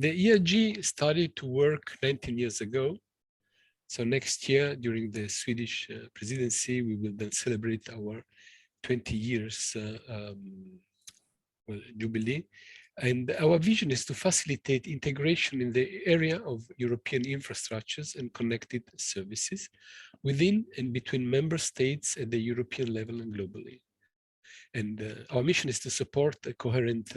The ERG started to work 19 years ago. So next year, during the Swedish presidency, we will then celebrate our 20 years jubilee. And our vision is to facilitate integration in the area of European infrastructures and connected services within and between member states at the European level and globally. And our mission is to support a coherent,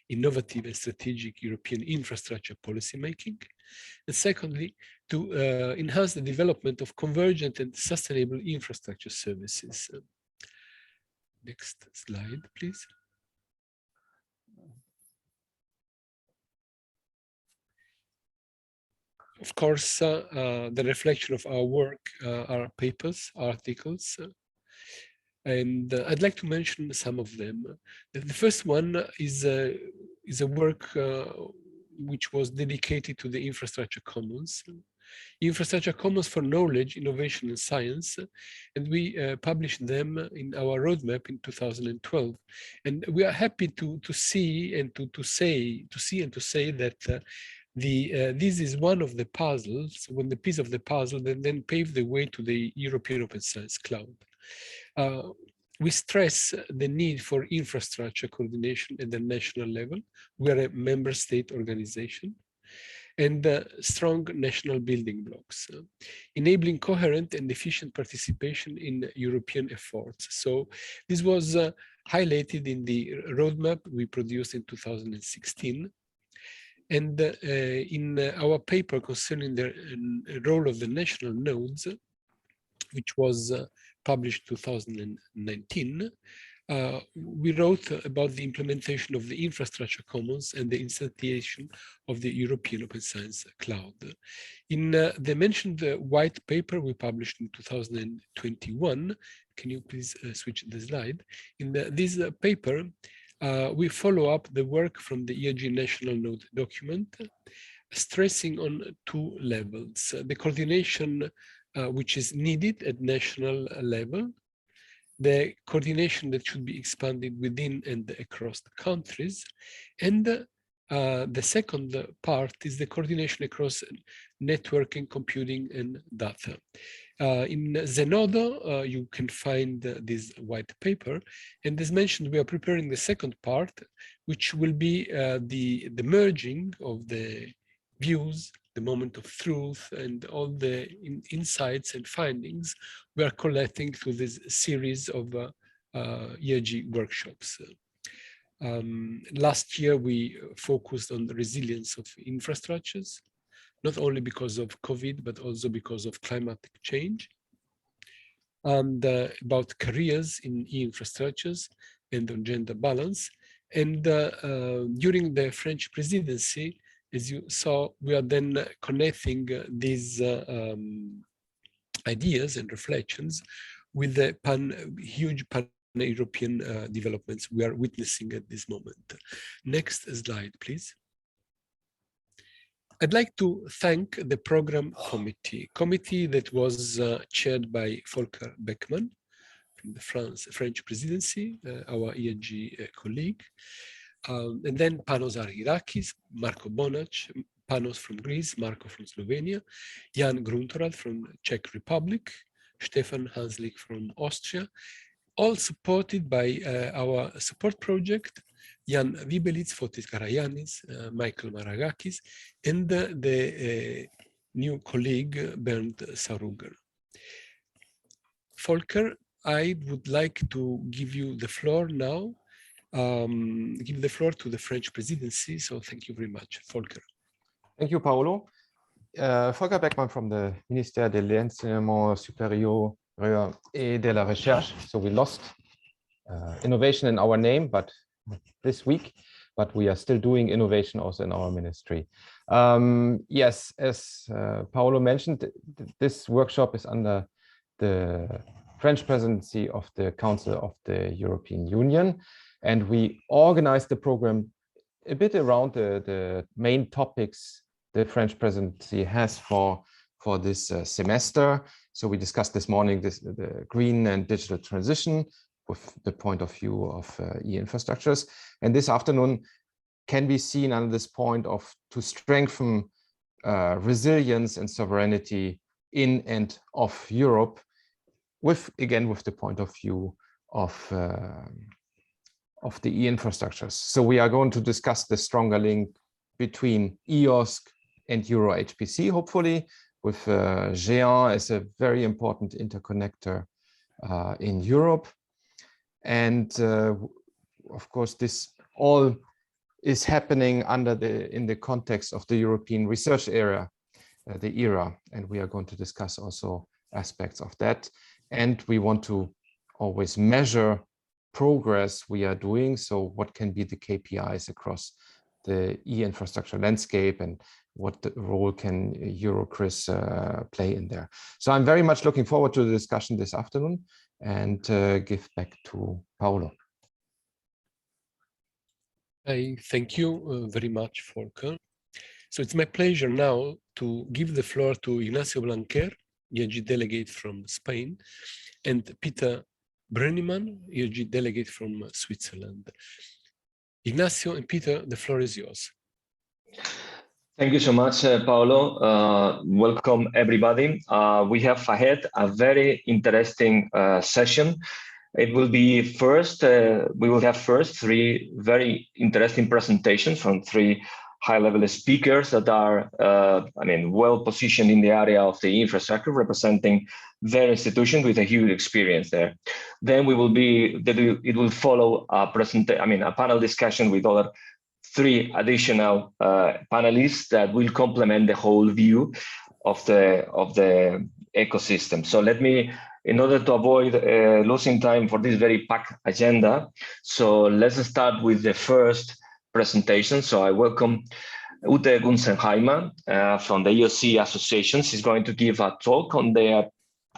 innovative and strategic European infrastructure policymaking. And secondly, to enhance the development of convergent and sustainable infrastructure services. Next slide, please. Of course, the reflection of our work are papers, articles, and I'd like to mention some of them. The first one is a work which was dedicated to the infrastructure commons. Infrastructure commons for knowledge, innovation, and science, and we published them in our roadmap in 2012. And we are happy to see and to say that this is one of the puzzles, the piece of the puzzle that then paved the way to the European Open Science Cloud. We stress the need for infrastructure coordination at the national level. We are a member state organization, and strong national building blocks, enabling coherent and efficient participation in European efforts. So this was highlighted in the roadmap we produced in 2016. And in our paper concerning the role of the national nodes, which was published 2019, we wrote about the implementation of the infrastructure commons and the instantiation of the European Open Science Cloud. In the mentioned white paper we published in 2021, can you please switch the slide? In this paper, we follow up the work from the ERG National Node document, stressing on two levels: the coordination which is needed at national level, the coordination that should be expanded within and across the countries, and the second part is the coordination across networking, computing, and data. In Zenodo, you can find this white paper, and as mentioned, we are preparing the second part, which will be the merging of the views, the moment of truth, and all the insights and findings we are collecting through this series of ERG workshops. Last year, we focused on the resilience of infrastructures, not only because of COVID, but also because of climatic change, and about careers in e-infrastructures and on gender balance. And during the French presidency, as you saw, we are then connecting these ideas and reflections with the huge pan-European developments we are witnessing at this moment. Next slide, please. I'd like to thank the program committee that was chaired by Volker Beckmann from the French presidency, our ERG colleague, and then Panos Argyrakis, Marco Bonac, Panos from Greece, Marco from Slovenia, Jan Gruntorad from Czech Republic, Stefan Hanslik from Austria, all supported by our support project, Jan Vibelitz, Fotis Karayanis, Michael Maragakis, and the new colleague, Bernd Sauruger. Volker, I would like to give you the floor now, give the floor to the French presidency. So thank you very much, Volker. Thank you, Paolo. Volker Beckmann from the Ministère de l'Enseignement Supérieur et de la Recherche. So we lost innovation in our name, but this week, but we are still doing innovation also in our ministry. Yes, as Paolo mentioned, this workshop is under the French presidency of the Council of the European Union, and we organized the program a bit around the main topics the French presidency has for this semester. So we discussed this morning the green and digital transition with the point of view of e-infrastructures. And this afternoon, can be seen under this point of to strengthen resilience and sovereignty in and of Europe, with the point of view of the e-infrastructures. So we are going to discuss the stronger link between e-IRG and Euro HPC, hopefully, with Géant as a very important interconnector in Europe. And of course, this all is happening in the context of the European research area, the ERA, and we are going to discuss also aspects of that. And we want to always measure progress we are doing. So what can be the KPIs across the e-infrastructure landscape, and what role can Eurocris play in there? So I'm very much looking forward to the discussion this afternoon, and give back to Paolo. I thank you very much, Volker. So it's my pleasure now to give the floor to Ignacio Blanquer, IRG delegate from Spain, and Peter Brenneman, IRG delegate from Switzerland. Ignacio and Peter, the floor is yours. Thank you so much, Paolo. Welcome, everybody. We have ahead a very interesting session. It will be we will have first three very interesting presentations from three high-level speakers that are, well positioned in the area of the infrastructure, representing their institutions with a huge experience there. Then it will follow a panel discussion with other three additional panelists that will complement the whole view of the ecosystem. So let me, in order to avoid losing time for this very packed agenda, so let's start with the first presentation. So I welcome Ute Gunzenheimer from the EOC Association. She's going to give a talk on their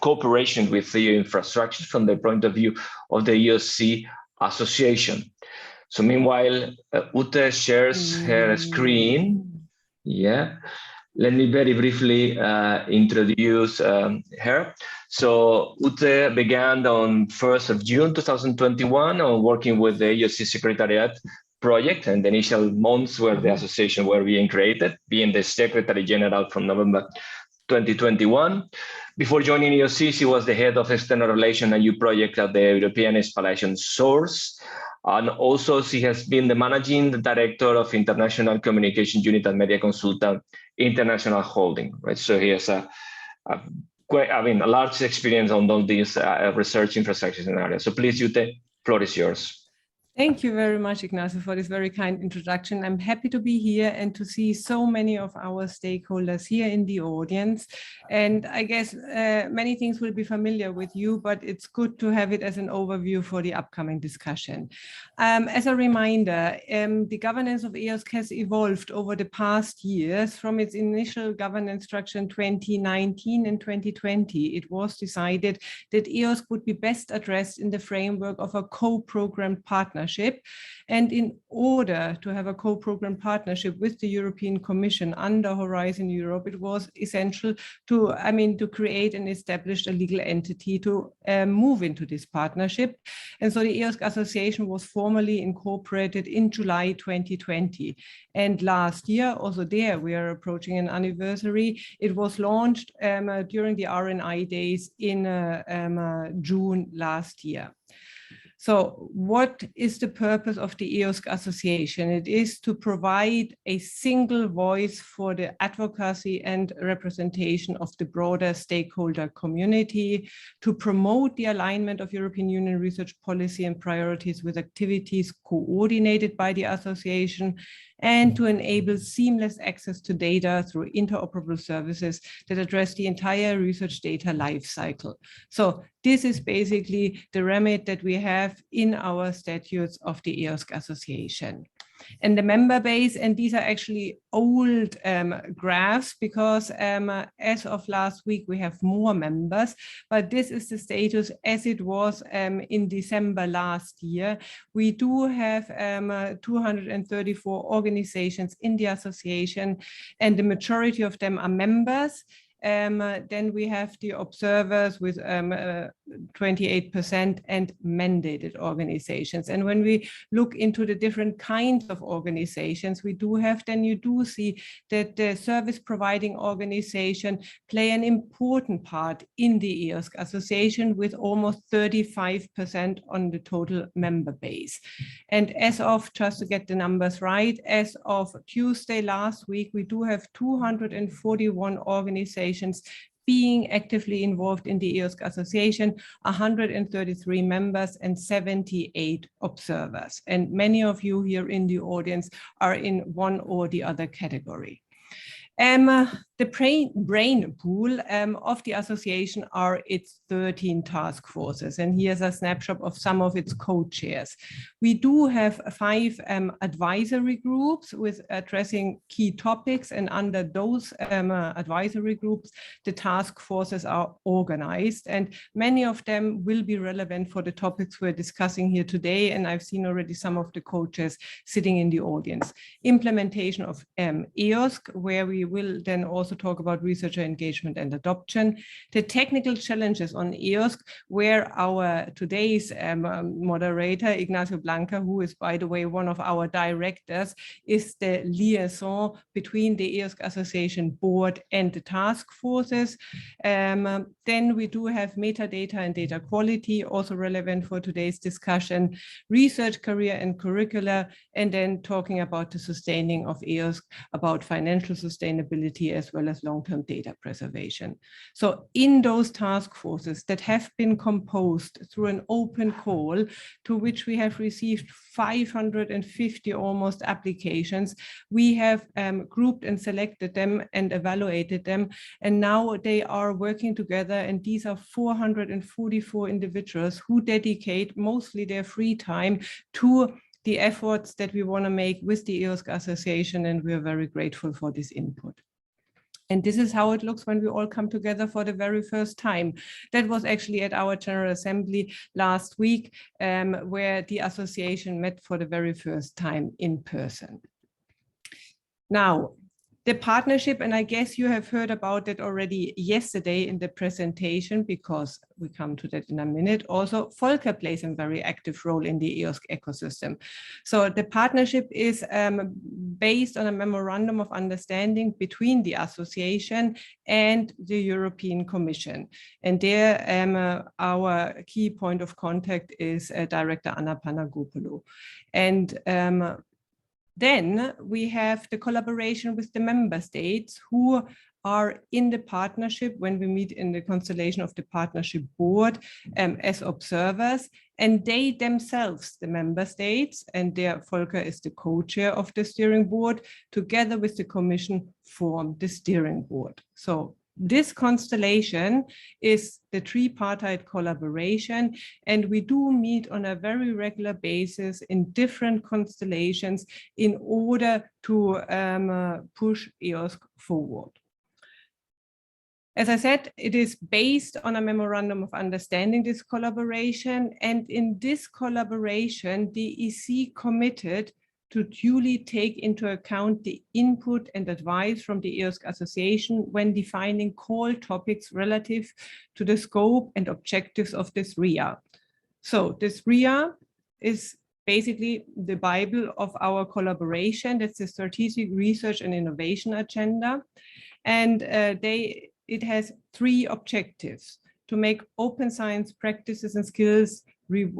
cooperation with the infrastructure from the point of view of the EOC Association. So meanwhile, Ute shares her screen. Yeah, let me very briefly introduce her. So Ute began on 1st of June 2021 on working with the EOC Secretariat project, and the initial months where the association were being created, being the Secretary General from November 2021. Before joining EOC, she was the head of external relations and EU project at the European Spallation Source. And also she has been the managing director of International Communication Unit and Media Consultant International Holding, right? So he has a large experience on all these research infrastructures in area. So please, Ute, floor is yours. Thank you very much, Ignacio, for this very kind introduction. I'm happy to be here and to see so many of our stakeholders here in the audience. And I guess many things will be familiar with you, but it's good to have it as an overview for the upcoming discussion. As a reminder, the governance of EOSC has evolved over the past years. From its initial governance structure in 2019 and 2020, it was decided that EOSC would be best addressed in the framework of a co-programmed partnership. And in order to have a co-programmed partnership with the European Commission under Horizon Europe, it was essential to create and establish a legal entity to move into this partnership. And so the EOSC Association was formally incorporated in July 2020. And last year, also there, we are approaching an anniversary. It was launched during the RNI days in June last year. So what is the purpose of the EOSC Association? It is to provide a single voice for the advocacy and representation of the broader stakeholder community, to promote the alignment of European Union research policy and priorities with activities coordinated by the association, and to enable seamless access to data through interoperable services that address the entire research data lifecycle. So this is basically the remit that we have in our statutes of the EOSC Association. And the member base, and these are actually old graphs, because as of last week, we have more members, but this is the status as it was in December last year. We do have 234 organizations in the association, and the majority of them are members. Then we have the observers with 28% and mandated organizations. And when we look into the different kinds of organizations we do have, then you do see that the service providing organization play an important part in the e-IRG association with almost 35% on the total member base. And as of, just to get the numbers right, as of Tuesday last week, we do have 241 organizations being actively involved in the e-IRG association, 133 members and 78 observers. And many of you here in the audience are in one or the other category. The brain pool of the association are its 13 task forces. And here's a snapshot of some of its co-chairs. We do have 5 advisory groups with addressing key topics. And under those advisory groups, the task forces are organized. And many of them will be relevant for the topics we're discussing here today. And I've seen already some of the co-chairs sitting in the audience. Implementation of e-IRG, where we will then also talk about researcher engagement and adoption. The technical challenges on e-IRG, where our today's moderator, Ignacio Blanca, who is, by the way, one of our directors, is the liaison between the e-IRG Association board and the task forces. Then we do have metadata and data quality, also relevant for today's discussion, research, career and curricula, and then talking about the sustaining of e-IRG, about financial sustainability as well as long-term data preservation. So in those task forces that have been composed through an open call to which we have received 550 almost applications, we have grouped and selected them and evaluated them. And now they are working together, and these are 444 individuals who dedicate mostly their free time to the efforts that we want to make with the e-IRG Association, and we are very grateful for this input. And this is how it looks when we all come together for the very first time. That was actually at our General Assembly last week, where the association met for the very first time in person. Now, the partnership, and I guess you have heard about it already yesterday in the presentation, because we come to that in a minute. Also, Volker plays a very active role in the e-IRG ecosystem. So the partnership is based on a memorandum of understanding between the association and the European Commission. And there, our key point of contact is Director Anna Panagopoulou. And then we have the collaboration with the member states who are in the partnership when we meet in the constellation of the partnership board as observers, and they themselves, the member states, and there Volker is the co-chair of the steering board, together with the Commission form the steering board. So this constellation is the tripartite collaboration, and we do meet on a very regular basis in different constellations in order to push e-IRG forward. As I said, it is based on a memorandum of understanding, this collaboration, and in this collaboration, the EC committed to duly take into account the input and advice from the e-IRG Association when defining call topics relative to the scope and objectives of this RIA. So this RIA is basically the Bible of our collaboration. That's the Strategic Research and Innovation Agenda. And it has 3 objectives: to make open science practices and skills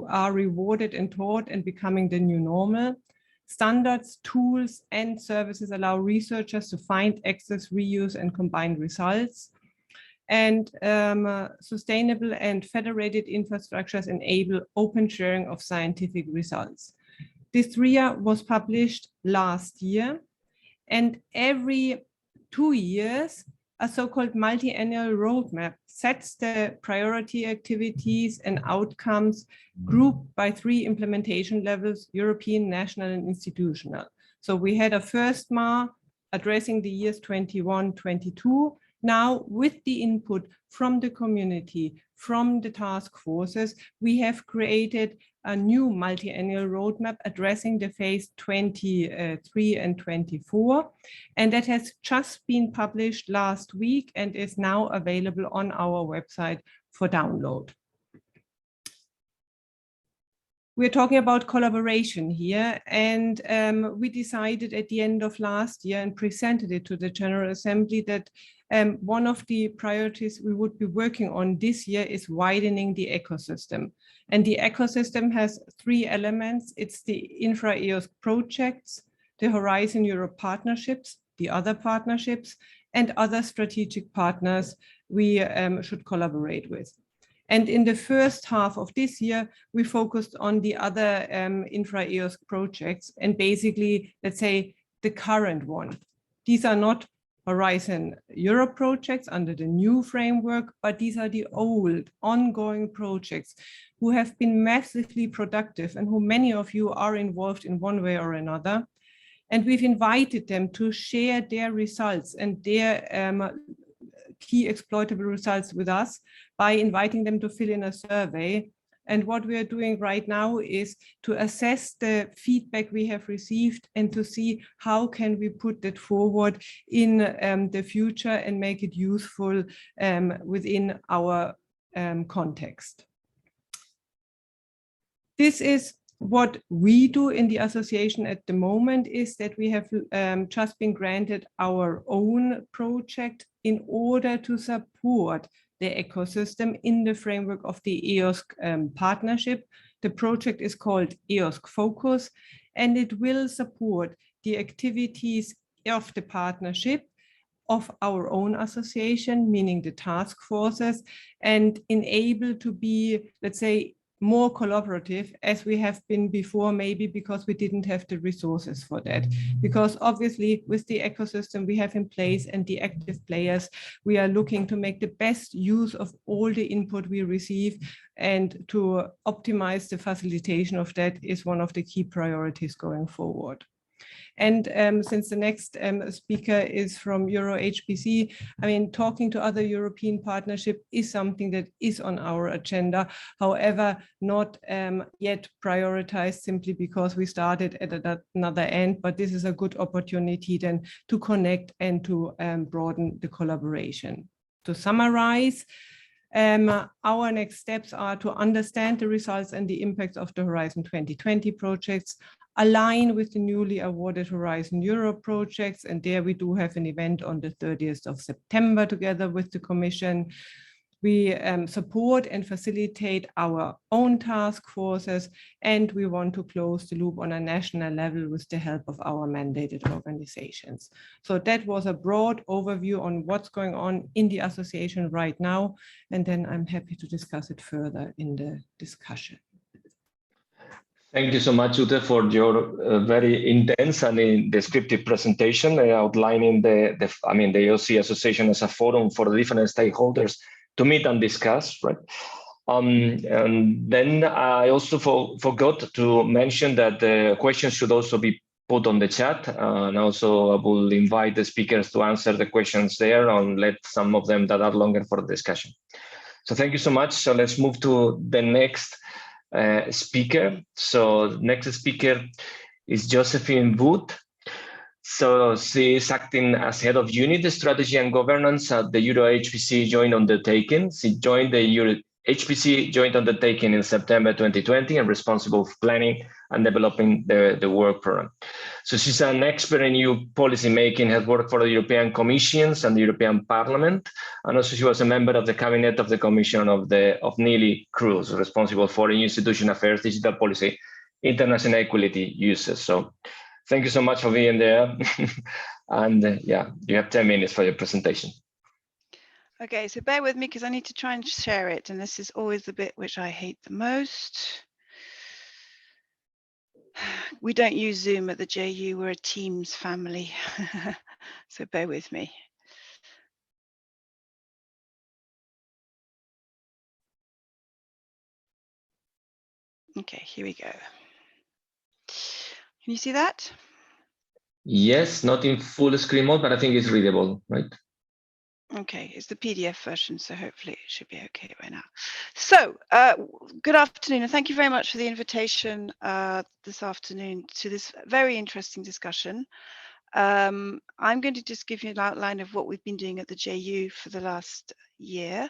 are rewarded and taught and becoming the new normal. Standards, tools, and services allow researchers to find, access, reuse, and combine results. And sustainable and federated infrastructures enable open sharing of scientific results. This RIA was published last year, and every 2 years, a so-called multi-annual roadmap sets the priority activities and outcomes grouped by 3 implementation levels: European, national, and institutional. So we had a first MAR addressing the years 21-22. Now, with the input from the community, from the task forces, we have created a new multi-annual roadmap addressing the phase 23 and 24. And that has just been published last week and is now available on our website for download. We're talking about collaboration here, and we decided at the end of last year and presented it to the General Assembly that one of the priorities we would be working on this year is widening the ecosystem. And the ecosystem has three elements. It's the infra-EOSC projects, the Horizon Europe partnerships, the other partnerships, and other strategic partners we should collaborate with. And in the first half of this year, we focused on the other infra-EOSC projects and basically, let's say, the current one. These are not Horizon Europe projects under the new framework, but these are the old ongoing projects who have been massively productive and who many of you are involved in one way or another. And we've invited them to share their results and their key exploitable results with us by inviting them to fill in a survey. And what we are doing right now is to assess the feedback we have received and to see how can we put that forward in the future and make it useful within our context. This is what we do in the association at the moment, is that we have just been granted our own project in order to support the ecosystem in the framework of the EOSC partnership. The project is called EOSC Focus, and it will support the activities of the partnership, of our own association, meaning the task forces, and enable to be, let's say, more collaborative as we have been before, maybe because we didn't have the resources for that. Because obviously with the ecosystem we have in place and the active players, we are looking to make the best use of all the input we receive, and to optimize the facilitation of that is one of the key priorities going forward. And since the next speaker is from Euro HPC, I mean, talking to other European partnership is something that is on our agenda. However, not yet prioritized simply because we started at another end, but this is a good opportunity then to connect and to broaden the collaboration. To summarize, our next steps are to understand the results and the impacts of the Horizon 2020 projects, align with the newly awarded Horizon Europe projects, and there we do have an event on the 30th of September together with the Commission. We support and facilitate our own task forces, and we want to close the loop on a national level with the help of our mandated organizations. So that was a broad overview on what's going on in the association right now, and then I'm happy to discuss it further in the discussion. Thank you so much, Ute, for your very intense and descriptive presentation, outlining the EOSC Association as a forum for the different stakeholders to meet and discuss, right? And then I also forgot to mention that the questions should also be put on the chat, and also I will invite the speakers to answer the questions there and let some of them that are longer for the discussion. So thank you so much. So let's move to the next speaker. So next speaker is Josephine Wood. So she is acting as head of unit strategy and governance at the Euro HPC joint undertaking. She joined the Euro HPC joint undertaking in September 2020 and responsible for planning and developing the work program. So she's an expert in EU policy making, has worked for the European Commissions and the European Parliament, and also she was a member of the cabinet of the Commission of Neelie Kroes, responsible for institutional affairs, digital policy, international equality uses. So thank you so much for being there. And yeah, you have 10 minutes for your presentation. Okay, so bear with me because I need to try and share it. And this is always the bit which I hate the most. We don't use Zoom at the JU, we're a Teams family. So bear with me. Okay, here we go. Can you see that? Yes, not in full screen mode, but I think it's readable, right? Okay, it's the PDF version, so hopefully it should be okay right now. So, good afternoon, and thank you very much for the invitation this afternoon to this very interesting discussion. I'm going to just give you an outline of what we've been doing at the JU for the last year.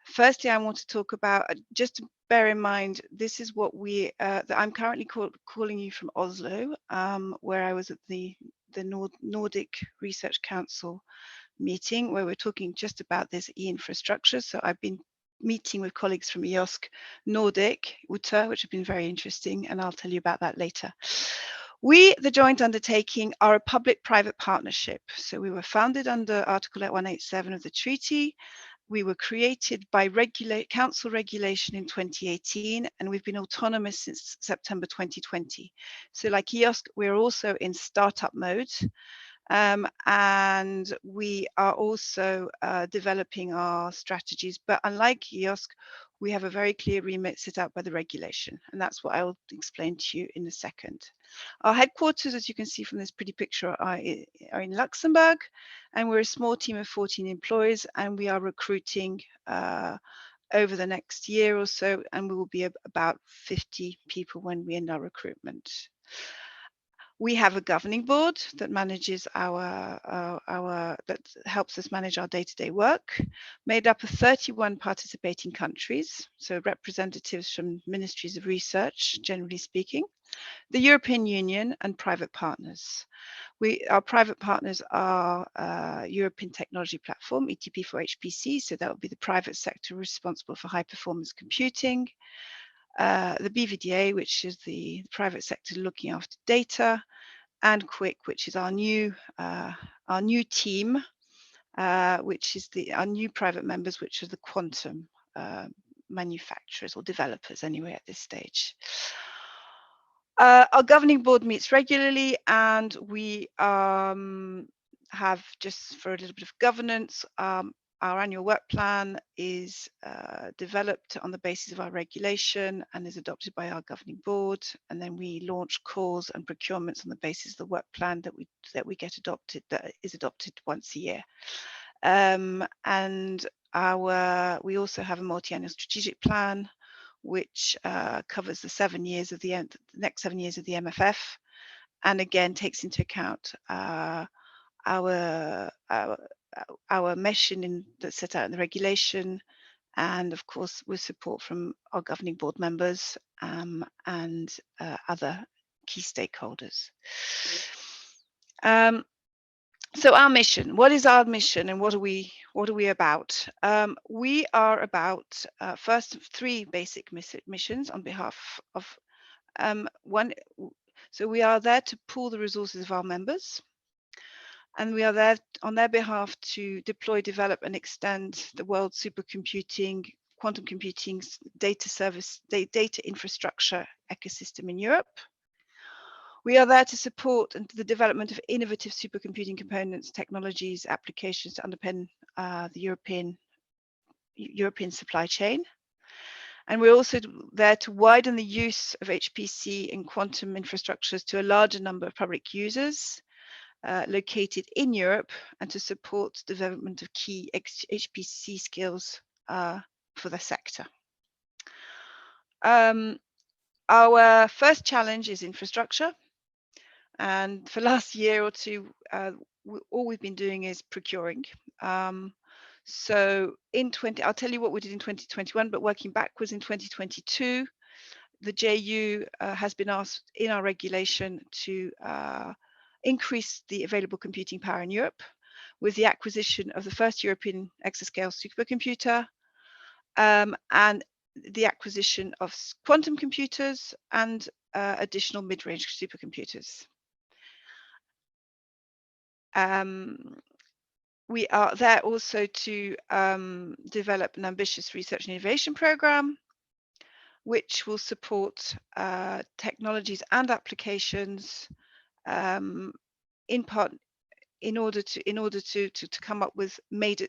Firstly, I want to talk about, just to bear in mind, this is what I'm currently calling you from Oslo, where I was at the Nordic Research Council meeting, where we're talking just about this e-infrastructure. So I've been meeting with colleagues from IRG Nordic, Uta, which have been very interesting, and I'll tell you about that later. We, the joint undertaking, are a public-private partnership. So we were founded under Article 187 of the treaty. We were created by council regulation in 2018, and we've been autonomous since September 2020. So like IRG, we're also in startup mode. And we are also developing our strategies, but unlike IRG, we have a very clear remit set out by the regulation, and that's what I'll explain to you in a second. Our headquarters, as you can see from this pretty picture, are in Luxembourg, and we're a small team of 14 employees, and we are recruiting over the next year or so, and we will be about 50 people when we end our recruitment. We have a governing board that manages that helps us manage our day-to-day work, made up of 31 participating countries, so representatives from ministries of research, generally speaking, the European Union, and private partners. Our private partners are European Technology Platform, ETP for HPC, so that would be the private sector responsible for high-performance computing, the BVDA, which is the private sector looking after data, and Quick, which is our new team, which is our new private members, which are the quantum manufacturers or developers anyway at this stage. Our governing board meets regularly, and we have, just for a little bit of governance, our annual work plan is developed on the basis of our regulation and is adopted by our governing board. And then we launch calls and procurements on the basis of the work plan that we get adopted, that is adopted once a year. And we also have a multi-annual strategic plan, which covers the next 7 years of the MFF, and again takes into account our mission that's set out in the regulation, and of course with support from our governing board members and other key stakeholders. So our mission, what is our mission, and what are we about? We are about first 3 basic missions on behalf of one. So we are there to pool the resources of our members, and we are there on their behalf to deploy, develop, and extend the world's supercomputing, quantum computing, data infrastructure ecosystem in Europe. We are there to support the development of innovative supercomputing components, technologies, applications to underpin the European supply chain. And we're also there to widen the use of HPC and quantum infrastructures to a larger number of public users located in Europe, and to support the development of key HPC skills for the sector. Our first challenge is infrastructure. And for the last year or two, all we've been doing is procuring. So I'll tell you what we did in 2021, but working backwards in 2022, the JU has been asked in our regulation to increase the available computing power in Europe with the acquisition of the first European exascale supercomputer, and the acquisition of quantum computers and additional mid-range supercomputers. We are there also to develop an ambitious research and innovation program, which will support technologies and applications in part in order to come up with to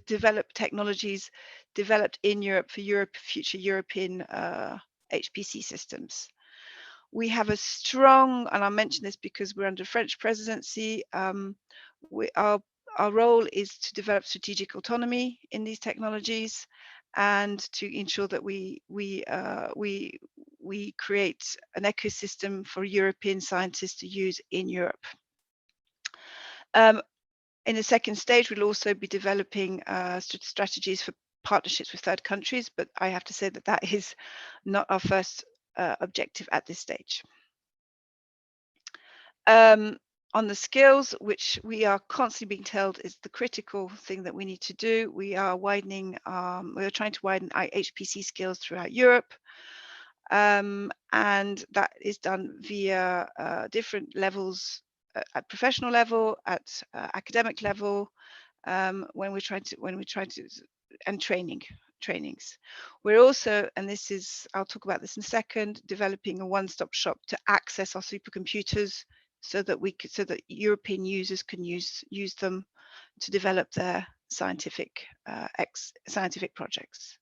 develop technologies developed in Europe for future European HPC systems. We have a strong, and I'll mention this because we're under French presidency, our our role is to develop strategic autonomy in these technologies and to ensure that we create an ecosystem for European scientists to use in Europe. In the second stage, we'll also be developing strategies for partnerships with third countries, but I have to say that that is not our first objective at this stage. On the skills, which we are constantly being told is the critical thing that we need to do, we are widening, we are trying to widen our HPC skills throughout Europe. And that is done via different levels at professional level, at academic level, when we try to, and trainings. We're also, and this is, I'll talk about this in a second, developing a one-stop shop to access our supercomputers so that European users can use them to develop their scientific projects.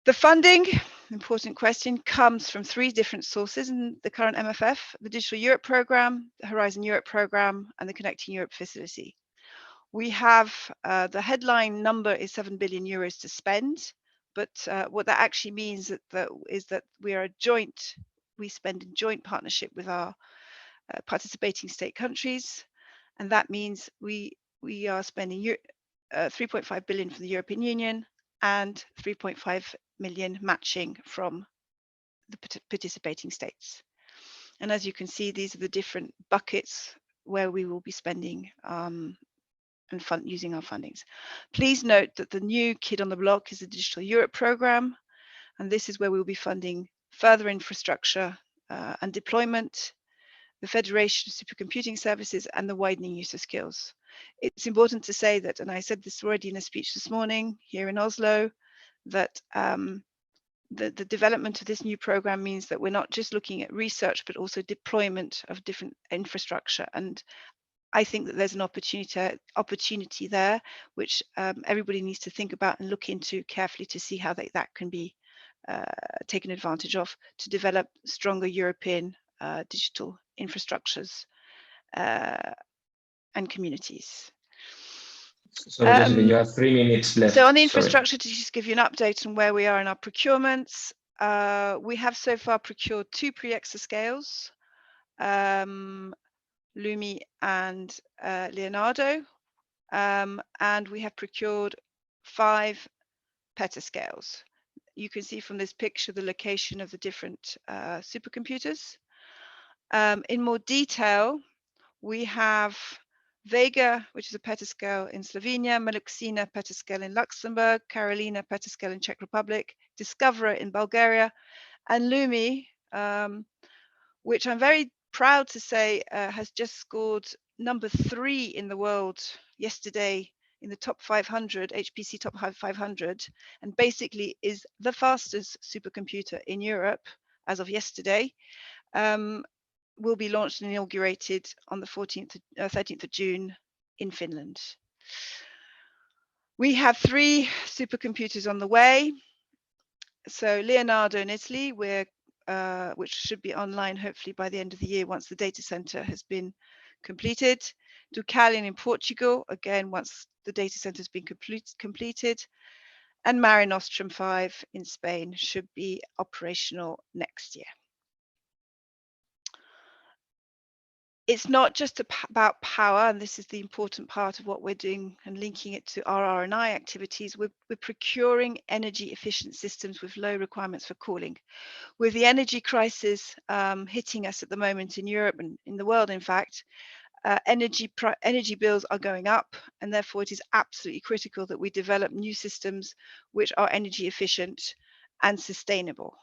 The funding, important question, comes from 3 different sources in the current MFF: the Digital Europe Programme, the Horizon Europe Programme, and the Connecting Europe Facility. We have, the headline number is 7 billion euros to spend, but what that actually means is that we spend in joint partnership with our participating state countries, and that means we are spending 3.5 billion from the European Union and 3.5 million matching from the participating states. And as you can see, these are the different buckets where we will be spending and using our fundings. Please note that the new kid on the block is the Digital Europe Programme, and this is where we will be funding further infrastructure and deployment, the Federation of Supercomputing Services, and the widening use of skills. It's important to say that, and I said this already in a speech this morning here in Oslo, that the development of this new program means that we're not just looking at research, but also deployment of different infrastructure. And I think that there's an opportunity there, which everybody needs to think about and look into carefully to see how that can be taken advantage of to develop stronger European digital infrastructures and communities. So Jessica, you have 3 minutes left. So on the infrastructure, to just give you an update on where we are in our procurements, we have so far procured 2 pre-exascales, Lumi and Leonardo, and we have procured 5 petascales. You can see from this picture the location of the different supercomputers. In more detail, we have Vega, which is a petascale in Slovenia, Meluxina petascale in Luxembourg, Carolina petascale in Czech Republic, Discoverer in Bulgaria, and Lumi, which I'm very proud to say has just scored number 3 in the world yesterday in the top 500, HPC top 500, and basically is the fastest supercomputer in Europe as of yesterday. Will be launched and inaugurated on the 13th of June in Finland. We have 3 supercomputers on the way. So Leonardo in Italy, which should be online hopefully by the end of the year once the data center has been completed. Deucalion in Portugal, again once the data center has been completed. And Mare Nostrum 5 in Spain should be operational next year. It's not just about power, and this is the important part of what we're doing and linking it to our R&I activities. We're procuring energy efficient systems with low requirements for cooling. With the energy crisis hitting us at the moment in Europe and in the world, in fact, energy bills are going up, and therefore it is absolutely critical that we develop new systems which are energy efficient and sustainable.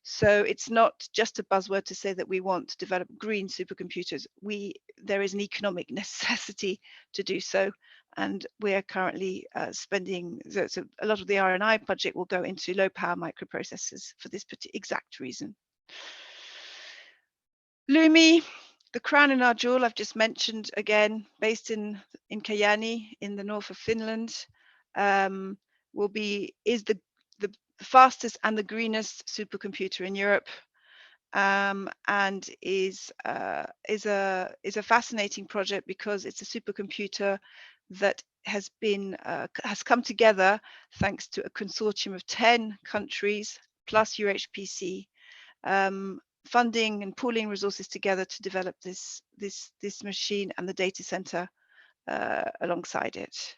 So it's not just a buzzword to say that we want to develop green supercomputers. There is an economic necessity to do so, and we are currently spending, so a lot of the R&I budget will go into low power microprocessors for this exact reason. Lumi, the crown in our jewel, I've just mentioned again, based in Kajaani in the north of Finland, is the fastest and the greenest supercomputer in Europe, and is a fascinating project because it's a supercomputer that has come together thanks to a consortium of 10 countries plus HPC, funding and pooling resources together to develop this machine and the data center alongside it.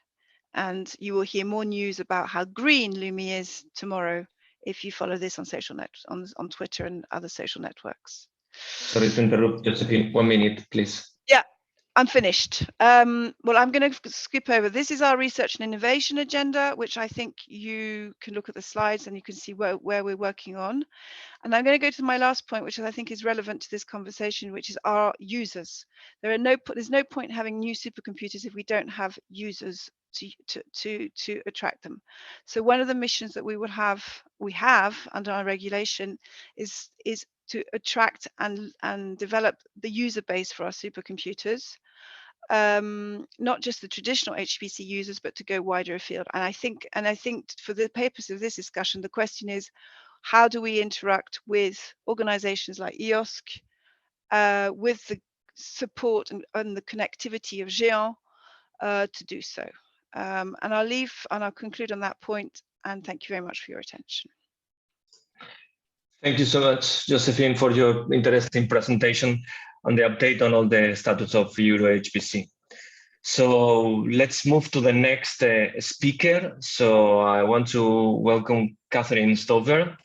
And you will hear more news about how green Lumi is tomorrow if you follow this on on Twitter and other social networks. Sorry to interrupt, Josephine. 1 minute, please. Yeah, I'm finished. Well, I'm going to skip over. This is our research and innovation agenda, which I think you can look at the slides and you can see where we're working on. And I'm going to go to my last point, which I think is relevant to this conversation, which is our users. There's no point having new supercomputers if we don't have users to attract them. So one of the missions that we have under our regulation is to attract and develop the user base for our supercomputers, not just the traditional HPC users, but to go wider afield. And I think for the purpose of this discussion, the question is, how do we interact with organizations like IOSC, with the support and the connectivity of Géant to do so? And I'll conclude on that point, and thank you very much for your attention. Thank you so much, Josephine, for your interesting presentation and the update on all the status of Euro HPC. So let's move to the next speaker. So I want to welcome Catherine Stover.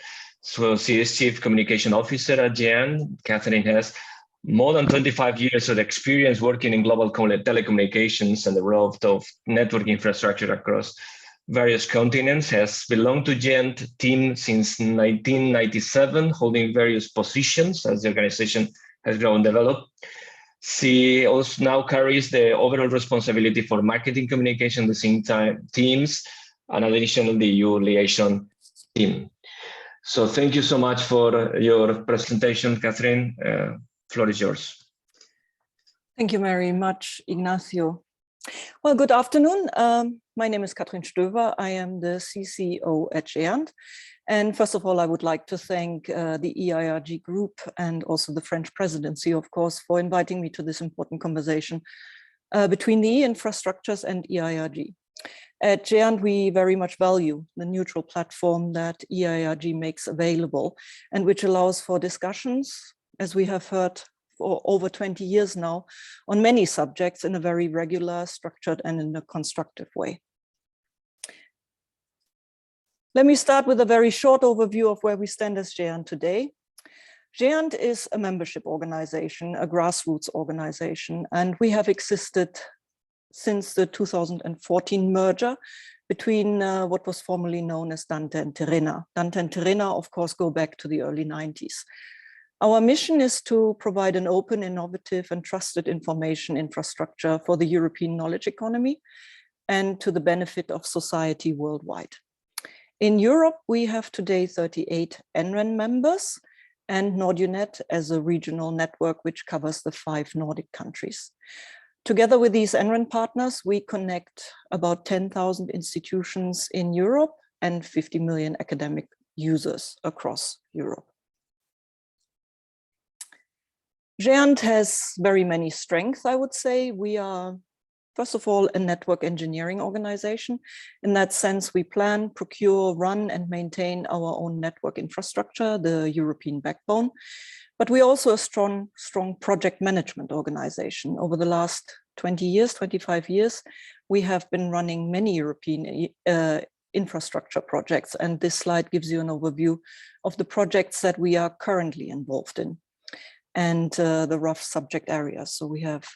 So she is Chief Communication Officer at Géant. Catherine has more than 25 years of experience working in global telecommunications and the role of network infrastructure across various continents, has belonged to Géant team since 1997, holding various positions as the organization has grown and developed. She also now carries the overall responsibility for marketing communication, the same time teams, and additionally the EU liaison team. So thank you so much for your presentation, Catherine. Floor is yours. Thank you very much, Ignacio. Well, good afternoon. My name is Catherine Stover. I am the CCO at Géant. And first of all, I would like to thank the e-IRG group and also the French Presidency, of course, for inviting me to this important conversation between the e-infrastructures and e-IRG. At Géant, we very much value the neutral platform that e-IRG makes available and which allows for discussions, as we have heard for over 20 years now, on many subjects in a very regular, structured, and in a constructive way. Let me start with a very short overview of where we stand as Géant today. Géant is a membership organization, a grassroots organization, and we have existed since the 2014 merger between what was formerly known as Dante and Terena. Dante and Terena, of course, go back to the early 90s. Our mission is to provide an open, innovative, and trusted information infrastructure for the European knowledge economy and to the benefit of society worldwide. In Europe, we have today 38 NREN members and NordUnet as a regional network which covers the 5 Nordic countries. Together with these NREN partners, we connect about 10,000 institutions in Europe and 50 million academic users across Europe. Géant has very many strengths, I would say. We are, first of all, a network engineering organization. In that sense, we plan, procure, run, and maintain our own network infrastructure, the European backbone. But we're also a strong project management organization. Over the last 20 years, 25 years, we have been running many European infrastructure projects. And this slide gives you an overview of the projects that we are currently involved in and the rough subject areas. So we have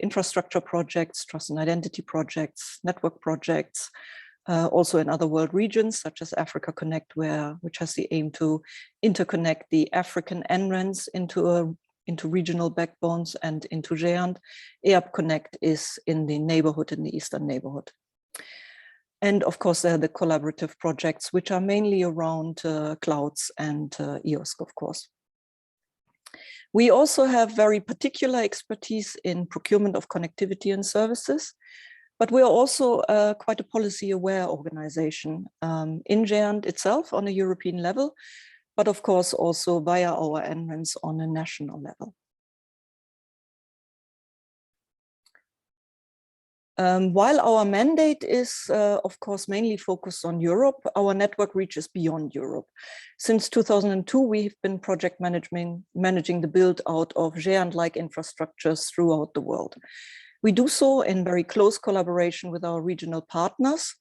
infrastructure projects, trust and identity projects, network projects, also in other world regions such as Africa Connect, which has the aim to interconnect the African NRENs into regional backbones and into Géant. EAP Connect is in the neighborhood, in the eastern neighborhood. And of course, there are the collaborative projects, which are mainly around clouds and IOSC, of course. We also have very particular expertise in procurement of connectivity and services, but we are also quite a policy-aware organization in Géant itself on a European level, but of course also via our NRENs on a national level. While our mandate is, of course, mainly focused on Europe, our network reaches beyond Europe. Since 2002, we've been project managing the build out of GÉANT-like infrastructures throughout the world. We do so in very close collaboration with our regional partners.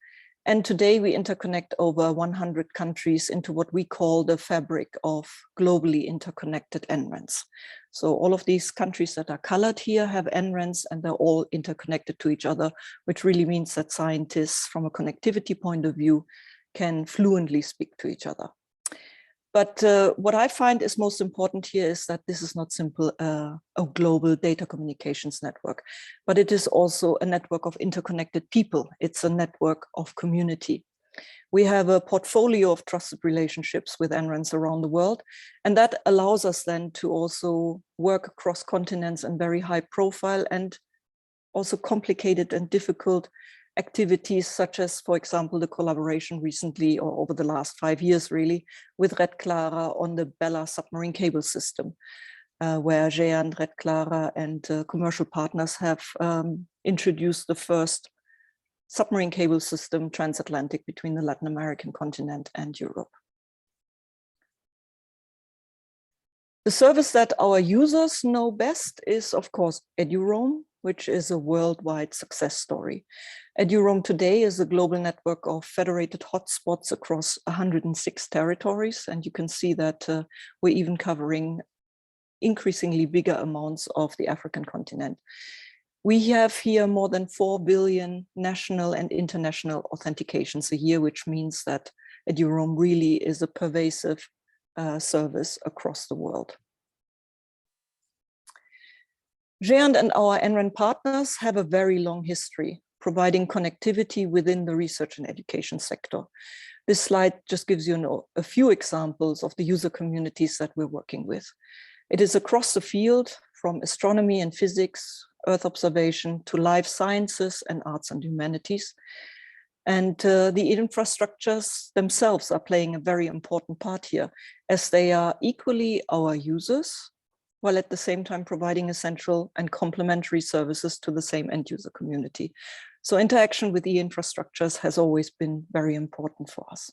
And today we interconnect over 100 countries into what we call the fabric of globally interconnected NRENs. So all of these countries that are colored here have NRENs and they're all interconnected to each other, which really means that scientists from a connectivity point of view can fluently speak to each other. But what I find is most important here is that this is not simply a global data communications network, but it is also a network of interconnected people. It's a network of community. We have a portfolio of trusted relationships with NRENs around the world, and that allows us then to also work across continents in very high profile and also complicated and difficult activities, such as, for example, the collaboration recently or over the last 5 years really with Red Clara on the Bella submarine cable system, where GÉANT, Red Clara and commercial partners have introduced the first submarine cable system transatlantic between the Latin American continent and Europe. The service that our users know best is, of course, EduRoam, which is a worldwide success story. EduRoam today is a global network of federated hotspots across 106 territories, and you can see that we're even covering increasingly bigger amounts of the African continent. We have here more than 4 billion national and international authentications a year, which means that EduRoam really is a pervasive service across the world. GÉANT and our NREN partners have a very long history providing connectivity within the research and education sector. This slide just gives you a few examples of the user communities that we're working with. It is across the field, from astronomy and physics, Earth observation, to life sciences and arts and humanities. And the infrastructures themselves are playing a very important part here, as they are equally our users, while at the same time providing essential and complementary services to the same end user community. So interaction with the infrastructures has always been very important for us.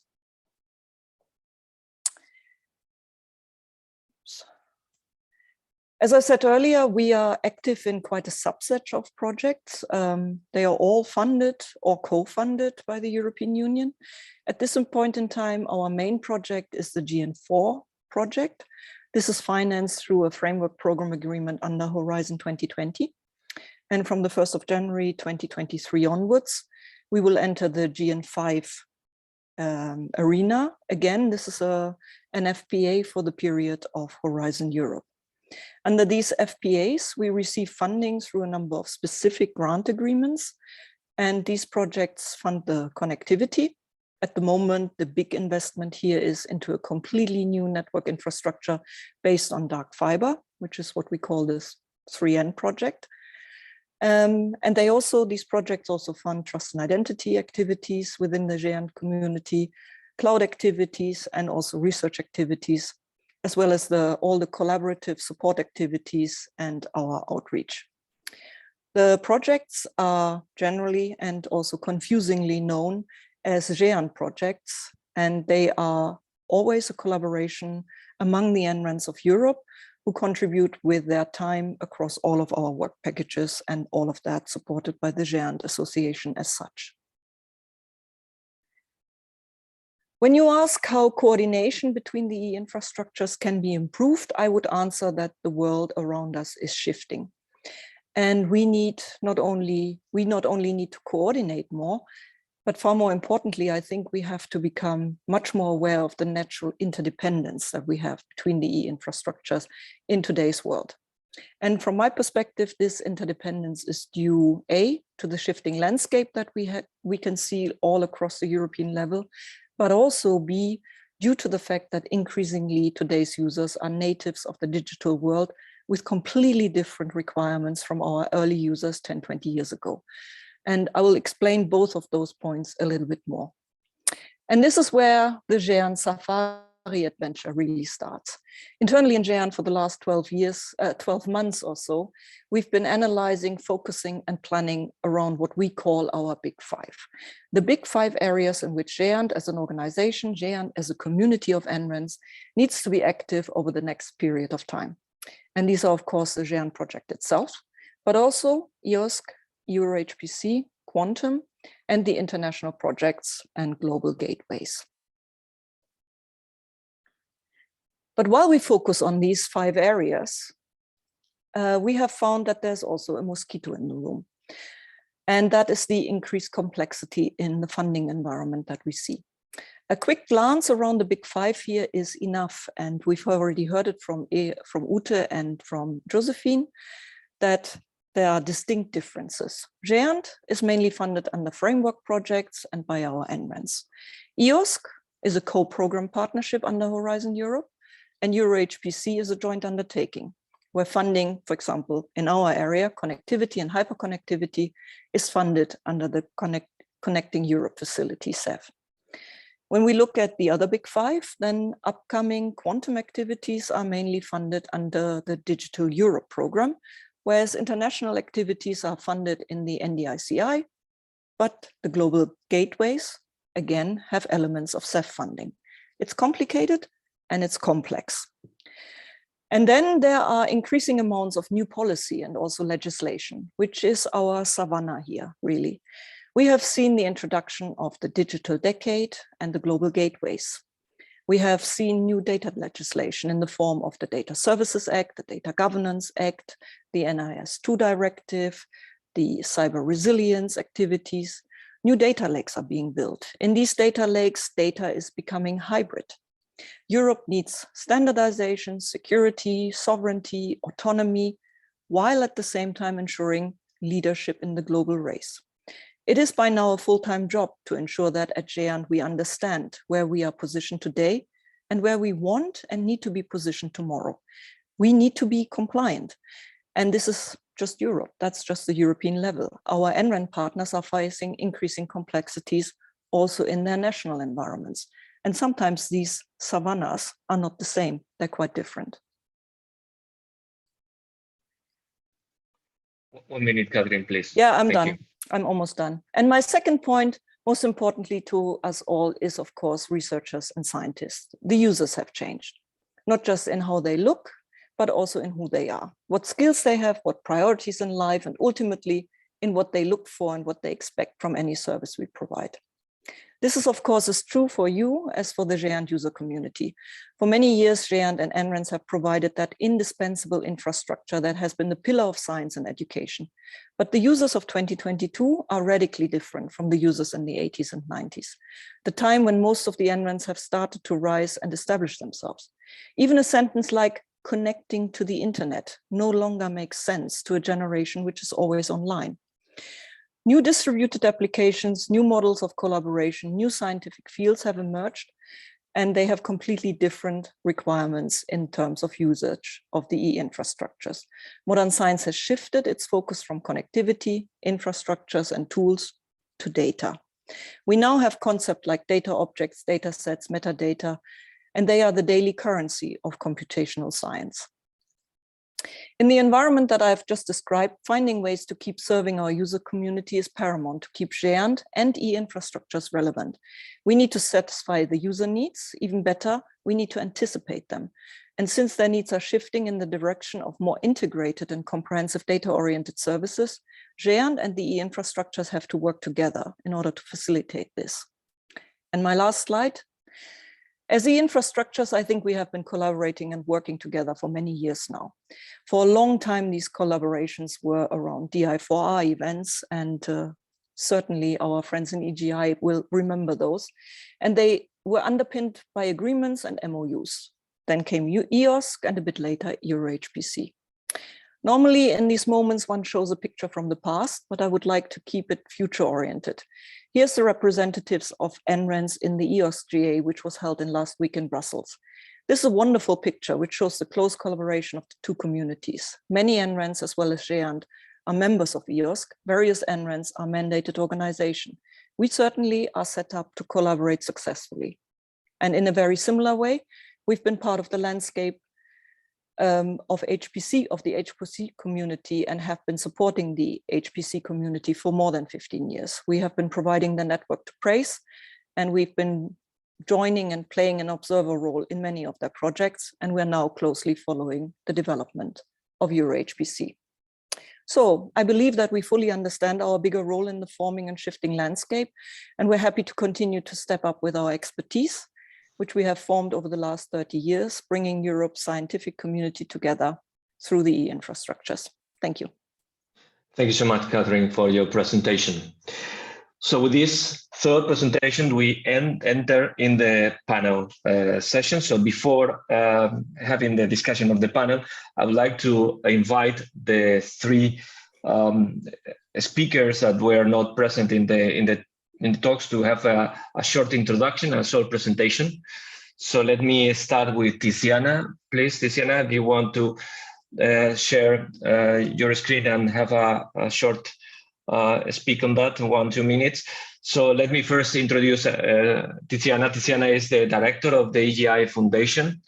As I said earlier, we are active in quite a subset of projects. They are all funded or co-funded by the European Union. At this point in time, our main project is the GN4 project. This is financed through a framework program agreement under Horizon 2020. And from the 1st of January 2023 onwards, we will enter the GN5 arena. Again, this is an FPA for the period of Horizon Europe. Under these FPAs, we receive funding through a number of specific grant agreements, and these projects fund the connectivity. At the moment, the big investment here is into a completely new network infrastructure based on dark fiber, which is what we call this 3N project. And these projects also fund trust and identity activities within the GÉANT community, cloud activities, and also research activities, as well as all the collaborative support activities and our outreach. The projects are generally and also confusingly known as GÉANT projects, and they are always a collaboration among the NRENs of Europe who contribute with their time across all of our work packages, and all of that supported by the GÉANT Association as such. When you ask how coordination between the infrastructures can be improved, I would answer that the world around us is shifting. And we not only need to coordinate more, but far more importantly, I think we have to become much more aware of the natural interdependence that we have between the e-infrastructures in today's world. And from my perspective, this interdependence is due A, to the shifting landscape that we can see all across the European level, but also B, due to the fact that increasingly today's users are natives of the digital world with completely different requirements from our early users 10, 20 years ago. And I will explain both of those points a little bit more. And this is where the GÉANT Safari adventure really starts. Internally in JAN for the last 12 months or so, we've been analyzing, focusing and planning around what we call our big five. The big five areas in which JAN as an organization, JAN as a community of NRENs needs to be active over the next period of time. And these are of course the JAN project itself, but also IRG, EuroHPC, Quantum, and the international projects and global gateways. But while we focus on these five areas, we have found that there's also a mosquito in the room. And that is the increased complexity in the funding environment that we see. A quick glance around the big five here is enough. And we've already heard it from Ute and from Josephine, that there are distinct differences. JAN is mainly funded under framework projects and by our NRENs. IRG is a co-program partnership under Horizon Europe, and EuroHPC is a joint undertaking, where funding, for example, in our area, connectivity and hyperconnectivity is funded under the Connecting Europe Facility, CEF. When we look at the other big five, then upcoming quantum activities are mainly funded under the Digital Europe program, whereas international activities are funded in the NDICI, but the global gateways, again, have elements of CEF funding. It's complicated and it's complex. And then there are increasing amounts of new policy and also legislation, which is our savanna here, really. We have seen the introduction of the digital decade and the global gateways. We have seen new data legislation in the form of the Data Services Act, the Data Governance Act, the NIS2 directive, the cyber resilience activities. New data lakes are being built. In these data lakes, data is becoming hybrid. Europe needs standardization, security, sovereignty, autonomy, while at the same time ensuring leadership in the global race. It is by now a full-time job to ensure that at JAN we understand where we are positioned today and where we want and need to be positioned tomorrow. We need to be compliant. And this is just Europe, that's just the European level. Our NREN partners are facing increasing complexities also in their national environments. And sometimes these savannas are not the same, they're quite different. 1 minute, Catherine, please. Yeah, I'm Thank done. you. I'm almost done. And my second point, most importantly to us all, is of course researchers and scientists. The users have changed, not just in how they look, but also in who they are, what skills they have, what priorities in life, and ultimately in what they look for and what they expect from any service we provide. This is, of course, as true for you as for the JAN user community. For many years, JAN and NRENs have provided that indispensable infrastructure that has been the pillar of science and education. But the users of 2022 are radically different from the users in the 80s and 90s, the time when most of the NRENs have started to rise and establish themselves. Even a sentence like connecting to the internet no longer makes sense to a generation which is always online. New distributed applications, new models of collaboration, new scientific fields have emerged, and they have completely different requirements in terms of usage of the e-infrastructures. Modern science has shifted its focus from connectivity, infrastructures, and tools to data. We now have concepts like data objects, data sets, metadata, and they are the daily currency of computational science. In the environment that I've just described, finding ways to keep serving our user community is paramount to keep JAN and e-infrastructures relevant. We need to satisfy the user needs. Even better, we need to anticipate them. And since their needs are shifting in the direction of more integrated and comprehensive data-oriented services, JAN and the e-infrastructures have to work together in order to facilitate this. And my last slide. As e-infrastructures, I think we have been collaborating and working together for many years now. For a long time, these collaborations were around DI4R events, and certainly our friends in EGI will remember those. And they were underpinned by agreements and MOUs. Then came EOSC and a bit later EuroHPC. Normally in these moments, one shows a picture from the past, but I would like to keep it future-oriented. Here's the representatives of NRENs in the EOSGA, which was held in last week in Brussels. This is a wonderful picture, which shows the close collaboration of the two communities. Many NRENs, as well as JAN, are members of EOSC. Various NRENs are mandated organizations. We certainly are set up to collaborate successfully. And in a very similar way, we've been part of the landscape of HPC, of the HPC community, and have been supporting the HPC community for more than 15 years. We have been providing the network to Praise, and we've been joining and playing an observer role in many of their projects, and we're now closely following the development of EuroHPC. So I believe that we fully understand our bigger role in the forming and shifting landscape, and we're happy to continue to step up with our expertise, which we have formed over the last 30 years, bringing Europe's scientific community together through the e-infrastructures. Thank you. Thank you so much, Catherine, for your presentation. So with this third presentation, we enter in the panel session. So before having the discussion of the panel, I would like to invite the three speakers that were not present in the talks to have a short introduction and a short presentation. So let me start with Tiziana. Please, Tiziana, if you want to share your screen and have a short speak on that, 1-2 minutes. So let me first introduce Tiziana. Tiziana is the director of the EGI Foundation.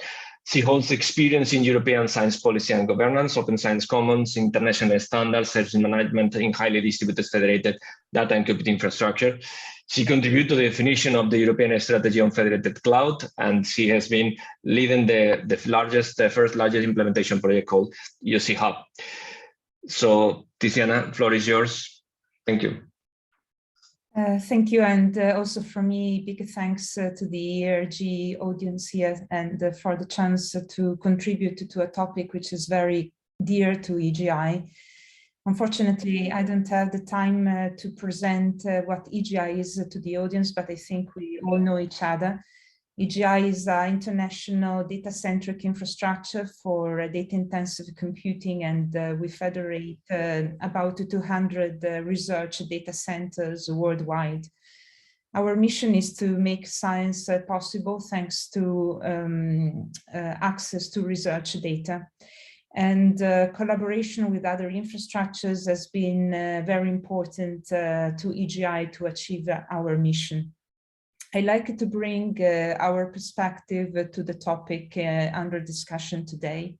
She holds experience in European science policy and governance, open science commons, international standards, service management in highly distributed federated data and compute infrastructure. She contributed to the definition of the European strategy on federated cloud, and she has been leading the first largest implementation project called EOC Hub. So Tiziana, floor is yours. Thank you. Thank you, and also from me, big thanks to the e-IRG audience here and for the chance to contribute to a topic which is very dear to EGI. Unfortunately, I don't have the time to present what EGI is to the audience, but I think we all know each other. EGI is an international data-centric infrastructure for data-intensive computing, and we federate about 200 research data centers worldwide. Our mission is to make science possible thanks to access to research data. And collaboration with other infrastructures has been very important to EGI to achieve our mission. I like to bring our perspective to the topic under discussion today.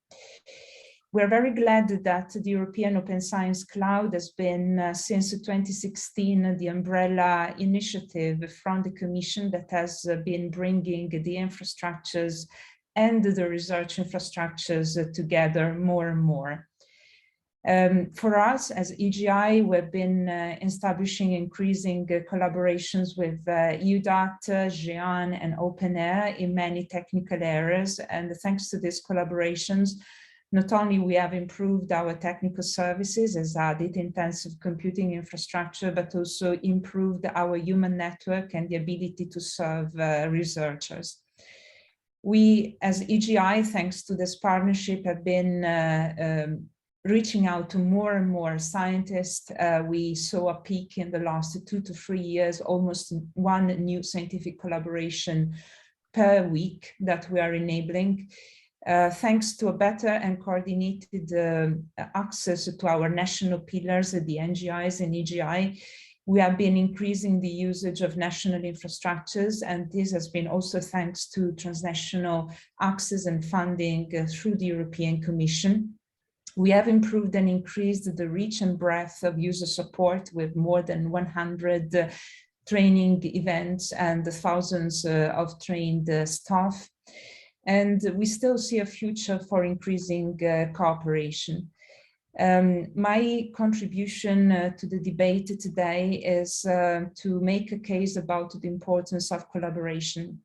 We're very glad that the European Open Science Cloud has been, since 2016, the umbrella initiative from the Commission that has been bringing the infrastructures and the research infrastructures together more and more. For us as EGI, we've been establishing increasing collaborations with EUDAT, GEAN, and OpenAir in many technical areas. And thanks to these collaborations, not only we have improved our technical services as a data-intensive computing infrastructure, but also improved our human network and the ability to serve researchers. We, as EGI, thanks to this partnership, have been reaching out to more and more scientists. We saw a peak in the last 2 to 3 years, almost one new scientific collaboration per week that we are enabling. Thanks to a better and coordinated access to our national pillars, the NGIs and EGI, we have been increasing the usage of national infrastructures, and this has been also thanks to transnational access and funding through the European Commission. We have improved and increased the reach and breadth of user support with more than 100 training events and thousands of trained staff. And we still see a future for increasing cooperation. My contribution to the debate today is to make a case about the importance of collaboration.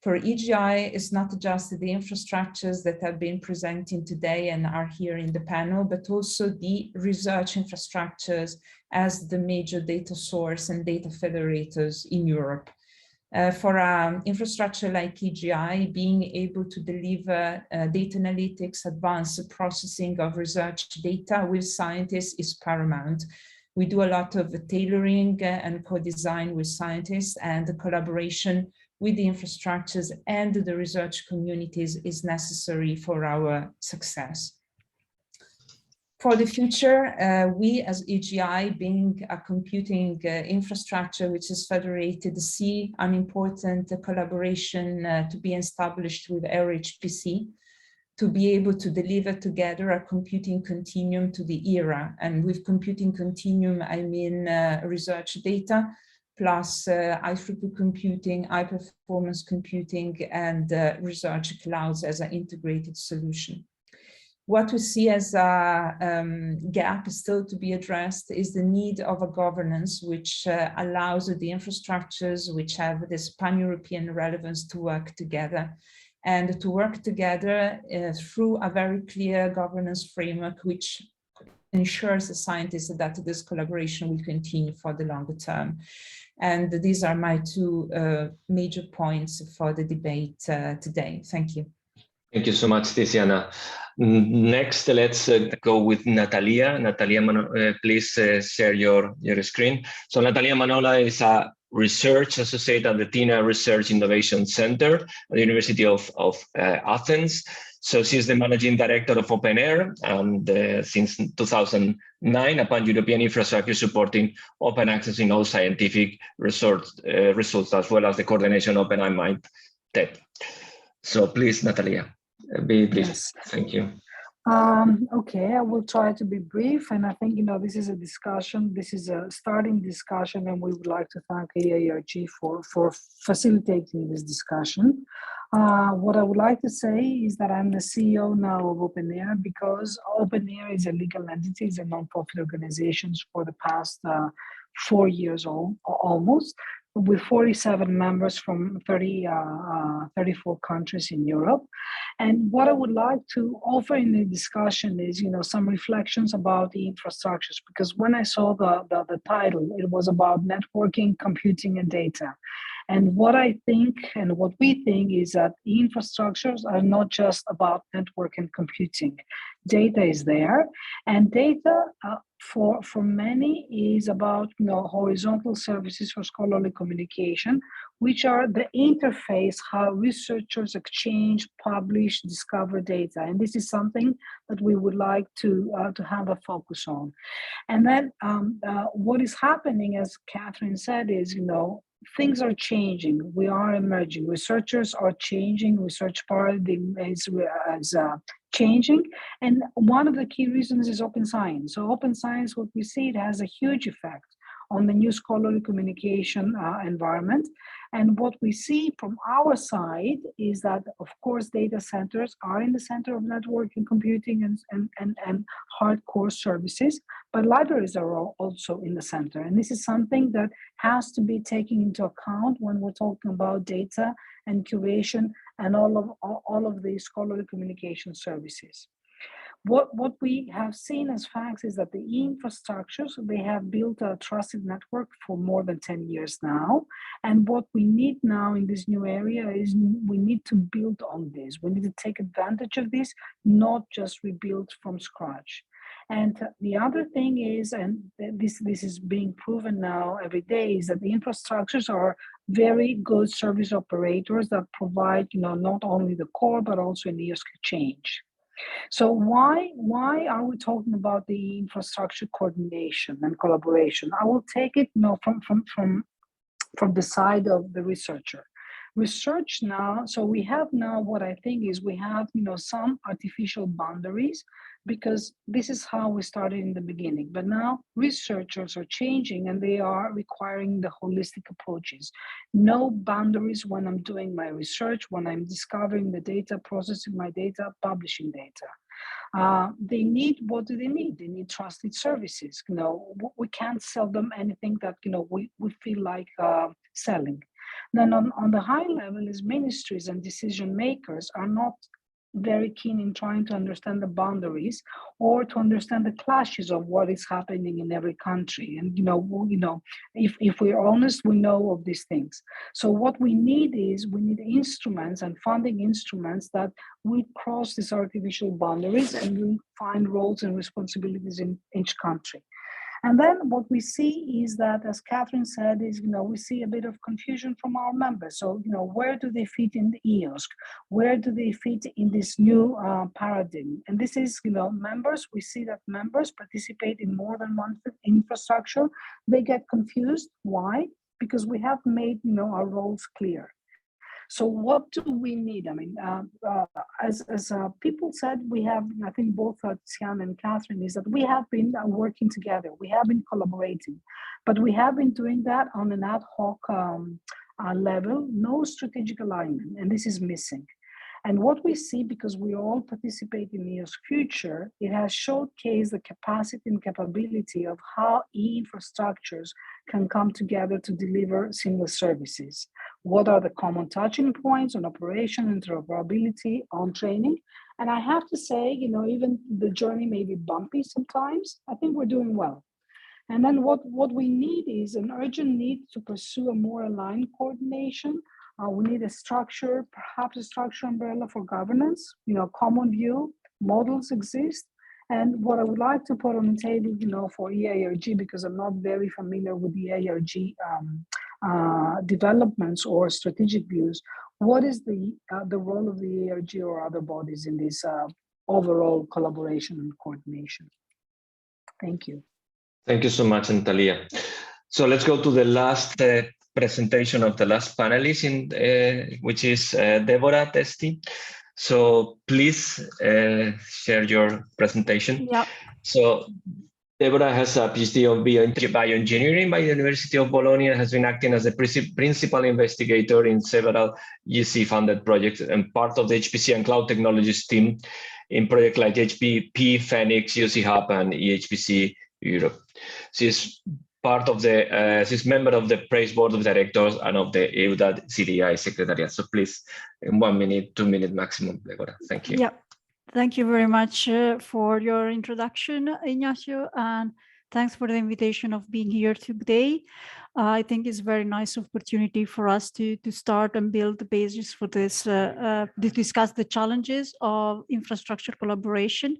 For EGI, it's not just the infrastructures that have been presenting today and are here in the panel, but also the research infrastructures as the major data source and data federators in Europe. For an infrastructure like EGI, being able to deliver data analytics, advanced processing of research data with scientists is paramount. We do a lot of tailoring and co-design with scientists, and the collaboration with the infrastructures and the research communities is necessary for our success. For the future, we as EGI, being a computing infrastructure which is federated, see an important collaboration to be established with HTC to be able to deliver together a computing continuum to the era. And with computing continuum, I mean research data, plus high-throughput computing, high-performance computing, and research clouds as an integrated solution. What we see as a gap still to be addressed is the need of a governance which allows the infrastructures which have this pan-European relevance to work together, and to work together through a very clear governance framework which ensures the scientists that this collaboration will continue for the longer term. And these are my two major points for the debate today. Thank you. Thank you so much, Tiziana. Next, let's go with Natalia. Natalia, please share your screen. So Natalia Manola is a research associate at the TINA Research Innovation Center at the University of Athens. So she's the managing director of OpenAIR, and since 2009, a pan-European infrastructure supporting open access in all scientific results, as well as the coordination of OpenAI Tech. So please, Natalia, be brief. Yes. Thank you. Okay, I will try to be brief, and I think, this is a discussion, this is a starting discussion, and we would like to thank e-IRG for facilitating this discussion. What I would like to say is that I'm the CEO now of OpenAIR, because OpenAIR is a legal entity, it's a non-profit organization for the past 4 years almost, with 47 members from 34 countries in Europe. And what I would like to offer in the discussion is, some reflections about the infrastructures, because when I saw the title, it was about networking, computing, and data. And what I think and what we think is that the infrastructures are not just about network and computing. Data is there, and data for many is about horizontal services for scholarly communication, which are the interface how researchers exchange, publish, discover data. And this is something that we would like to have a focus on. And then what is happening, as Catherine said, is things are changing. We are emerging. Researchers are changing. Research paradigm is changing. And one of the key reasons is open science. So open science, what we see, it has a huge effect on the new scholarly communication environment. And what we see from our side is that, of course, data centers are in the center of networking, computing, and hardcore services, but libraries are also in the center. And this is something that has to be taken into account when we're talking about data and curation and all of the scholarly communication services. What we have seen as facts is that the infrastructures, they have built a trusted network for more than 10 years now. And what we need now in this new area is we need to build on this. We need to take advantage of this, not just rebuild from scratch. And the other thing is, and this is being proven now every day, is that the infrastructures are very good service operators that provide, not only the core, but also in the exchange. So why are we talking about the infrastructure coordination and collaboration? I will take it from the side of the researcher. Research now, so we have now what I think is we have some artificial boundaries, because this is how we started in the beginning. But now researchers are changing and they are requiring the holistic approaches. No boundaries when I'm doing my research, when I'm discovering the data, processing my data, publishing data. They need, what do they need? They need trusted services. We can't sell them anything that we feel like selling. Then on the high level is ministries and decision makers are not very keen in trying to understand the boundaries or to understand the clashes of what is happening in every country. And if we're honest, we know of these things. So what we need is we need instruments and funding instruments that will cross these artificial boundaries and will find roles and responsibilities in each country. And then what we see is that, as Catherine said, is, we see a bit of confusion from our members. So, where do they fit in the e-IRG? Where do they fit in this new paradigm? And this is, members, we see that members participate in more than one infrastructure. They get confused. Why? Because we have made, our roles clear. So what do we need? I mean, as people said, we have, I think both Tiziana and Catherine, is that we have been working together. We have been collaborating, but we have been doing that on an ad hoc level, no strategic alignment, and this is missing. And what we see, because we all participate in e-IRG Future, it has showcased the capacity and capability of how e-infrastructures can come together to deliver seamless services. What are the common touching points on operation, interoperability, on training? And I have to say, even the journey may be bumpy sometimes, I think we're doing well. And then what we need is an urgent need to pursue a more aligned coordination. We need a structure, perhaps a structure umbrella for governance, common view, models exist. And what I would like to put on the table, for e-IRG, because I'm not very familiar with the e-IRG developments or strategic views, what is the role of the e-IRG or other bodies in this overall collaboration and coordination? Thank you. Thank you so much, Natalia. So let's go to the last presentation of the last panelist, which is Deborah Testi. So please share your presentation. Yeah. So Deborah has a PhD of bioengineering by the University of Bologna and has been acting as a principal investigator in several UC-funded projects and part of the HPC and cloud technologies team in projects like HPP, Phoenix, UC Hub, and eHPC Europe. She's part of she's member of the Praise Board of Directors and of the EUDAD CDI Secretariat. So please, in 1 minute, 2 minute maximum, Deborah. Thank you. Yeah, thank you very much for your introduction, Ignacio, and thanks for the invitation of being here today. I think it's a very nice opportunity for us to start and build the basis for this, to discuss the challenges of infrastructure collaboration.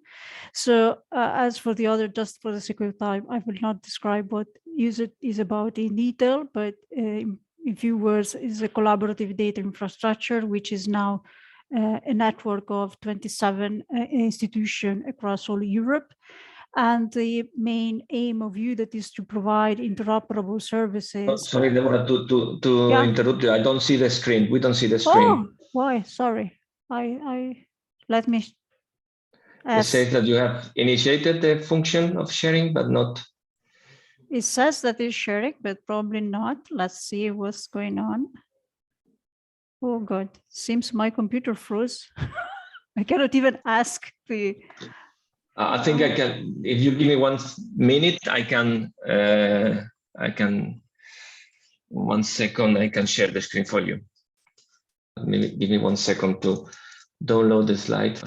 So as for the other, just for the sake of time, I will not describe what USET is about in detail, but in few words, is a collaborative data infrastructure, which is now a network of 27 institutions across all Europe. And the main aim of UDAT is to provide interoperable services. Oh, sorry, Deborah, to interrupt you. I don't see the screen. We don't see the screen. Oh, why? Sorry. Let me. It says that you have initiated the function of sharing, but not. It says that it's sharing, but probably not. Let's see what's going on. Oh God, seems my computer froze. I cannot even ask the. I think I can. If you give me 1 minute, I can. 1 second. I can share the screen for you. Give me 1 second to download the slide.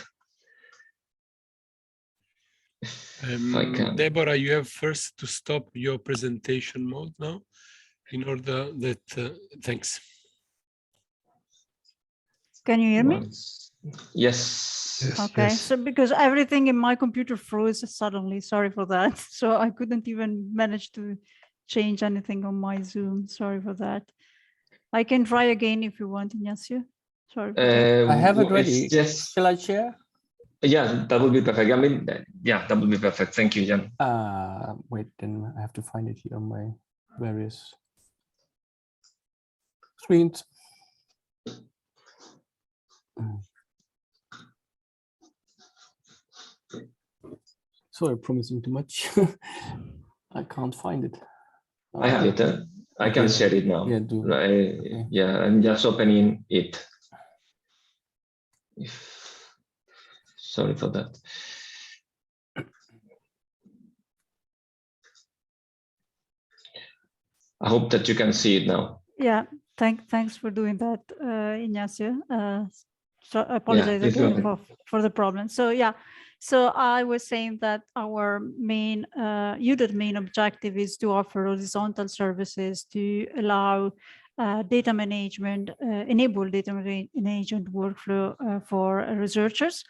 If I can. Deborah, you have first to stop your presentation mode now, in order that. Thanks. Can you hear me? Yes. Okay, yes. So because everything in my computer froze suddenly, sorry for that. So I couldn't even manage to change anything on my Zoom. Sorry for that. I can try again if you want, Ignacio. Sorry. I have it ready. Shall I share? Yeah, that would be perfect. I mean, yeah, that would be perfect. Thank you, Jan. Wait, then I have to find it here on my various screens. Sorry, promising too much. I can't find it. I have it. I can share it now. Yeah, do. Yeah, I'm just opening it. Sorry for that. I hope that you can see it now. Yeah, thanks for doing that, Ignacio. So I apologize again for the problem. So yeah, so I was saying that our main UDAT main objective is to offer horizontal services to allow data management, enable data management workflow for researchers.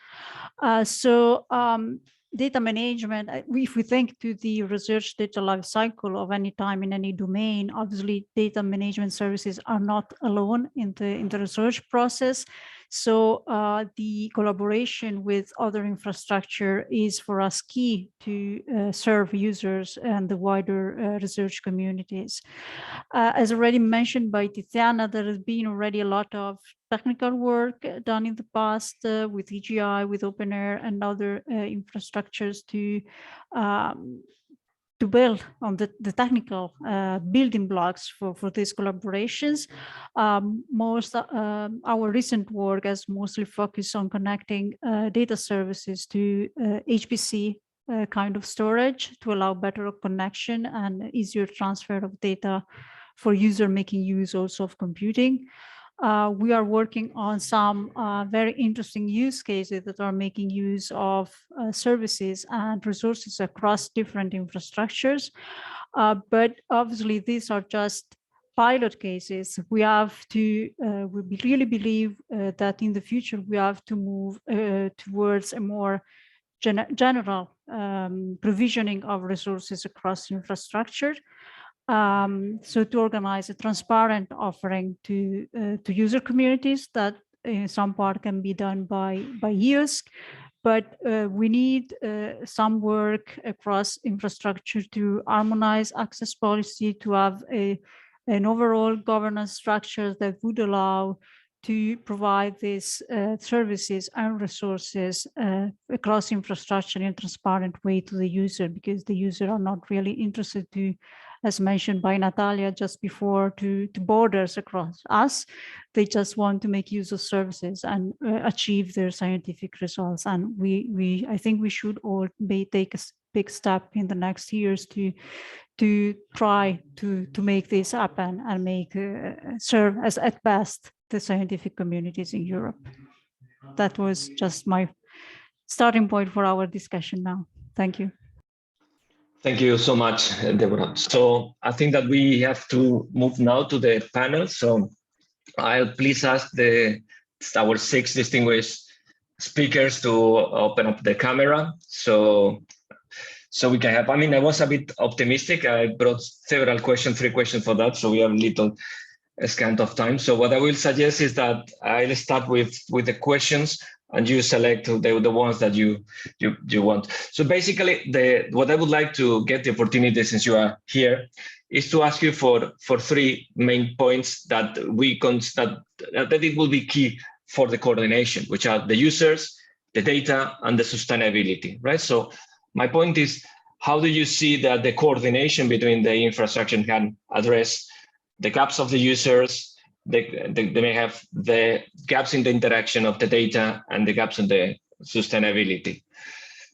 data management, if we think to the research data life cycle of any time in any domain, obviously data management services are not alone in the research process. So the collaboration with other infrastructure is for us key to serve users and the wider research communities. As already mentioned by Tiziana, there has been already a lot of technical work done in the past with EGI, with OpenAir and other infrastructures to build on the technical building blocks for these collaborations. Our recent work has mostly focused on connecting data services to HPC kind of storage to allow better connection and easier transfer of data for user making use also of computing. We are working on some very interesting use cases that are making use of services and resources across different infrastructures. But obviously, these are just pilot cases. We have to, we really believe that in the future, we have to move towards a more general provisioning of resources across infrastructure. So to organize a transparent offering to user communities that in some part can be done by IRG, but we need some work across infrastructure to harmonize access policy, to have an overall governance structure that would allow to provide these services and resources across infrastructure in a transparent way to the user, because the user are not really interested to, as mentioned by Natalia just before, to borders across us. They just want to make use of services and achieve their scientific results. And I think we should all take a big step in the next years to try to make this happen and make serve as at best the scientific communities in Europe. That was just my starting point for our discussion now. Thank you. Thank you so much, Deborah. So I think that we have to move now to the panel. So I'll please ask our 6 distinguished speakers to open up the camera. So we can have, I mean, I was a bit optimistic. I brought several questions, 3 questions for that. So we have a little scant of time. So what I will suggest is that I'll start with the questions and you select the ones that you want. So basically, what I would like to get the opportunity, since you are here, is to ask you for 3 main points that that it will be key for the coordination, which are the users, the data, and the sustainability, right? So my point is, how do you see that the coordination between the infrastructure can address the gaps of the users? They may have the gaps in the interaction of the data and the gaps in the sustainability.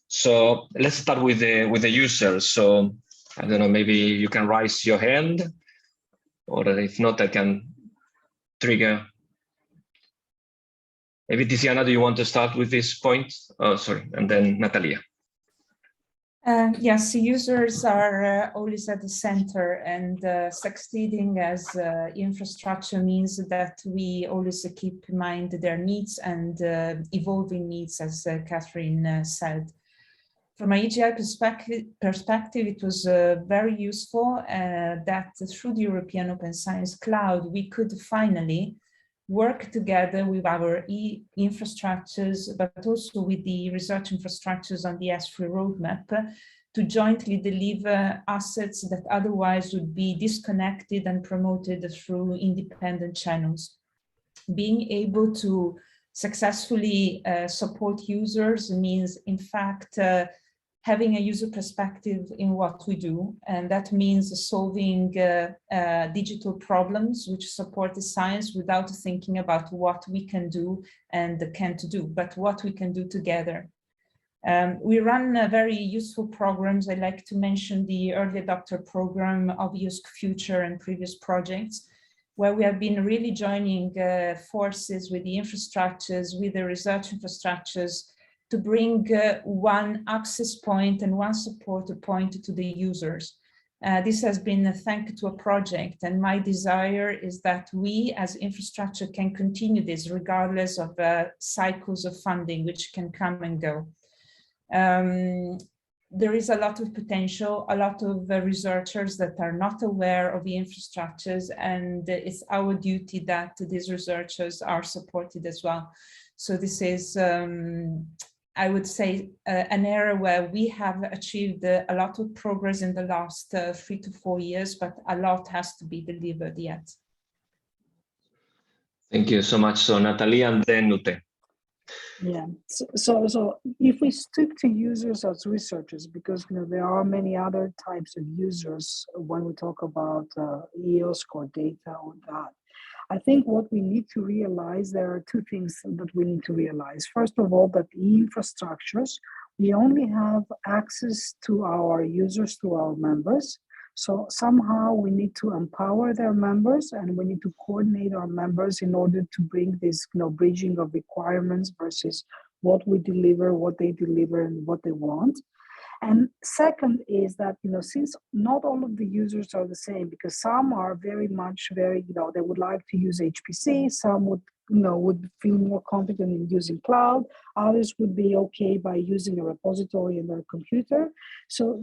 So let's start with the users. So I don't know, maybe you can raise your hand, or if not, I can trigger. Maybe Tiziana, do you want to start with this point? Oh, sorry, and then Natalia. Yes, users are always at the center, and succeeding as infrastructure means that we always keep in mind their needs and evolving needs, as Catherine said. From an EGI perspective, it was very useful that through the European Open Science Cloud, we could finally work together with our infrastructures, but also with the research infrastructures on the S3 roadmap to jointly deliver assets that otherwise would be disconnected and promoted through independent channels. Being able to successfully support users means, in fact, having a user perspective in what we do, and that means solving digital problems which support the science without thinking about what we can do and can't do, but what we can do together. We run very useful programs. I like to mention the early adopter program of IRG Future and previous projects, where we have been really joining forces with the infrastructures, with the research infrastructures, to bring one access point and one support point to the users. This has been thanks to a project, and my desire is that we as infrastructure can continue this regardless of cycles of funding which can come and go. There is a lot of potential, a lot of researchers that are not aware of the infrastructures, and it's our duty that these researchers are supported as well. So this is, I would say, an area where we have achieved a lot of progress in the last 3 to 4 years, but a lot has to be delivered yet. Thank you so much. So Natalia and then Ute. Yeah, so if we stick to users as researchers, because there are many other types of users when we talk about EOSC or data or that, I think what we need to realize, there are two things that we need to realize. First of all, that infrastructures, we only have access to our users, to our members. So somehow we need to empower their members, and we need to coordinate our members in order to bring this bridging of requirements versus what we deliver, what they deliver, and what they want. And second is that, since not all of the users are the same, because some are very, they would like to use HPC, some would feel more confident in using cloud, others would be okay by using a repository in their computer. So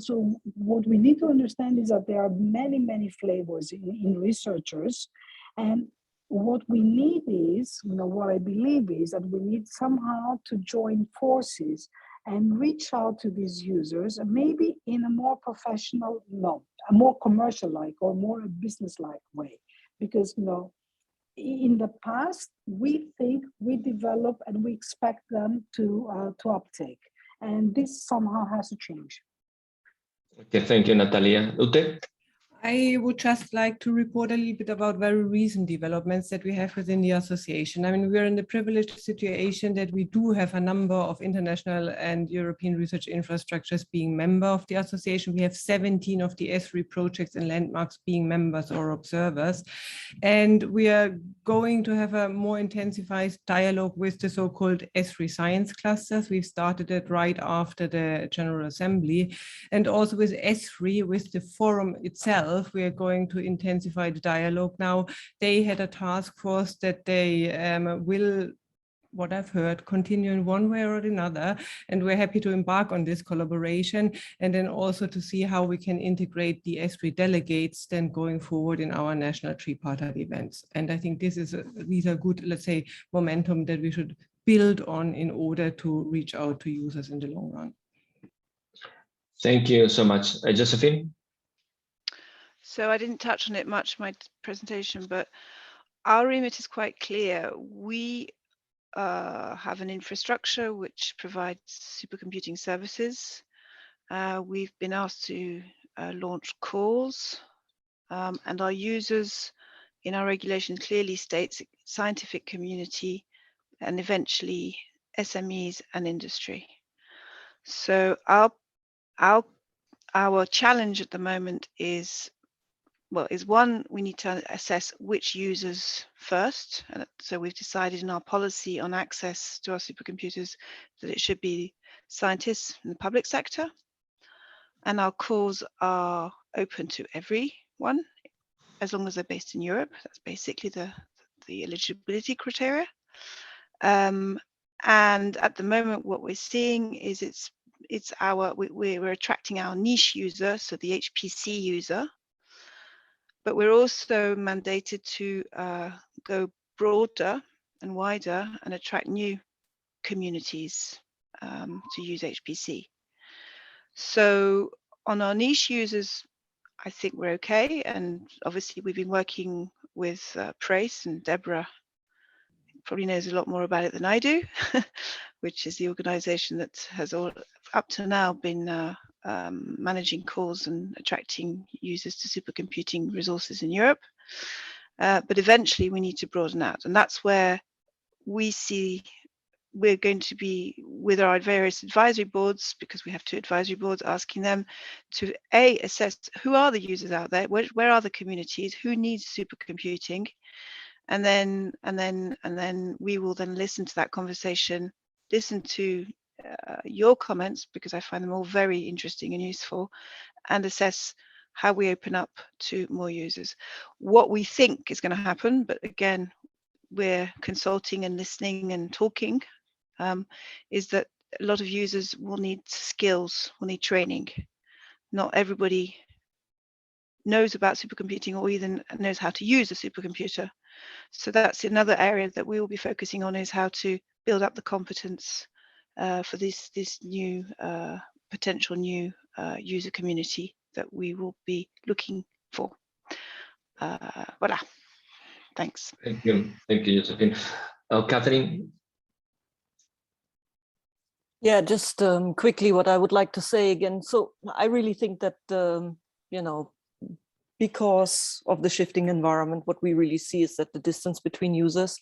what we need to understand is that there are many, many flavors in researchers. And what we need is, what I believe is that we need somehow to join forces and reach out to these users, and maybe in a more professional, a more commercial-like or more business-like way. Because, in the past, we think, we develop, and we expect them to uptake. And this somehow has to change. Okay, thank you, Natalia. Ute? I would just like to report a little bit about very recent developments that we have within the association. I mean, we're in the privileged situation that we do have a number of international and European research infrastructures being member of the association. We have 17 of the ESRI projects and landmarks being members or observers. And we are going to have a more intensified dialogue with the so-called ESRI science clusters. We've started it right after the General Assembly. And also with ESRI, with the forum itself, we are going to intensify the dialogue now. They had a task force that they will, what I've heard, continue in one way or another, and we're happy to embark on this collaboration, and then also to see how we can integrate the ESRI delegates then going forward in our national tripartite events. And I think these are good, let's say, momentum that we should build on in order to reach out to users in the long run. Thank you so much. Josephine? So I didn't touch on it much in my presentation, but our remit is quite clear. We have an infrastructure which provides supercomputing services. We've been asked to launch calls, and our users in our regulation clearly states scientific community and eventually SMEs and industry. So our challenge at the moment is, one, we need to assess which users first. And so we've decided in our policy on access to our supercomputers that it should be scientists in the public sector. And our calls are open to everyone, as long as they're based in Europe. That's basically the eligibility criteria. And at the moment, what we're seeing is we're attracting our niche user, so the HPC user. But we're also mandated to go broader and wider and attract new communities to use HPC. So on our niche users, I think we're okay. And obviously we've been working with Prace, and Deborah probably knows a lot more about it than I do, which is the organization that has up to now been managing calls and attracting users to supercomputing resources in Europe. But eventually we need to broaden out. And that's where we see we're going to be with our various advisory boards, because we have 2 advisory boards, asking them to assess who are the users out there, where are the communities, who needs supercomputing, and then we will then listen to that conversation, listen to your comments, because I find them all very interesting and useful, and assess how we open up to more users. What we think is going to happen, but again, we're consulting and listening and talking, is that a lot of users will need skills, will need training. Not everybody knows about supercomputing or even knows how to use a supercomputer. So that's another area that we will be focusing on, is how to build up the competence for this new potential new user community that we will be looking for. Voilà. Thanks. Thank you, Josephine. Catherine. Yeah, just quickly what I would like to say again. So I really think that, you know, because of the shifting environment, what we really see is that the distance between users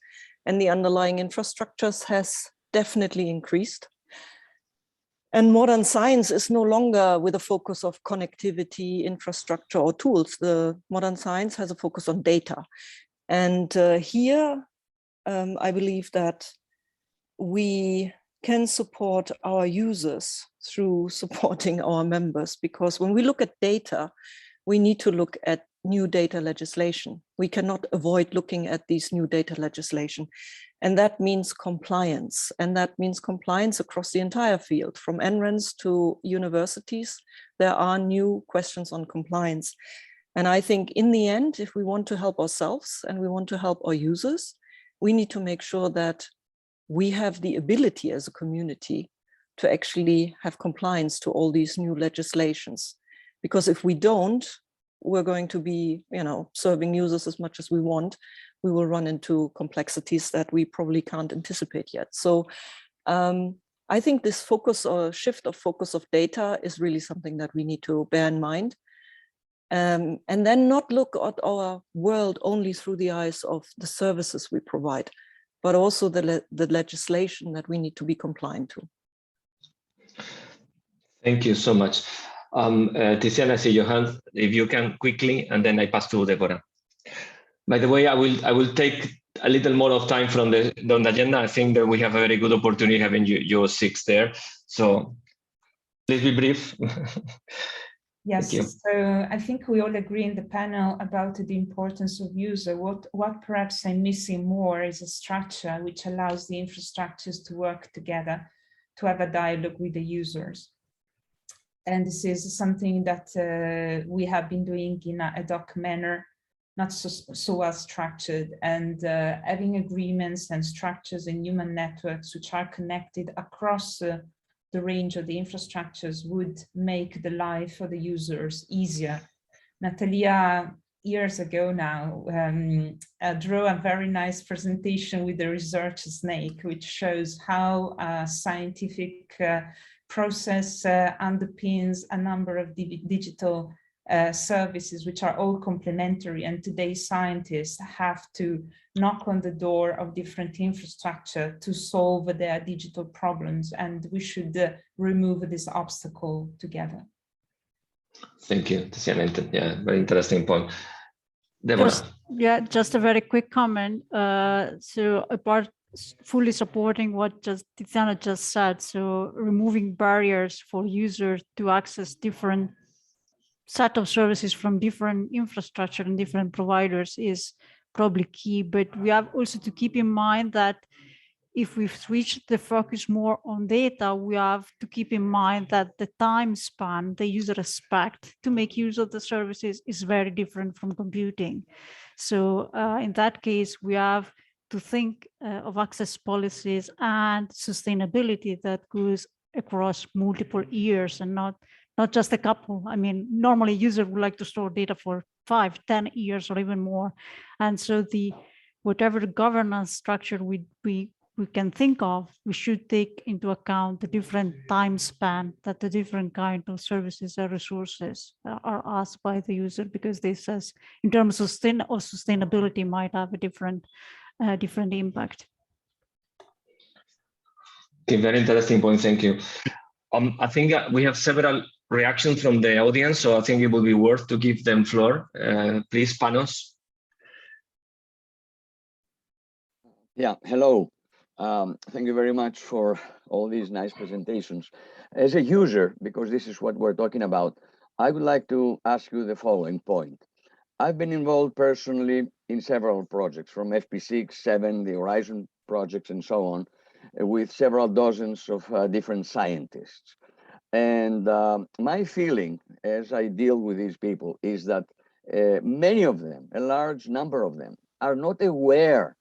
and the underlying infrastructures has definitely increased. And modern science is no longer with a focus of connectivity, infrastructure, or tools. The modern science has a focus on data. And here, I believe that we can support our users through supporting our members, because when we look at data, we need to look at new data legislation. We cannot avoid looking at these new data legislation. And that means compliance. And that means compliance across the entire field, from NRENs to universities. There are new questions on compliance. And I think in the end, if we want to help ourselves and we want to help our users, we need to make sure that we have the ability as a community to actually have compliance to all these new legislations. Because if we don't, we're going to be, you know, serving users as much as we want. We will run into complexities that we probably can't anticipate yet. So I think this focus or shift of focus of data is really something that we need to bear in mind. And then not look at our world only through the eyes of the services we provide, but also the legislation that we need to be compliant to. Thank you so much. Tiziana, I see your hand, if you can quickly, and then I pass to Deborah. By the way, I will take a little more of time from the agenda. I think that we have a very good opportunity having your six there. So please be brief. Yes, so I think we all agree in the panel about the importance of user. What perhaps I'm missing more is a structure which allows the infrastructures to work together, to have a dialogue with the users. And this is something that we have been doing in a ad hoc manner, not so well structured, and having agreements and structures in human networks which are connected across the range of the infrastructures would make the life for the users easier. Natalia, years ago now, drew a very nice presentation with the research snake, which shows how a scientific process underpins a number of digital services which are all complementary, and today's scientists have to knock on the door of different infrastructure to solve their digital problems, and we should remove this obstacle together. Thank you, Tiziana. Yeah, very interesting point. Deborah. Just a very quick comment. So apart fully supporting what Tiziana just said, so removing barriers for users to access different set of services from different infrastructure and different providers is probably key, but we have also to keep in mind that if we've switched the focus more on data, we have to keep in mind that the time span the user expects to make use of the services is very different from computing. So in that case, we have to think of access policies and sustainability that goes across multiple years and not just a couple. I mean, normally users would like to store data for 5, 10 years or even more. And so whatever governance structure we can think of, we should take into account the different time span that the different kind of services and resources are asked by the user, because this says in terms of sustainability might have a different impact. Okay, very interesting point, thank you. I think we have several reactions from the audience, so I think it will be worth to give them floor. Please, Panos. Yeah, hello. Thank you very much for all these nice presentations. As a user, because this is what we're talking about, I would like to ask you the following point. I've been involved personally in several projects, from FP6, 7, the Horizon projects, and so on. with several dozens of different scientists. And my feeling as I deal with these people is that many of them, a large number of them, are not aware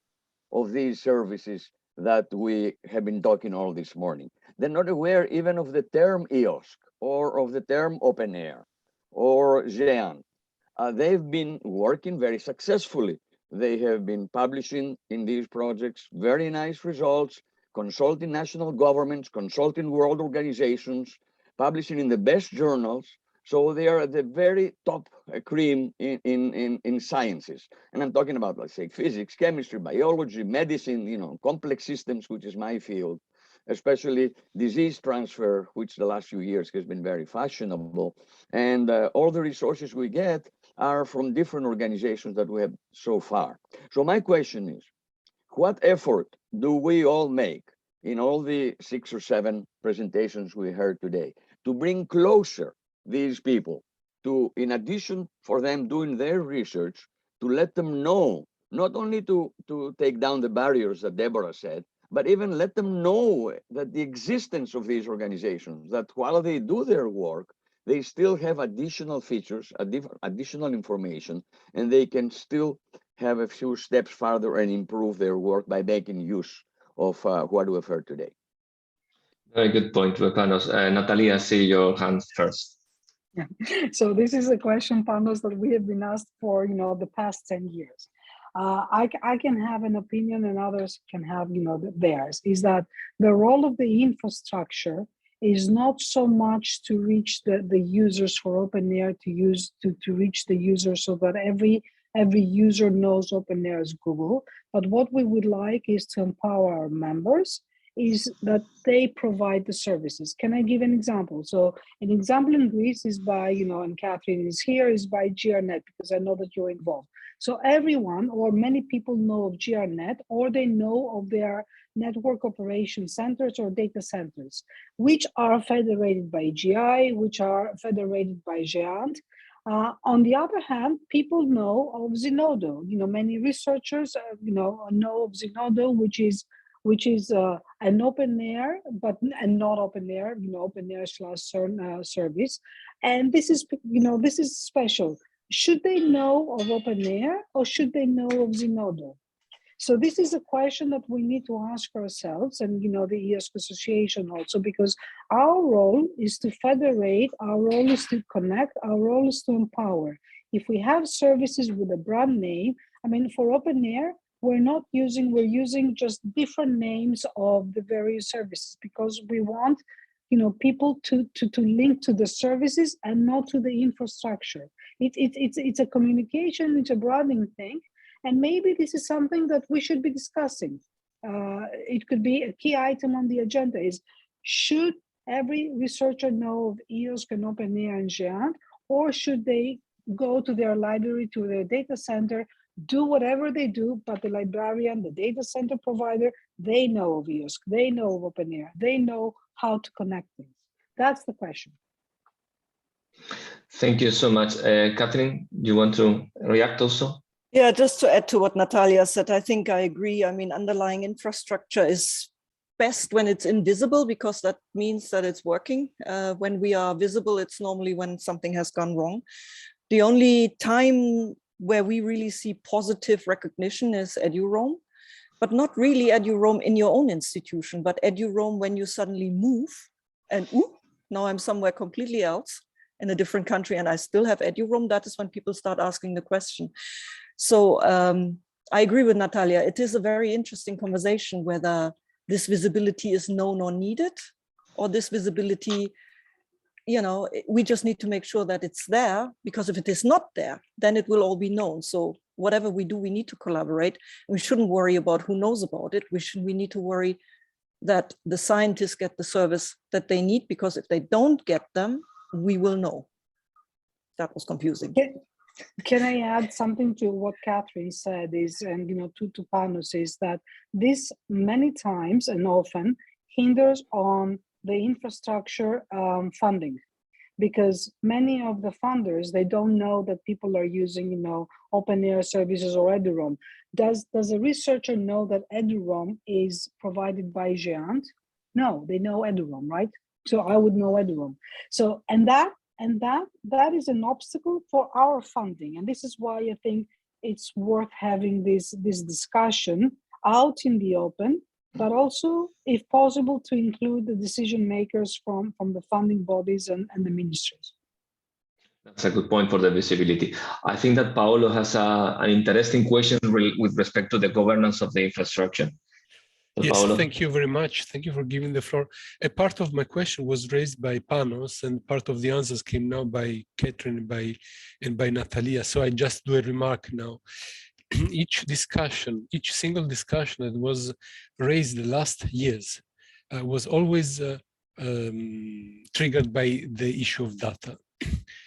of these services that we have been talking all this morning. They're not aware even of the term e-IRG or of the term open air or GEAN. They've been working very successfully. They have been publishing in these projects very nice results, consulting national governments, consulting world organizations, publishing in the best journals. So they are at the very top cream in sciences. And I'm talking about, let's say, physics, chemistry, biology, medicine, you know, complex systems, which is my field, especially disease transfer, which the last few years has been very fashionable. And all the resources we get are from different organizations that we have so far. So my question is, what effort do we all make in all the 6 or 7 presentations we heard today to bring closer these people to, in addition for them doing their research, to let them know, not only to take down the barriers that Deborah said, but even let them know that the existence of these organizations, that while they do their work, they still have additional features, additional information, and they can still have a few steps further and improve their work by making use of what we've heard today. Very good point, Panos. Natalia, I see your hand first. Yeah. So this is a question, Panos, that we have been asked for, you know, the past 10 years. I can have an opinion and others can have, you know, theirs, is that the role of the infrastructure is not so much to reach the users for OpenAIRE, to reach the users so that every user knows OpenAIRE is Google. But what we would like is to empower our members, is that they provide the services. Can I give an example? So an example in Greece is by, you know, and Catherine is here, is by GRNet, because I know that you're involved. So everyone or many people know of GRNet, or they know of their network operation centers or data centers, which are federated by GI, which are federated by GEANT. On the other hand, people know of Zenodo. You know, many researchers, know of Zenodo, which is an OpenAIRE, and not OpenAIRE, you know, OpenAIRE / service. And this is, you know, this is special. Should they know of OpenAIRE or should they know of Zenodo? So this is a question that we need to ask ourselves, and, you know, the e-IRG Association also, because our role is to federate, our role is to connect, our role is to empower. If we have services with a brand name, I mean, for OpenAIRE, we're using just different names of the various services, because we want, you know, people to link to the services and not to the infrastructure. It's a communication, it's a broadening thing. And maybe this is something that we should be discussing. It could be a key item on the agenda is, should every researcher know of e-IRG and OpenAIRE and GEANT, or should they go to their library, to their data center, do whatever they do, but the librarian, the data center provider, they know of e-IRG, they know of OpenAIRE, they know how to connect things. That's the question. Thank you so much. Catherine, you want to react also? Yeah, just to add to what Natalia said, I think I agree. I mean, underlying infrastructure is best when it's invisible, because that means that it's working. When we are visible, it's normally when something has gone wrong. The only time where we really see positive recognition is EduRoam, but not really EduRoam in your own institution, but EduRoam when you suddenly move and now I'm somewhere completely else in a different country and I still have EduRoam. That is when people start asking the question. So I agree with Natalia. It is a very interesting conversation whether this visibility is known or needed, or this visibility, you know, we just need to make sure that it's there, because if it is not there, then it will all be known. So whatever we do, we need to collaborate. We shouldn't worry about who knows about it. We need to worry that the scientists get the service that they need, because if they don't get them, we will know. That was confusing. Can I add something to what Catherine said is, and, you know, to Panos, is that this many times and often hinders on the infrastructure funding. because many of the funders, they don't know that people are using, you know, open air services or eduroam. Does a researcher know that eduroam is provided by Géant? No, they know eduroam, right? So I would know eduroam. So, and that is an obstacle for our funding. And this is why I think it's worth having this discussion out in the open, but also, if possible, to include the decision makers from the funding bodies and the ministries. That's a good point for the visibility. I think that Paolo has an interesting question with respect to the governance of the infrastructure. So yes, Paolo. thank you very much. Thank you for giving the floor. A part of my question was raised by Panos, and part of the answers came now by Catherine and by Natalia. So I just do a remark now. Each single discussion that was raised the last years was always triggered by the issue of data.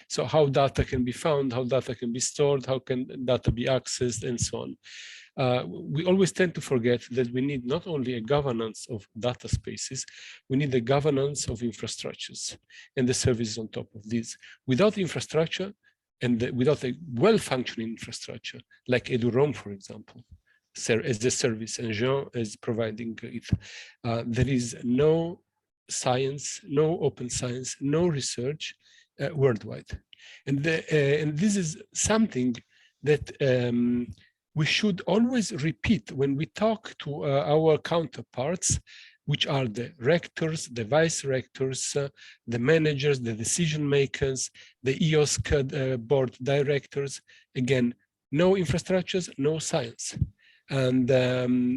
So how data can be found, how data can be stored, how can data be accessed, and so on. We always tend to forget that we need not only a governance of data spaces, we need the governance of infrastructures and the services on top of these. Without infrastructure and without a well-functioning infrastructure, like eduroam, for example, as a service, and Jean is providing it, there is no science, no open science, no research worldwide. And this is something that we should always repeat when we talk to our counterparts, which are the rectors, the vice rectors, the managers, the decision makers, the EOSC board directors. Again, no infrastructures, no science. And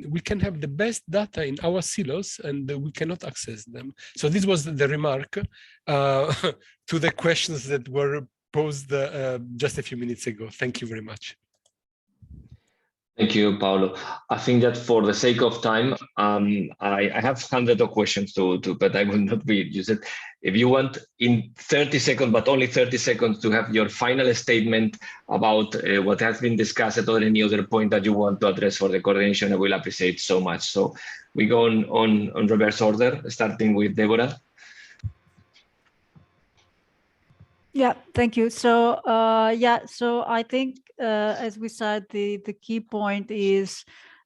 we can have the best data in our silos and we cannot access them. So this was the remark to the questions that were posed just a few minutes ago. Thank you very much. Thank you, Paolo. I think that for the sake of time, I have hundreds of questions but I will not use it. If you want in 30 seconds, but only 30 seconds, to have your final statement about what has been discussed or any other point that you want to address for the coordination, I will appreciate so much. So we go on reverse order, starting with Deborah. Yeah, thank you. So so I think as we said, the key point is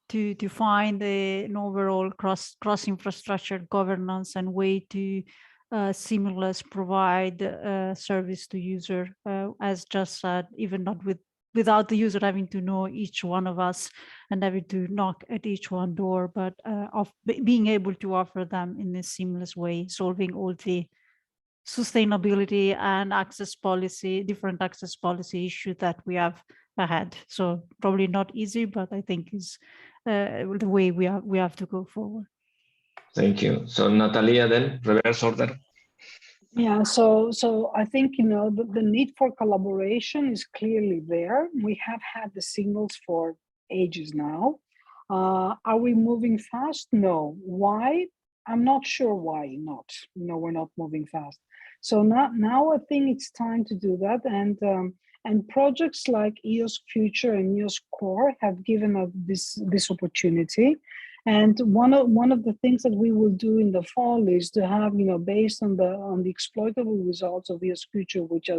to find an overall cross infrastructure governance and way to seamless provide service to user, as just said, even not without the user having to know each one of us and having to knock at each one door, but of being able to offer them in a seamless way, solving all the sustainability and access policy, different access policy issue that we have ahead. So probably not easy, but I think is the way we have to go forward. Thank you. So Natalia, then reverse order. Yeah, so I think, you know, the need for collaboration is clearly there. We have had the signals for ages now. Are we moving fast? No. Why? I'm not sure why not. You know, we're not moving fast. So now I think it's time to do that. And projects like EOSC Future and EOSC Core have given us this opportunity. And one of the things that we will do in the fall is to have, you know, based on the exploitable results of EOSC Future, which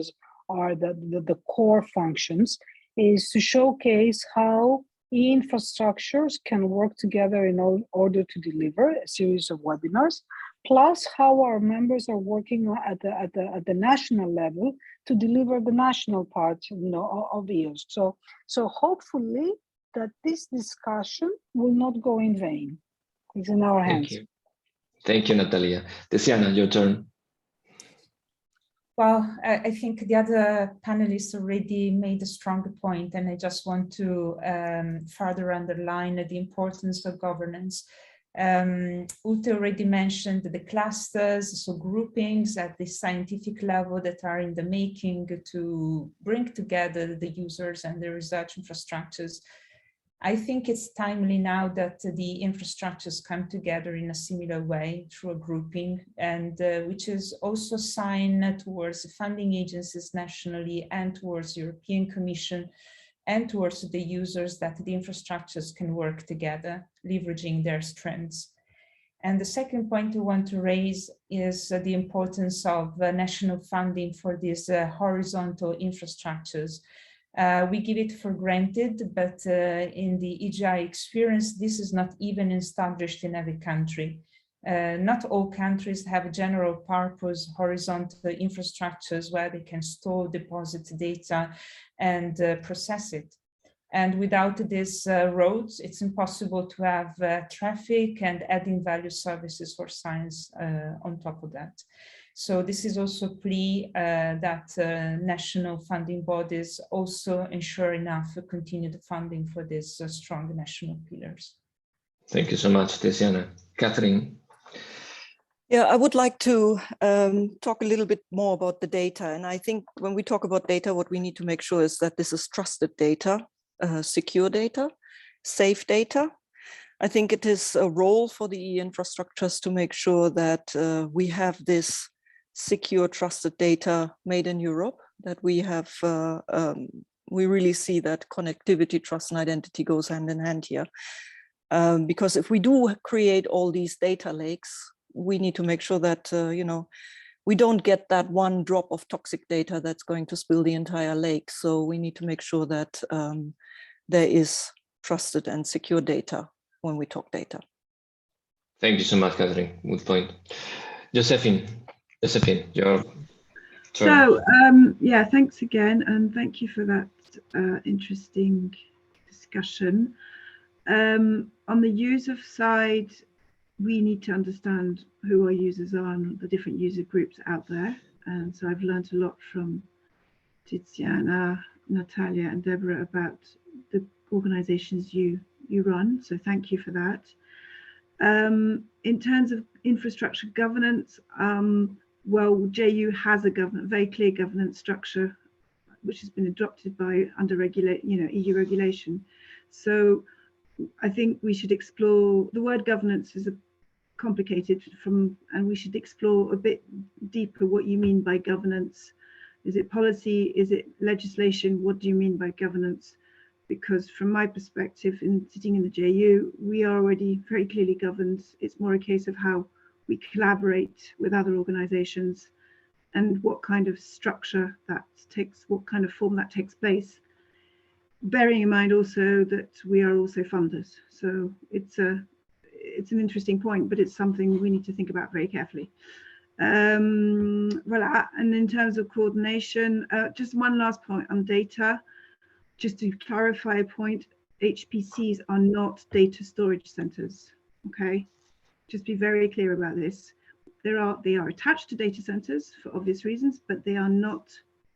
are the core functions, is to showcase how infrastructures can work together in order to deliver a series of webinars, plus how our members are working at the national level to deliver the national part, you know, of EOSC. So hopefully that this discussion will not go in vain. It's in our hands. Thank you, Natalia. Tiziana, your turn. Well, I think the other panelists already made a stronger point, and I just want to further underline the importance of governance. Ute already mentioned the clusters, so groupings at the scientific level that are in the making to bring together the users and the research infrastructures. I think it's timely now that the infrastructures come together in a similar way through a grouping, and which is also a sign towards the funding agencies nationally and towards the European Commission and towards the users that the infrastructures can work together, leveraging their strengths. And the second point we want to raise is the importance of national funding for these horizontal infrastructures. We give it for granted, but in the EGI experience, this is not even established in every country. Not all countries have general purpose horizontal infrastructures where they can store, deposit data and process it. And without these roads, it's impossible to have traffic and adding value services for science on top of that. So this is also a plea that national funding bodies also ensure enough continued funding for these strong national pillars. Thank you so much, Tiziana. Catherine. Yeah, I would like to talk a little bit more about the data. And I think when we talk about data, what we need to make sure is that this is trusted data, secure data, safe data. I think it is a role for the e-infrastructures to make sure that we have this secure, trusted data made in Europe, that we have, we really see that connectivity, trust and identity goes hand in hand here. Because if we do create all these data lakes, we need to make sure that, you know, we don't get that one drop of toxic data that's going to spill the entire lake. So we need to make sure that there is trusted and secure data when we talk data. Thank you so much, Catherine. Good point. Josephine, your turn. So, yeah, thanks again. And thank you for that interesting discussion. On the user side, we need to understand who our users are and the different user groups out there. And so I've learned a lot from Tiziana, Natalia and Deborah about the organizations you run. So thank you for that. In terms of infrastructure governance, well, JU has a very clear governance structure, which has been adopted by EU regulation. So I think we should explore, the word governance is complicated and we should explore a bit deeper what you mean by governance. Is it policy? Is it legislation? What do you mean by governance? Because from my perspective, in sitting in the JU, we are already very clearly governed. It's more a case of how we collaborate with other organizations and what kind of structure that takes, what kind of form that takes place. Bearing in mind also that we are also funders. So it's an interesting point, but it's something we need to think about very carefully. Voilà. And in terms of coordination, just one last point on data. Just to clarify a point, HPCs are not data storage centers, okay? Just be very clear about this. They are attached to data centers for obvious reasons, but they are not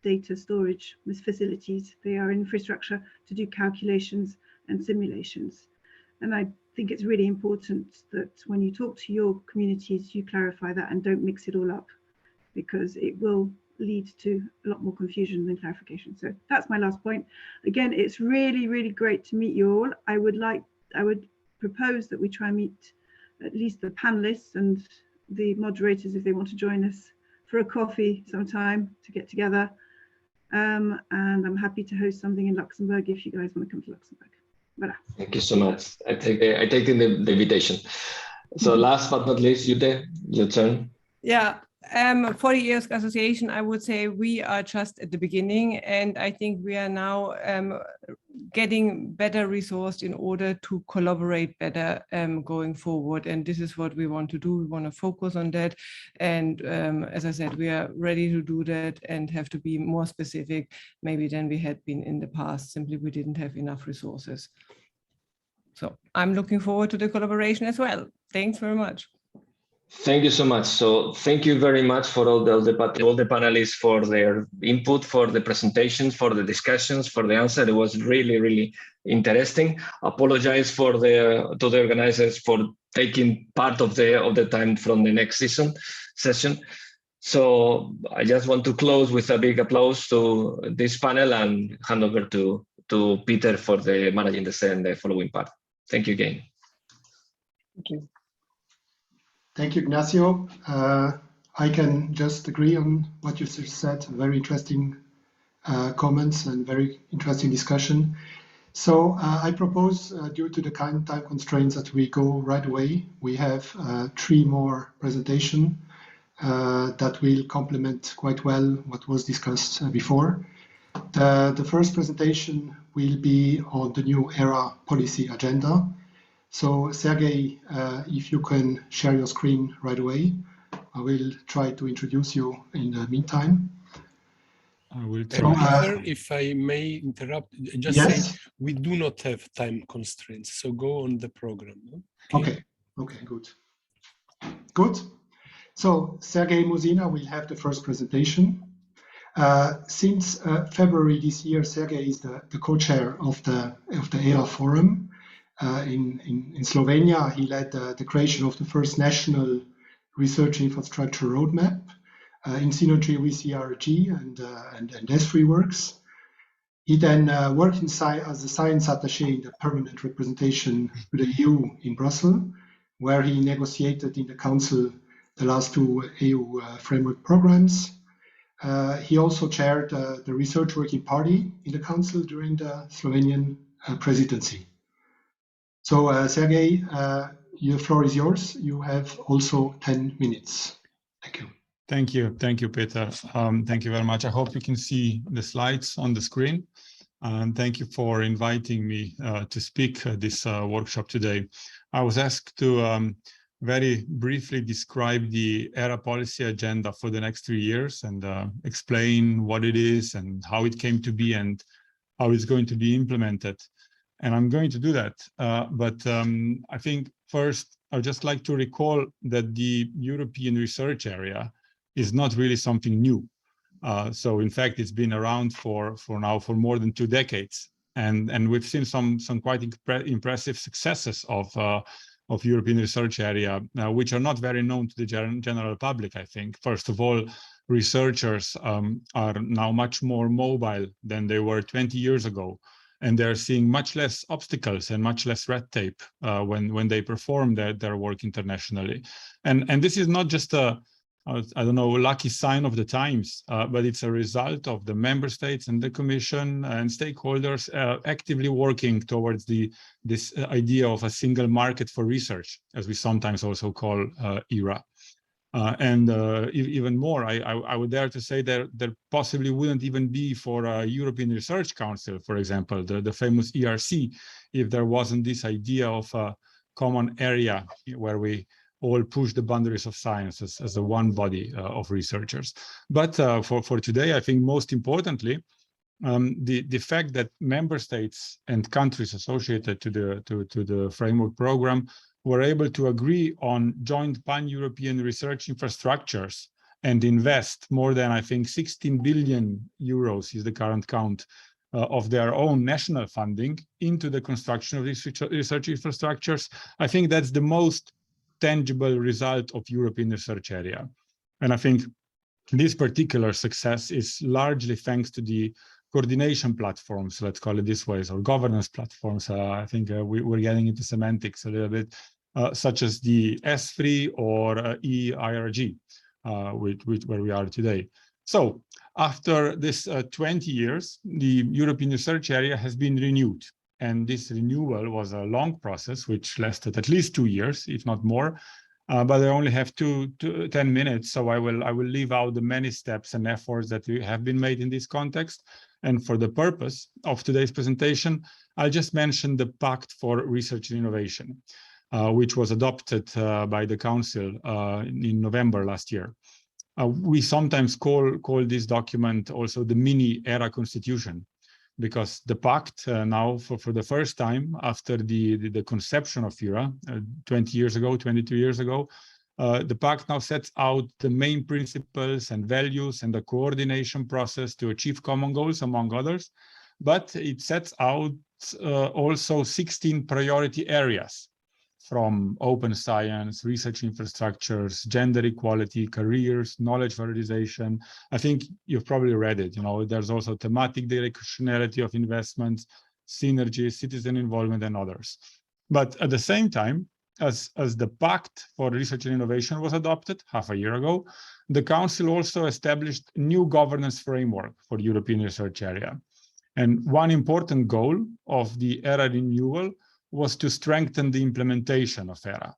data storage facilities. They are infrastructure to do calculations and simulations. And I think it's really important that when you talk to your communities, you clarify that and don't mix it all up, because it will lead to a lot more confusion than clarification. So that's my last point. Again, it's really, really great to meet you all. I would propose that we try and meet at least the panelists and the moderators if they want to join us for a coffee sometime to get together. And I'm happy to host something in Luxembourg if you guys want to come to Luxembourg. Voilà. Thank you so much. I take the invitation. So last but not least, Jute, your turn. Yeah. For the ERG Association, I would say we are just at the beginning, and I think we are now getting better resourced in order to collaborate better going forward. And this is what we want to do. We want to focus on that. And as I said, we are ready to do that and have to be more specific maybe than we had been in the past. Simply, we didn't have enough resources. So I'm looking forward to the collaboration as well. Thanks very much. Thank you so much. So thank you very much for all the panelists for their input, for the presentations, for the discussions, for the answer. It was really, really interesting. Apologize to the organizers for taking part of the time from the next session. So I just want to close with a big applause to this panel and hand over to Peter for the managing the following part. Thank you again. Thank you. Thank you, Ignacio. I can just agree on what you just said. Very interesting comments and very interesting discussion. So I propose, due to the time constraints, that we go right away. We have 3 more presentations that will complement quite well what was discussed before. The first presentation will be on the new ERA policy agenda. So Sergey, if you can share your screen right away, I will try to introduce you in the meantime. I will try. Sir, if I may interrupt, just yes. say we do not have time constraints, so go on the program. Okay, good. Good. So Sergey Muzina will have the first presentation. Since February this year, Sergey is the co-chair of the ERA Forum in Slovenia. He led the creation of the first national research infrastructure roadmap in synergy with e-IRG and S3 works. He then worked as a science attaché in the permanent representation to the EU in Brussels, where he negotiated in the Council the last 2 EU framework programs. He also chaired the Research Working Party in the Council during the Slovenian presidency. So, Sergey, the floor is yours. You have also 10 minutes. Thank you. Thank you, Peter. Thank you very much. I hope you can see the slides on the screen. And thank you for inviting me to speak at this workshop today. I was asked to very briefly describe the ERA policy agenda for the next 3 years and explain what it is and how it came to be and how it's going to be implemented. And I'm going to do that. But I think first, I'd just like to recall that the European research area is not really something new. So in fact, it's been around for more than 2 decades. And we've seen some quite impressive successes of European research area, which are not very known to the general public, I think. First of all, researchers are now much more mobile than they were 20 years ago. And they're seeing much less obstacles and much less red tape when they perform their work internationally. And this is not just a, I don't know, lucky sign of the times, but it's a result of the member states and the Commission and stakeholders actively working towards this idea of a single market for research, as we sometimes also call ERA. Even more, I would dare to say there possibly wouldn't even be for a European Research Council, for example, the famous ERC, if there wasn't this idea of a common area where we all push the boundaries of science as a one body of researchers. But for today, I think most importantly, the fact that member states and countries associated to the framework program were able to agree on joint pan-European research infrastructures and invest more than, I think, 16 billion euros is the current count of their own national funding into the construction of research infrastructures. I think that's the most tangible result of European research area. And I think this particular success is largely thanks to the coordination platforms, let's call it this way, or governance platforms. I think we're getting into semantics a little bit, such as the S3 or e-IRG, where we are today. So after this 20 years, the European research area has been renewed. And this renewal was a long process, which lasted at least 2 years, if not more. But I only have 10 minutes, so I will leave out the many steps and efforts that have been made in this context. And for the purpose of today's presentation, I'll just mention the Pact for Research and Innovation, which was adopted by the Council in November last year. We sometimes call this document also the mini ERA Constitution, because the pact now, for the first time after the conception of ERA 22 years ago, the pact now sets out the main principles and values and the coordination process to achieve common goals, among others. But it sets out also 16 priority areas, from open science, research infrastructures, gender equality, careers, knowledge valorization. I think you've probably read it. You know, there's also thematic directionality of investments, synergy, citizen involvement, and others. But at the same time, as the Pact for Research and Innovation was adopted half a year ago, the Council also established a new governance framework for the European research area. And one important goal of the ERA renewal was to strengthen the implementation of ERA.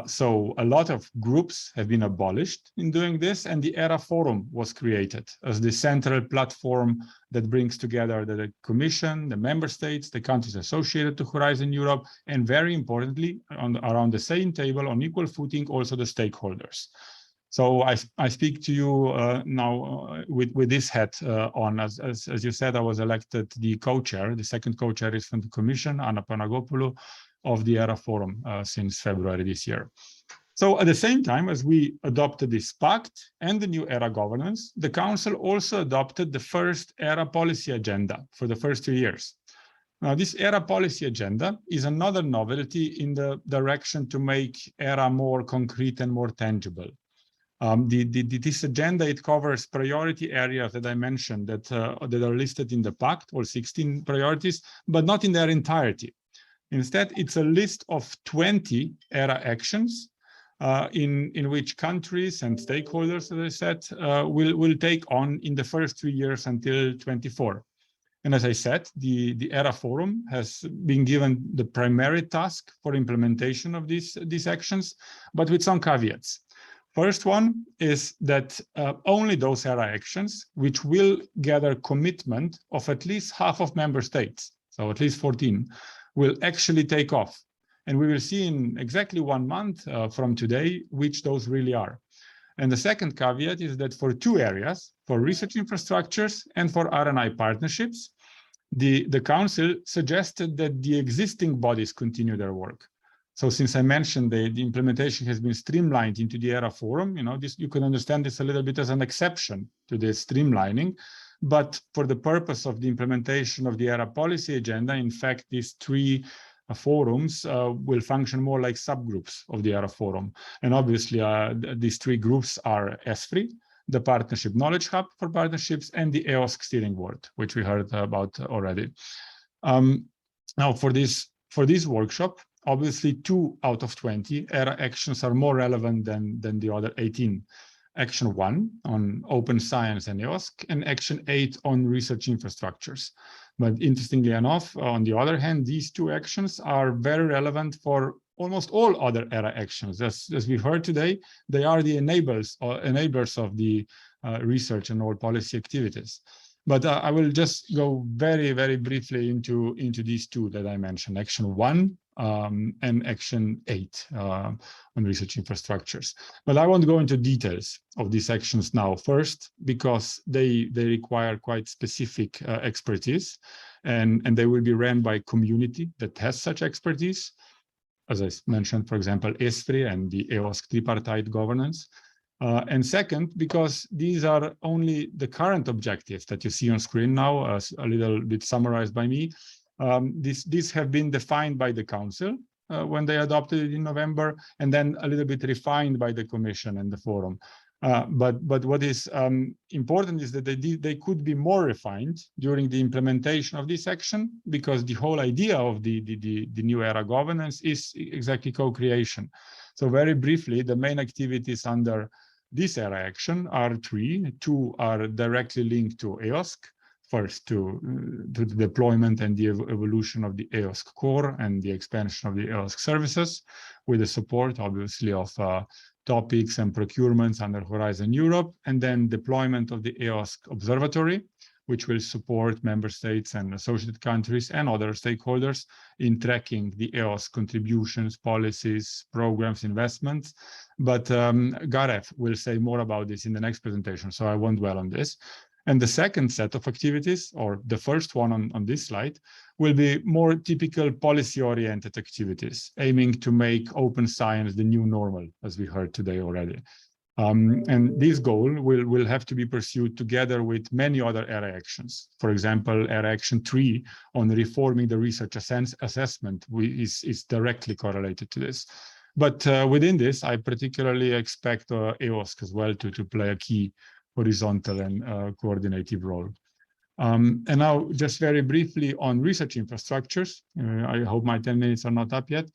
So a lot of groups have been abolished in doing this, and the ERA Forum was created as the central platform that brings together the Commission, the member states, the countries associated to Horizon Europe, and very importantly, around the same table on equal footing, also the stakeholders. So I speak to you now with this hat on. As you said, I was elected the co-chair. The second co-chair is from the Commission, Anna Panagopoulou, of the ERA Forum since February this year. So at the same time as we adopted this pact and the new ERA governance, the Council also adopted the first ERA policy agenda for the first 2 years. Now, this ERA policy agenda is another novelty in the direction to make ERA more concrete and more tangible. This agenda, it covers priority areas that I mentioned that are listed in the pact, all 16 priorities, but not in their entirety. Instead, it's a list of 20 ERA actions in which countries and stakeholders, as I said, will take on in the first 3 years until 24. And as I said, the ERA Forum has been given the primary task for implementation of these actions, but with some caveats. First one is that only those ERA actions which will gather commitment of at least half of member states, so at least 14, will actually take off. And we will see in exactly 1 month from today which those really are. And the second caveat is that for 2 areas, for research infrastructures and for R&I partnerships, the Council suggested that the existing bodies continue their work. So since I mentioned the implementation has been streamlined into the ERA Forum, you can understand this a little bit as an exception to this streamlining. But for the purpose of the implementation of the ERA policy agenda, in fact, these 3 forums will function more like subgroups of the ERA Forum. And obviously, these 3 groups are ESFRI, the Partnership Knowledge Hub for Partnerships, and the EOSC Steering Board, which we heard about already. Now, for this workshop, obviously 2 out of 20 ERA actions are more relevant than the other 18. Action 1 on open science and EOSC, and Action 8 on research infrastructures. But interestingly enough, on the other hand, these 2 actions are very relevant for almost all other ERA actions. As we heard today, they are the enablers of the research and all policy activities. But I will just go very, very briefly into these 2 that I mentioned, Action 1 and Action 8 on research infrastructures. But I won't go into details of these actions now. First, because they require quite specific expertise, and they will be ran by a community that has such expertise. As I mentioned, for example, ESFRI and the EOSC tripartite governance. And second, because these are only the current objectives that you see on screen now, as a little bit summarized by me. These have been defined by the Council when they adopted it in November, and then a little bit refined by the Commission and the Forum. But what is important is that they could be more refined during the implementation of this action, because the whole idea of the new ERA governance is exactly co-creation. So very briefly, the main activities under this ERA action are 3. 2 are directly linked to EOSC. First, to the deployment and the evolution of the EOSC core and the expansion of the EOSC services, with the support, obviously, of topics and procurements under Horizon Europe, and then deployment of the EOSC Observatory, which will support member states and associated countries and other stakeholders in tracking the EOSC contributions, policies, programs, investments. But Gareth will say more about this in the next presentation, so I won't dwell on this. And the second set of activities, or the first one on this slide, will be more typical policy-oriented activities, aiming to make open science the new normal, as we heard today already. And this goal will have to be pursued together with many other ERA actions. For example, ERA Action 3 on reforming the research assessment is directly correlated to this. But within this, I particularly expect EOSC as well to play a key horizontal and coordinative role. And now, just very briefly on research infrastructures, I hope my 10 minutes are not up yet.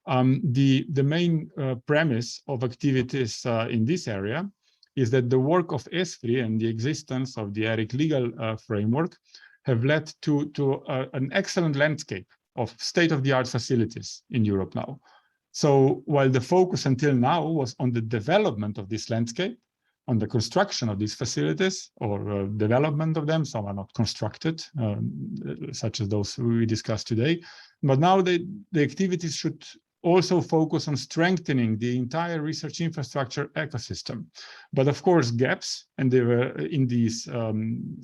The main premise of activities in this area is that the work of ESFRI and the existence of the ERIC legal framework have led to an excellent landscape of state-of-the-art facilities in Europe now. So while the focus until now was on the development of this landscape, on the construction of these facilities or development of them, some are not constructed, such as those we discussed today, but now the activities should also focus on strengthening the entire research infrastructure ecosystem. But of course, gaps in this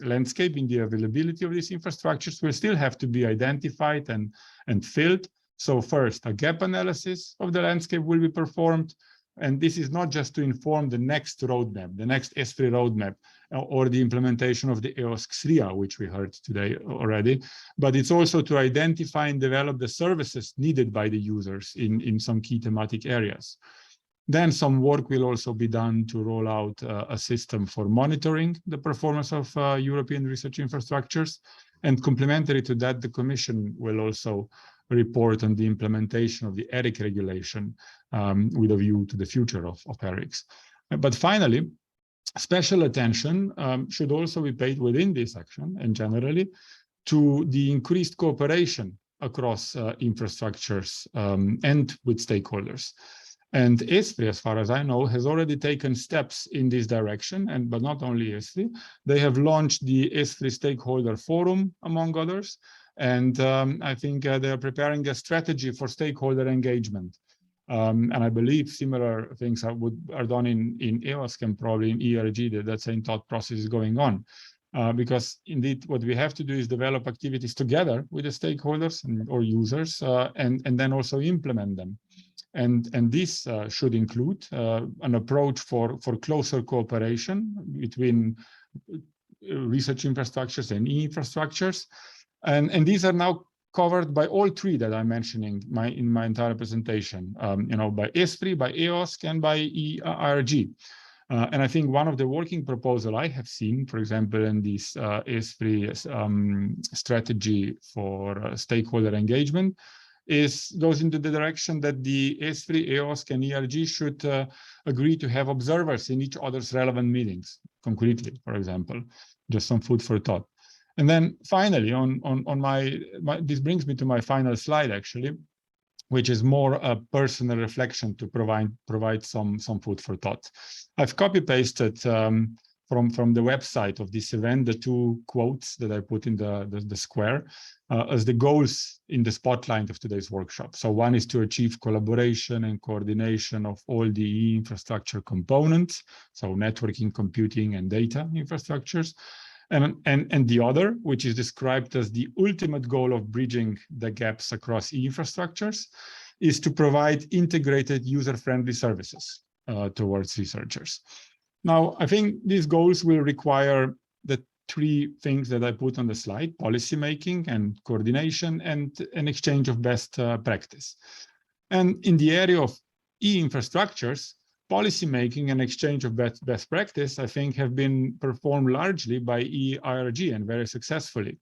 landscape, in the availability of these infrastructures will still have to be identified and filled. So first, a gap analysis of the landscape will be performed. And this is not just to inform the next roadmap, the next ESFRI roadmap, or the implementation of the EOSC SRIA, which we heard today already, but it's also to identify and develop the services needed by the users in some key thematic areas. Then some work will also be done to roll out a system for monitoring the performance of European research infrastructures. And complementary to that, the Commission will also report on the implementation of the ERIC regulation with a view to the future of ERICs. But finally, special attention should also be paid within this action and generally to the increased cooperation across infrastructures and with stakeholders. And ESFRI, as far as I know, has already taken steps in this direction, but not only ESFRI. They have launched the ESFRI Stakeholder Forum, among others, and I think they are preparing a strategy for stakeholder engagement. And I believe similar things are done in EOSC and probably in e-IRG, that same thought process is going on. Because indeed, what we have to do is develop activities together with the stakeholders or users, and then also implement them. And this should include an approach for closer cooperation between research infrastructures and e-infrastructures. And these are now covered by all three that I'm mentioning in my entire presentation, by ESFRI, by EOSC, and by e-IRG. And I think one of the working proposals I have seen, for example, in this ESFRI strategy for stakeholder engagement, goes into the direction that the ESFRI, EOSC, and e-IRG should agree to have observers in each other's relevant meetings, concretely, for example, just some food for thought. And then finally, this brings me to my final slide, actually, which is more a personal reflection to provide some food for thought. I've copy-pasted from the website of this event the two quotes that I put in the square as the goals in the spotlight of today's workshop. So one is to achieve collaboration and coordination of all the infrastructure components, so networking, computing, and data infrastructures. And the other, which is described as the ultimate goal of bridging the gaps across e-infrastructures, is to provide integrated user-friendly services towards researchers. Now, I think these goals will require the three things that I put on the slide: policymaking and coordination and an exchange of best practice. And in the area of e-infrastructures, policymaking and exchange of best practice, I think, have been performed largely by e-IRG and very successfully.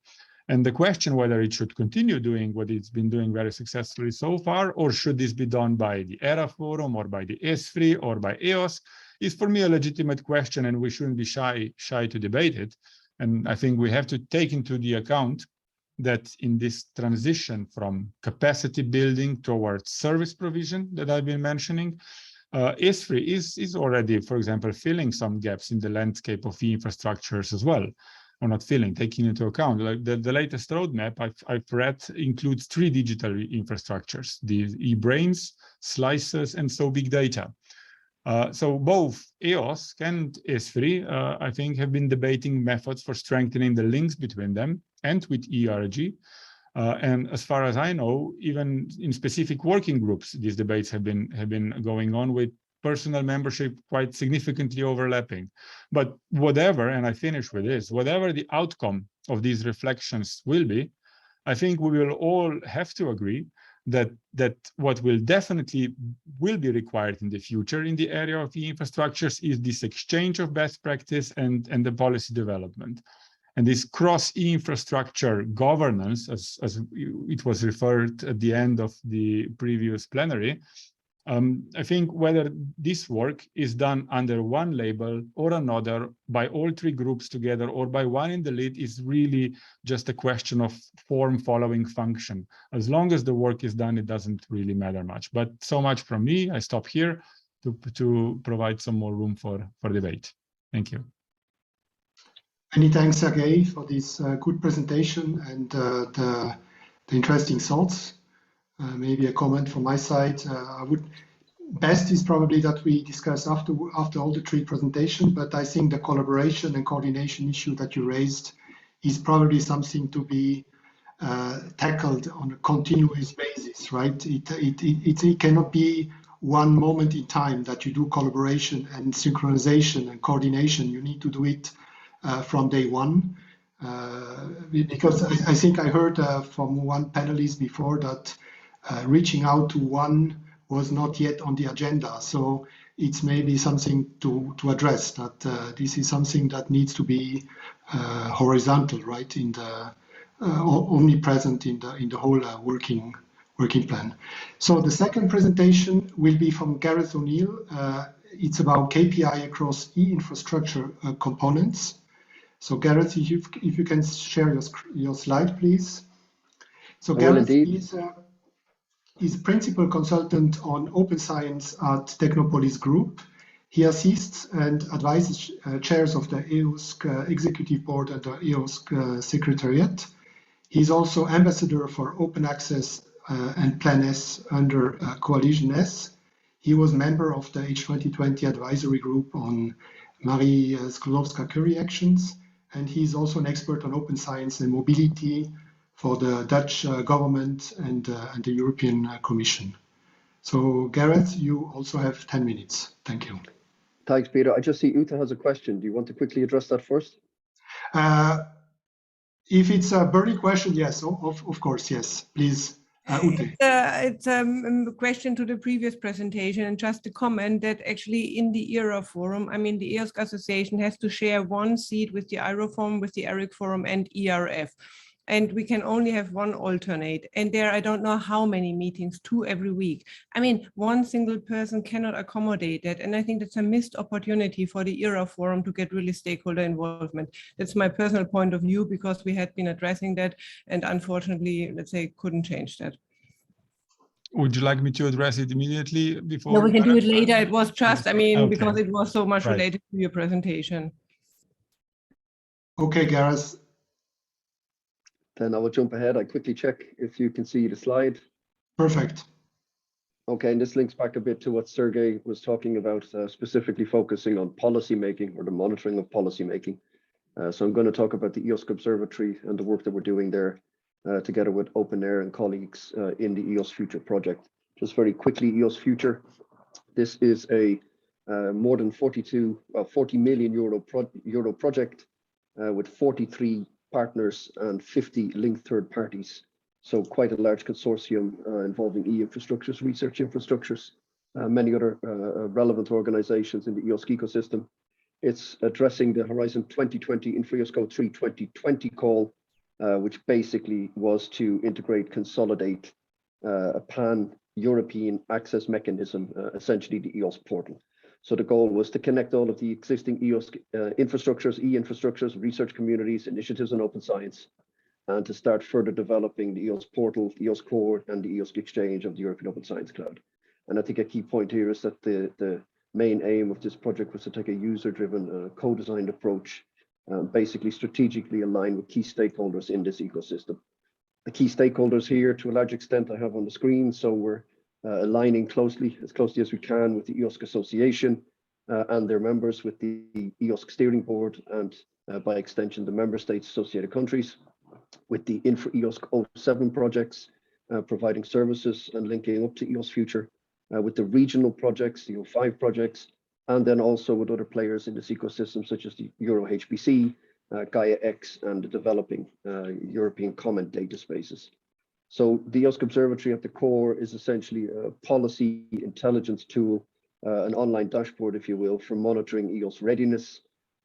And the question whether it should continue doing what it's been doing very successfully so far, or should this be done by the ERA Forum or by the ESFRI or by EOSC, is for me a legitimate question, and we shouldn't be shy to debate it. And I think we have to take into the account that in this transition from capacity building towards service provision that I've been mentioning, ESFRI is already, for example, filling some gaps in the landscape of e-infrastructures as well, or not filling, taking into account. Like the latest roadmap I've read includes 3 digital infrastructures: the e-brains, slices, and so big data. So both EOSC and ESFRI, I think, have been debating methods for strengthening the links between them and with e-IRG. And as far as I know, even in specific working groups, these debates have been going on, with personal membership quite significantly overlapping. But whatever, and I finish with this, whatever the outcome of these reflections will be, I think we will all have to agree that what will definitely be required in the future in the area of e-infrastructures is this exchange of best practice and the policy development. And this cross-infrastructure governance, as it was referred at the end of the previous plenary, I think whether this work is done under one label or another, by all three groups together, or by one in the lead, is really just a question of form following function. As long as the work is done, it doesn't really matter much. But so much from me. I stop here to provide some more room for debate. Thank you. Many thanks, Sergey, for this good presentation and the interesting thoughts. Maybe a comment from my side. Best is probably that we discuss after all the three presentations, but I think the collaboration and coordination issue that you raised is probably something to be tackled on a continuous basis, right? It cannot be one moment in time that you do collaboration and synchronization and coordination. You need to do it from day one, because I think I heard from one panelist before that reaching out to one was not yet on the agenda. So it's maybe something to address, that this is something that needs to be horizontal, right, in the omnipresent in the whole working plan. So the second presentation will be from Gareth O'Neill. It's about KPI across e-infrastructure components. So Gareth, if you can share your slide, please. So Gareth is principal consultant on open science at Technopolis Group. He assists and advises chairs of the EOSC Executive Board and the EOSC Secretariat. He's also ambassador for open access and Plan S under Coalition S. He was member of the H2020 advisory group on Marie Sklodowska-Curie actions, and he's also an expert on open science and mobility for the Dutch government and the European Commission. So Gareth, you also have 10 minutes. Thank you. Thanks, Peter. I just see Uta has a question. Do you want to quickly address that first? If it's a burning question, yes, of course, yes, please. It's a question to the previous presentation, and just a comment that actually in the ERA forum, I mean, the EOSC Association has to share one seat with the IRO forum, with the ERIC forum and ERF. And we can only have one alternate. And there, I don't know how many meetings, 2 every week. I mean, one single person cannot accommodate that. And I think that's a missed opportunity for the ERA forum to get really stakeholder involvement. That's my personal point of view, because we had been addressing that and unfortunately, let's say, couldn't change that. Would you like me to address it immediately before? No, we can do it later. It was just, I mean, okay, because it was so much right, related to your presentation. Okay, Gareth. Then I will jump ahead. I quickly check if you can see the slide. Perfect. Okay, and this links back a bit to what Sergey was talking about, specifically focusing on policy making or the monitoring of policy making. So I'm going to talk about the EOSC Observatory and the work that we're doing there together with OpenAir and colleagues in the EOS Future project. Just very quickly, EOS Future. This is a more than 40 million euro project with 43 partners and 50 linked third parties. So quite a large consortium involving e-infrastructures, research infrastructures, many other relevant organizations in the EOSC ecosystem. It's addressing the Horizon 2020 InfraEOSCO 3 2020 call, which basically was to integrate, consolidate a pan-European access mechanism, essentially the EOS portal. So the goal was to connect all of the existing EOS infrastructures, e-infrastructures, research communities, initiatives in open science, and to start further developing the EOS portal, the EOS core, and the EOS exchange of the European Open Science Cloud. And I think a key point here is that the main aim of this project was to take a user-driven, co-designed approach, basically strategically align with key stakeholders in this ecosystem. The key stakeholders here, to a large extent, I have on the screen. So we're aligning closely, as closely as we can, with the EOSC Association and their members, with the EOSC Steering Board, and by extension, the member states, associated countries, with the InfraEOSC 07 projects, providing services and linking up to EOS Future, with the regional projects, the 05 projects, and then also with other players in this ecosystem, such as the Euro HPC, Gaia X, and the developing European Common Data Spaces. So the EOSC Observatory at the core is essentially a policy intelligence tool, an online dashboard, if you will, for monitoring EOS readiness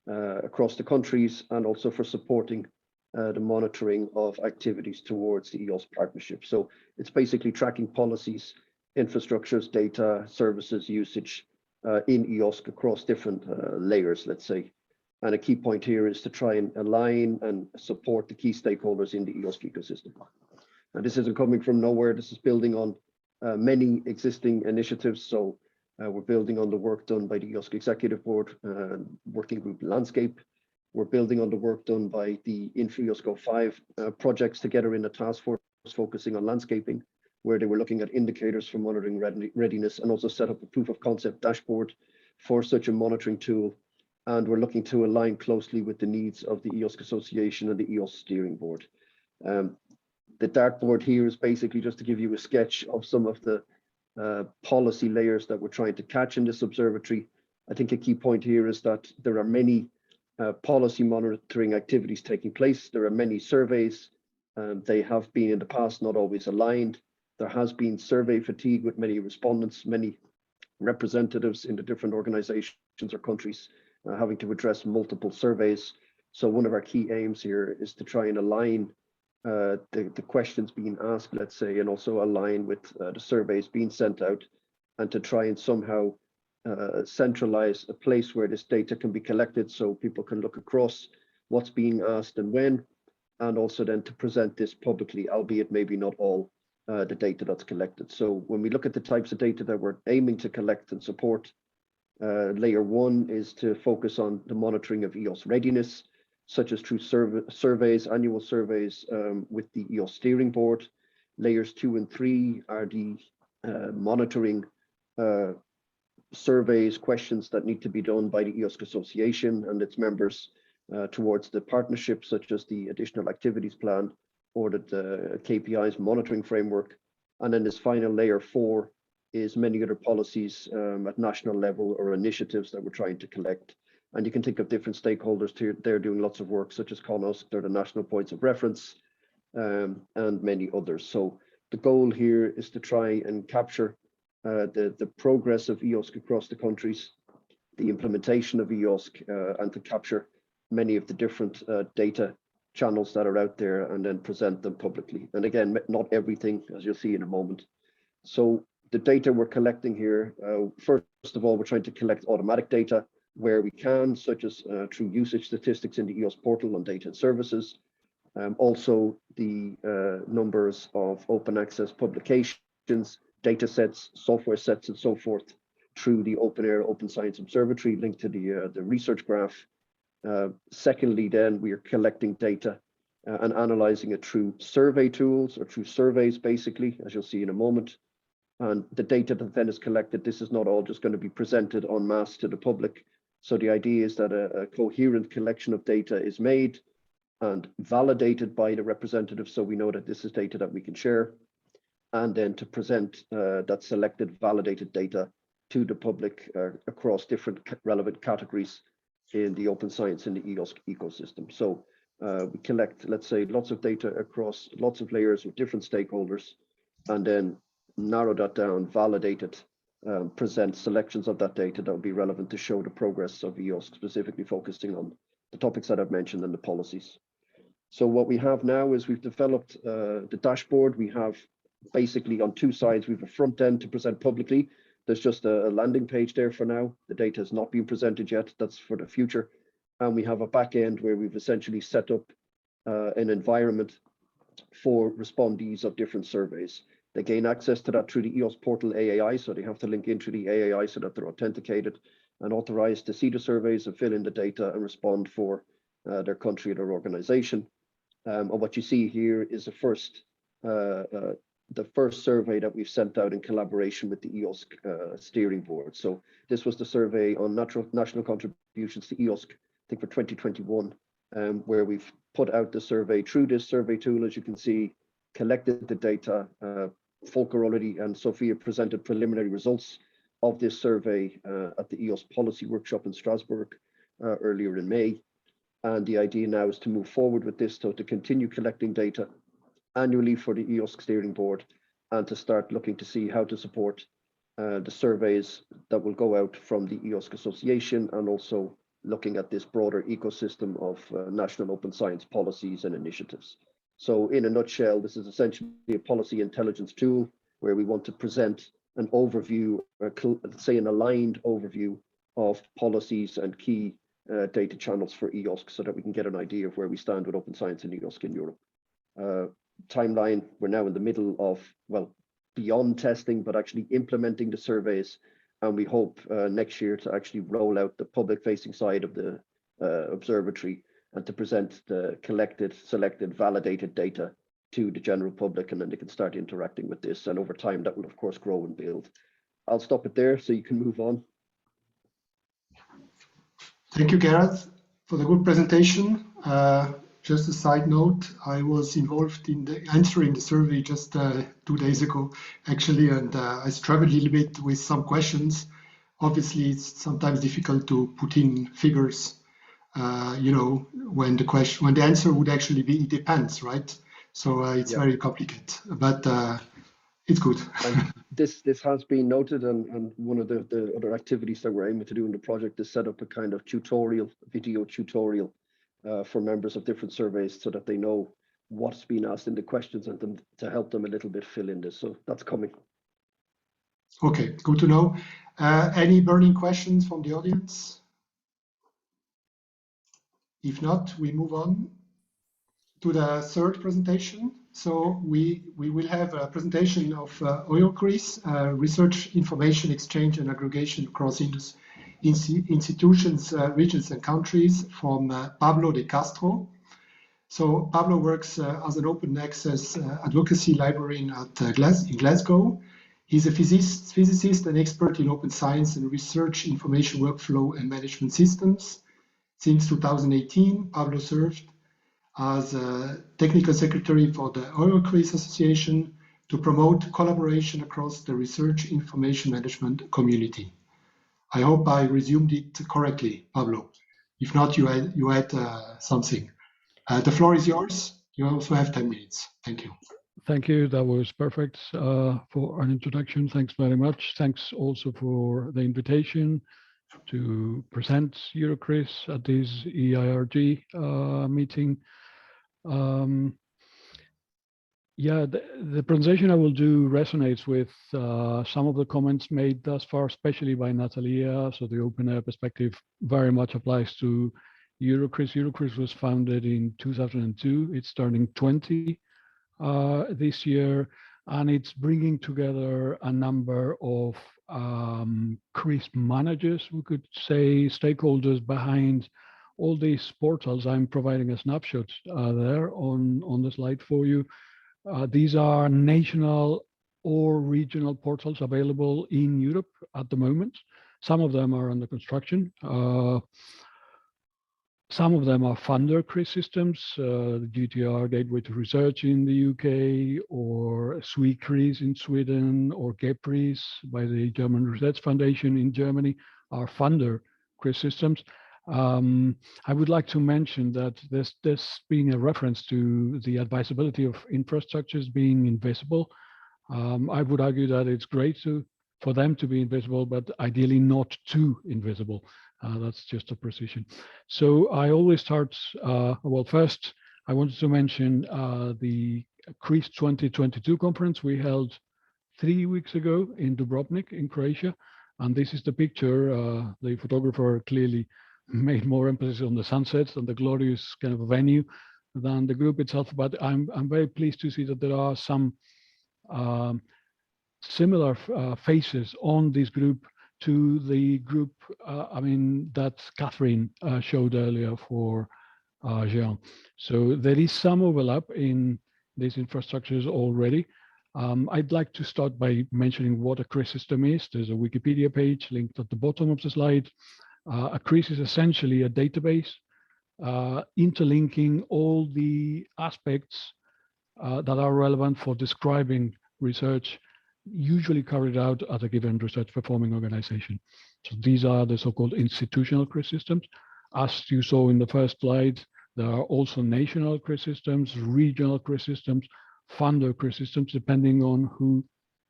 across the countries, and also for supporting the monitoring of activities towards the EOS partnership. So it's basically tracking policies infrastructures, data, services, usage in EOSC across different layers, let's say. And a key point here is to try and align and support the key stakeholders in the EOSC ecosystem. And this isn't coming from nowhere. This is building on many existing initiatives. So we're building on the work done by the EOSC Executive Board, Working Group Landscape. We're building on the work done by the InfraEOSC 5 projects together in a task force focusing on landscaping, where they were looking at indicators for monitoring readiness and also set up a proof of concept dashboard for such a monitoring tool. And we're looking to align closely with the needs of the EOSC Association and the EOSC Steering Board. The dartboard here is basically just to give you a sketch of some of the policy layers that we're trying to catch in this observatory. I think a key point here is that there are many policy monitoring activities taking place. There are many surveys. They have been in the past not always aligned. There has been survey fatigue with many respondents, many representatives in the different organizations or countries having to address multiple surveys. So one of our key aims here is to try and align the questions being asked, let's say, and also align with the surveys being sent out, and to try and somehow centralize a place where this data can be collected so people can look across what's being asked and when, and also then to present this publicly, albeit maybe not all the data that's collected. So when we look at the types of data that we're aiming to collect and support, layer one is to focus on the monitoring of EOS readiness, such as through surveys, annual surveys with the EOS Steering Board. Layers 2 and 3 are the monitoring surveys, questions that need to be done by the EOSC Association and its members towards the partnership, such as the additional activities plan or the KPIs monitoring framework. And then this final layer 4 is many other policies at national level or initiatives that we're trying to collect. And you can think of different stakeholders too. They're doing lots of work, such as CONOSC, they're the national points of reference, and many others. So the goal here is to try and capture the progress of EOSC across the countries, the implementation of EOSC, and to capture many of the different data channels that are out there and then present them publicly. And again, not everything, as you'll see in a moment. So the data we're collecting here, first of all, we're trying to collect automatic data where we can, such as through usage statistics in the EOS portal on data and services. Also the numbers of open access publications, data sets, software sets, and so forth through the Open Air Open Science Observatory linked to the research graph. Secondly, then we are collecting data and analyzing it through survey tools or through surveys, basically, as you'll see in a moment. And the data that then is collected, this is not all just going to be presented en masse to the public. So the idea is that a coherent collection of data is made and validated by the representatives, so we know that this is data that we can share, and then to present that selected validated data to the public across different relevant categories in the open science and the EOSC ecosystem. So we collect, let's say, lots of data across lots of layers with different stakeholders, and then narrow that down, validate it, present selections of that data that will be relevant to show the progress of EOSC, specifically focusing on the topics that I've mentioned and the policies. So what we have now is we've developed the dashboard. We have basically on two sides, we have a front end to present publicly. There's just a landing page there for now. The data has not been presented yet. That's for the future. And we have a back end where we've essentially set up an environment for respondees of different surveys. They gain access to that through the EOS portal AAI, so they have to link into the AAI so that they're authenticated and authorized to see the surveys and fill in the data and respond for their country or their organization. And what you see here is the first survey that we've sent out in collaboration with the EOSC steering board. So this was the survey on national contributions to EOSC, I think for 2021, where we've put out the survey through this survey tool, as you can see, collected the data. Volker already and Sophia presented preliminary results of this survey at the EOS policy workshop in Strasbourg earlier in May. And the idea now is to move forward with this, so to continue collecting data annually for the EOSC steering board and to start looking to see how to support the surveys that will go out from the EOSC Association, and also looking at this broader ecosystem of national open science policies and initiatives. So in a nutshell, this is essentially a policy intelligence tool where we want to present an overview, say an aligned overview of policies and key data channels for EOSC so that we can get an idea of where we stand with open science and EOSC in Europe. Timeline, we're now in the middle of, well, beyond testing, but actually implementing the surveys. And we hope next year to actually roll out the public facing side of the observatory and to present the collected, selected, validated data to the general public, and then they can start interacting with this. And over time, that will of course grow and build. I'll stop it there so you can move on. Thank you, Gareth, for the good presentation. Just a side note, I was involved in answering the survey just 2 days ago, actually, and I struggled a little bit with some questions. Obviously, it's sometimes difficult to put in figures, you know, when the answer would actually be, it depends, right? So it's very complicated, but it's good. And this has been noted, and one of the other activities that we're aiming to do in the project is set up a kind of tutorial, video tutorial for members of different surveys so that they know what's been asked in the questions and them to help them a little bit fill in this. So that's coming. Okay, good to know. Any burning questions from the audience? If not, we move on to the third presentation. So we will have a presentation of OIRCRIS, research information exchange and aggregation across institutions, regions and countries, from Pablo de Castro. So Pablo works as an open access advocacy librarian in Glasgow. He's a physicist and expert in open science and research information workflow and management systems. Since 2018, Pablo served as technical secretary for the OIRCRIS Association to promote collaboration across the research information management community. I hope I resumed it correctly, Pablo. If not, you had something. The floor is yours. You also have 10 minutes. Thank you. Thank you. That was perfect for an introduction. Thanks very much. Thanks also for the invitation to present OIRCRIS at this e-IRG meeting. Yeah, the presentation I will do resonates with some of the comments made thus far, especially by Natalia. So the open air perspective very much applies to OIRCRIS. OIRCRIS was founded in 2002. It's turning 20 this year, and it's bringing together a number of CRIS managers, we could say, stakeholders behind all these portals. I'm providing a snapshot there on the slide for you. These are national or regional portals available in Europe at the moment. Some of them are under construction. Some of them are funder CRIS systems, the GTR Gateway to Research in the UK, or SWE-CRIS in Sweden, or GEPRIS by the German Research Foundation in Germany are funder CRIS systems. I would like to mention that there's been a reference to the advisability of infrastructures being invisible. I would argue that it's great for them to be invisible, but ideally not too invisible. That's just a precision. So I always start, well, first, I wanted to mention the CRIS 2022 conference we held 3 weeks ago in Dubrovnik in Croatia. And this is the picture. The photographer clearly made more emphasis on the sunsets and the glorious kind of venue than the group itself. But I'm very pleased to see that there are some similar faces on this group to the group, I mean, that Catherine showed earlier for Jean. So there is some overlap in these infrastructures already. I'd like to start by mentioning what a CRIS system is. There's a Wikipedia page linked at the bottom of the slide. A CRIS is essentially a database interlinking all the aspects that are relevant for describing research usually carried out at a given research performing organization. So these are the so-called institutional CRIS systems. As you saw in the first slide, there are also national CRIS systems, regional CRIS systems, funder CRIS systems, depending on who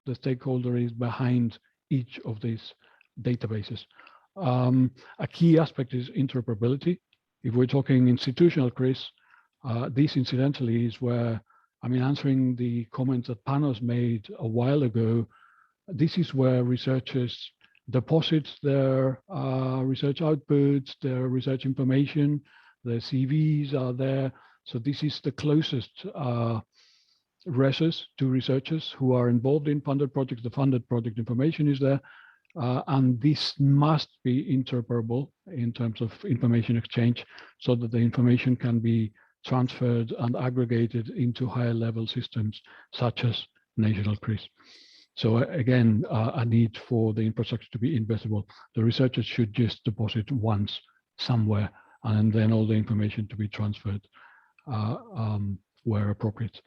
the stakeholder is behind each of these databases. A key aspect is interoperability. If we're talking institutional CRIS, this incidentally is where, I mean, answering the comments that Panos made a while ago, This is where researchers deposit their research outputs, their research information, their CVs are there. So this is the closest resource to researchers who are involved in funded projects. The funded project information is there. And this must be interoperable in terms of information exchange so that the information can be transferred and aggregated into higher level systems such as national CRIS. So again, a need for the infrastructure to be investable. The researchers should just deposit once somewhere and then all the information to be transferred where appropriate.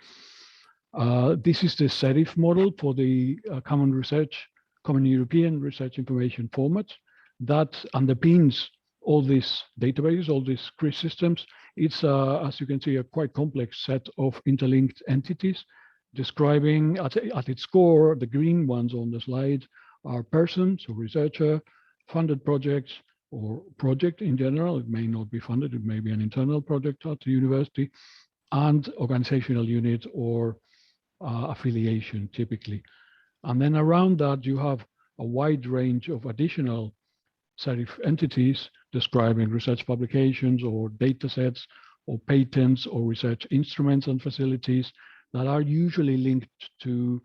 This is the SERIF model for the Common European Research Information Format that underpins all these databases, all these CRIS systems. It's, as you can see, a quite complex set of interlinked entities describing at its core, the green ones on the slide are persons, so researcher, funded projects, or project in general. It may not be funded, it may be an internal project at the university, and organizational unit or affiliation typically. And then around that, you have a wide range of additional SERIF entities describing research publications or data sets or patents or research instruments and facilities that are usually linked to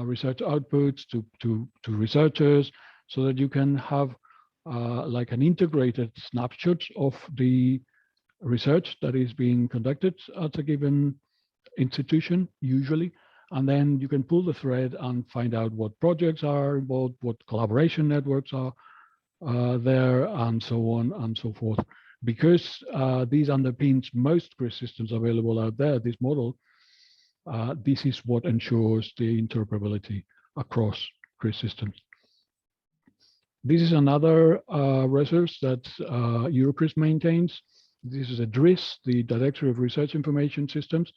research outputs, to researchers, so that you can have like an integrated snapshot of the research that is being conducted at a given institution, usually. And then you can pull the thread and find out what projects are involved, what collaboration networks are there, and so on and so forth. Because these underpins most CRIS systems available out there, this model, this is what ensures the interoperability across CRIS systems. This is another resource that EuroCRIS maintains. This is a DRIS, the Directory of Research Information Systems,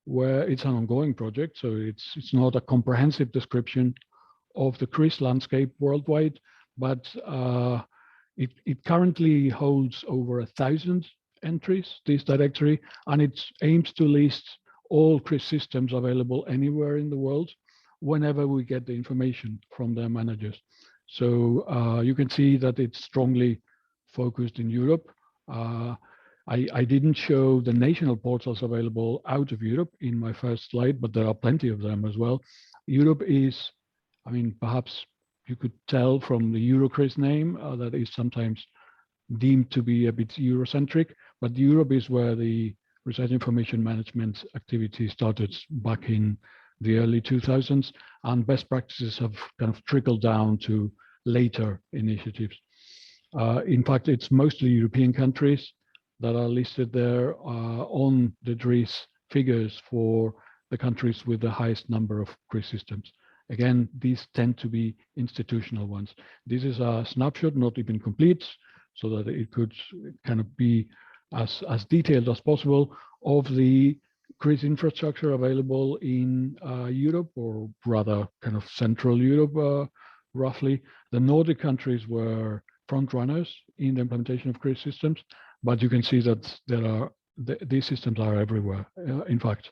where it's an ongoing project. So it's not a comprehensive description of the CRIS landscape worldwide, but it currently holds over 1,000 entries, this directory, and it aims to list all CRIS systems available anywhere in the world whenever we get the information from their managers. So you can see that it's strongly focused in Europe. I didn't show the national portals available out of Europe in my first slide, but there are plenty of them as well. Europe is, I mean, perhaps you could tell from the EuroCRIS name that is sometimes deemed to be a bit Eurocentric, but Europe is where the research information management activity started back in the early 2000s, and best practices have kind of trickled down to later initiatives. In fact, it's mostly European countries that are listed there on the DRIS figures for the countries with the highest number of CRIS systems. Again, these tend to be institutional ones. This is a snapshot, not even complete, so that it could kind of be as detailed as possible of the CRIS infrastructure available in Europe, or rather kind of Central Europe, roughly. The Nordic countries were front runners in the implementation of CRIS systems, but you can see that these systems are everywhere. In fact,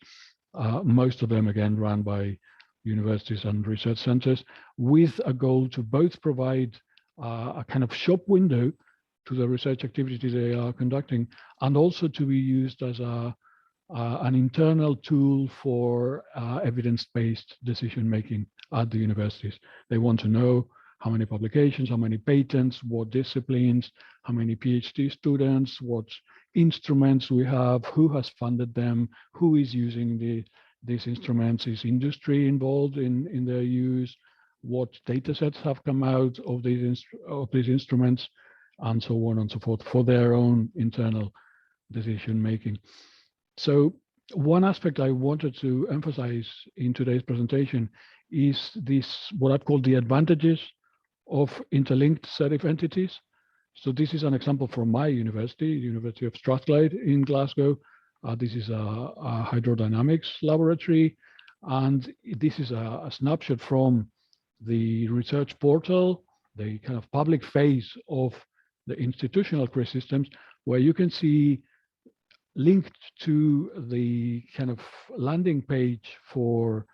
most of them, again, run by universities and research centers with a goal to both provide a kind of shop window to the research activities they are conducting, and also to be used as an internal tool for evidence-based decision-making at the universities. They want to know how many publications, how many patents, what disciplines, how many PhD students, what instruments we have, who has funded them, who is using these instruments, is industry involved in their use, what data sets have come out of these instruments, and so on and so forth, for their own internal decision making. So one aspect I wanted to emphasize in today's presentation is this, what I've called the advantages of interlinked SERIF entities. So this is an example from my university, University of Strathclyde in Glasgow. This is a hydrodynamics laboratory, and this is a snapshot from the research portal, the kind of public phase of the institutional CRIS systems, where you can see linked to the kind of landing page for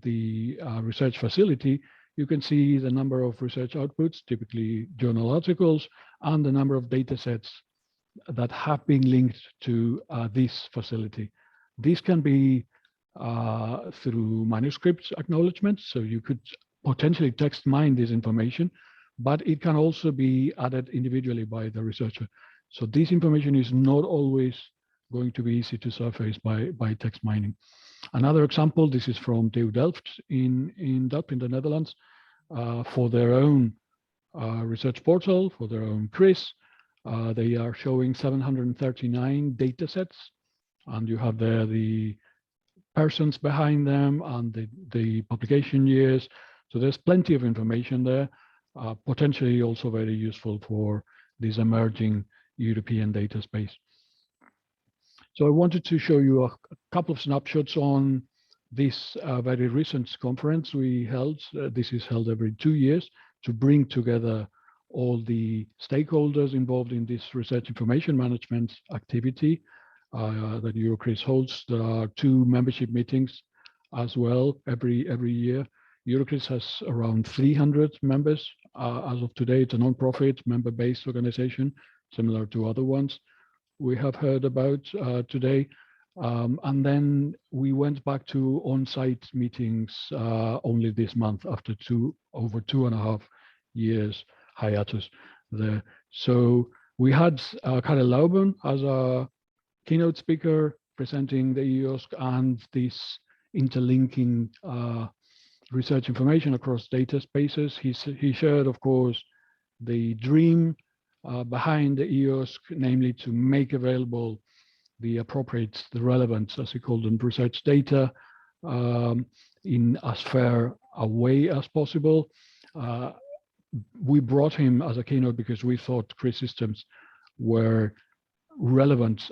the research facility, you can see the number of research outputs, typically journal articles, and the number of data sets that have been linked to this facility. This can be through manuscript acknowledgements, so you could potentially text mine this information, but it can also be added individually by the researcher. So this information is not always going to be easy to surface by text mining. Another example, this is from TU Delft in Delft in the Netherlands, for their own research portal, for their own quiz. They are showing 739 data sets, and you have there the persons behind them and the publication years. So there's plenty of information there, potentially also very useful for this emerging European data space. So I wanted to show you a couple of snapshots on this very recent conference we held. This is held every 2 years to bring together all the stakeholders involved in this research information management activity that EuroCRIS holds. There are 2 membership meetings as well every year. EuroCRIS has around 300 members as of today. It's a non-profit member-based organization, similar to other ones we have heard about today. And then we went back to on-site meetings only this month after over 2.5 years hiatus there. So we had Karel Lauben as a keynote speaker presenting the EOSC and this interlinking research information across data spaces. He shared, of course, the dream behind the EOSC, namely to make available the appropriate, the relevant, as he called them, research data in as fair a way as possible. We brought him as a keynote because we thought CRIS systems were relevant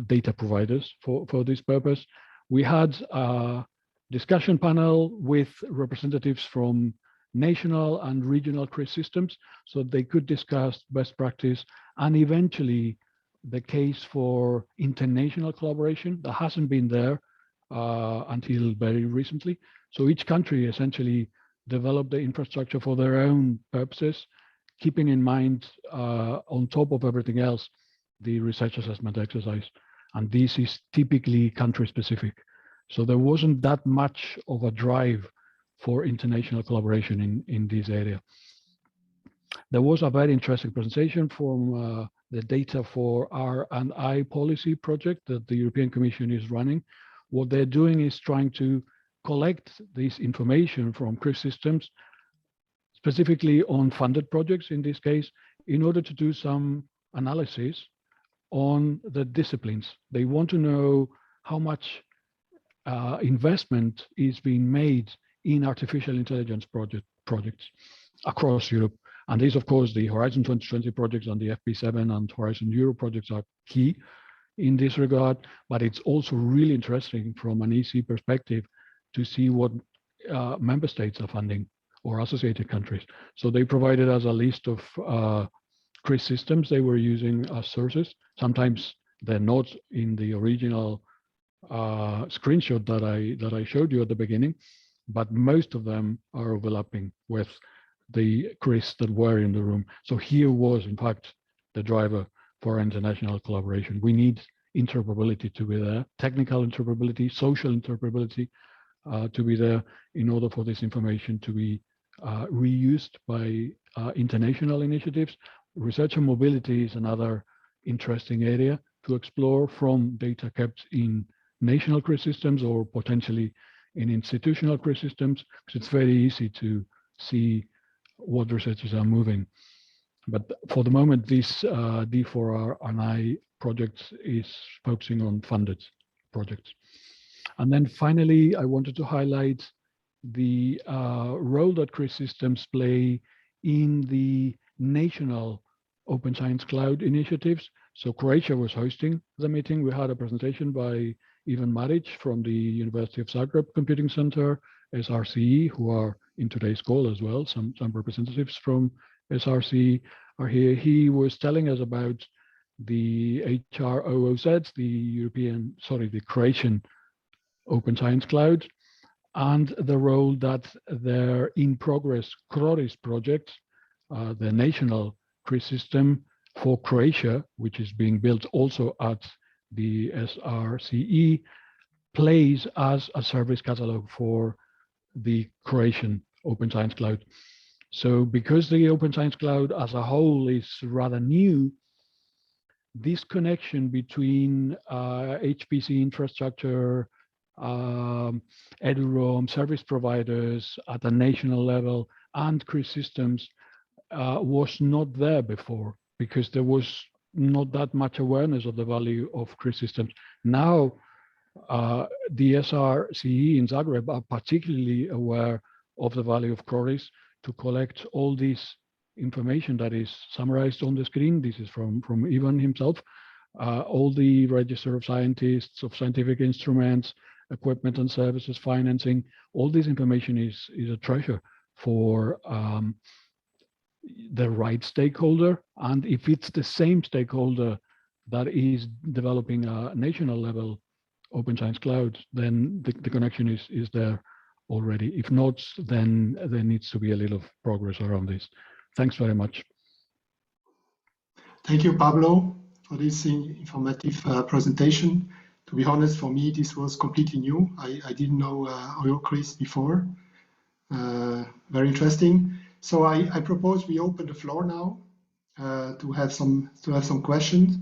data providers for this purpose. We had a discussion panel with representatives from national and regional CRIS systems, so they could discuss best practice and eventually the case for international collaboration that hasn't been there until very recently. So each country essentially developed the infrastructure for their own purposes, keeping in mind on top of everything else, the research assessment exercise. And this is typically country specific. So there wasn't that much of a drive for international collaboration in this area. There was a very interesting presentation from the Data for R&I policy project that the European Commission is running. What they're doing is trying to collect this information from CRIS systems, specifically on funded projects in this case, in order to do some analysis on the disciplines. They want to know how much investment is being made in artificial intelligence projects across Europe. And these, of course, the Horizon 2020 projects and the FP7 and Horizon Europe projects are key in this regard, but it's also really interesting from an EC perspective to see what member states are funding or associated countries. So they provided us a list of CRIS systems they were using as sources. Sometimes they're not in the original screenshot that I showed you at the beginning, but most of them are overlapping with the CRIS that were in the room. So here was, in fact, the driver for international collaboration. We need interoperability to be there, technical interoperability, social interoperability to be there in order for this information to be reused by international initiatives. Research and mobility is another interesting area to explore from data kept in national CRIS systems or potentially in institutional CRIS systems, because it's very easy to see what researchers are moving. But for the moment, this D4R&I project is focusing on funded projects. And then finally, I wanted to highlight the role that CRIS systems play in the national Open Science Cloud initiatives. So Croatia was hosting the meeting. We had a presentation by Ivan Maric from the University of Zagreb Computing Center, SRCE, who are in today's call as well. Some representatives from SRCE are here. He was telling us about the HROOZ, the Croatian Open Science Cloud. and the role that their in-progress CRORIS project, the national CRIS system for Croatia, which is being built also at the SRCE, plays as a service catalog for the Croatian Open Science Cloud. So because the Open Science Cloud as a whole is rather new, this connection between HPC infrastructure, EduRoam, service providers at a national level, and CRIS systems was not there before, because there was not that much awareness of the value of CRIS systems. Now, the SRCE in Zagreb are particularly aware of the value of CRORIS to collect all this information that is summarized on the screen. This is from Ivan himself. All the register of scientists, of scientific instruments, equipment and services, financing, all this information is a treasure for the right stakeholder. And if it's the same stakeholder that is developing a national level Open Science Cloud, then the connection is there already. If not, then there needs to be a little progress around this. Thanks very much. Thank you, Pablo, for this informative presentation. To be honest, for me, this was completely new. I didn't know OIRCRIS before. Very interesting. So I propose we open the floor now to have some questions.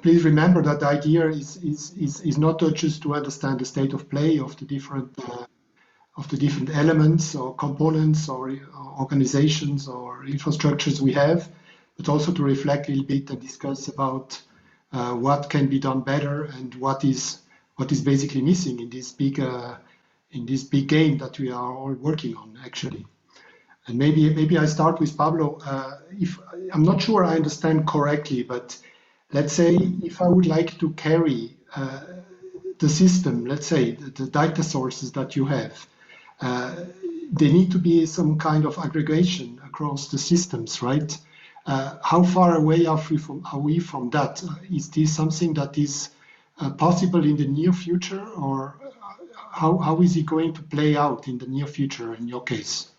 Please remember that the idea is not just to understand the state of play of the different elements or components or organizations or infrastructures we have, but also to reflect a little bit and discuss about what can be done better and what is basically missing in this big game that we are all working on, actually. And maybe I start with Pablo. If I'm not sure I understand correctly, but let's say if I would like to carry the system, let's say the data sources that you have, there need to be some kind of aggregation across the systems, right? How far away are we from that? Is this something that is possible in the near future, or how is it going to play out in the near future in your case?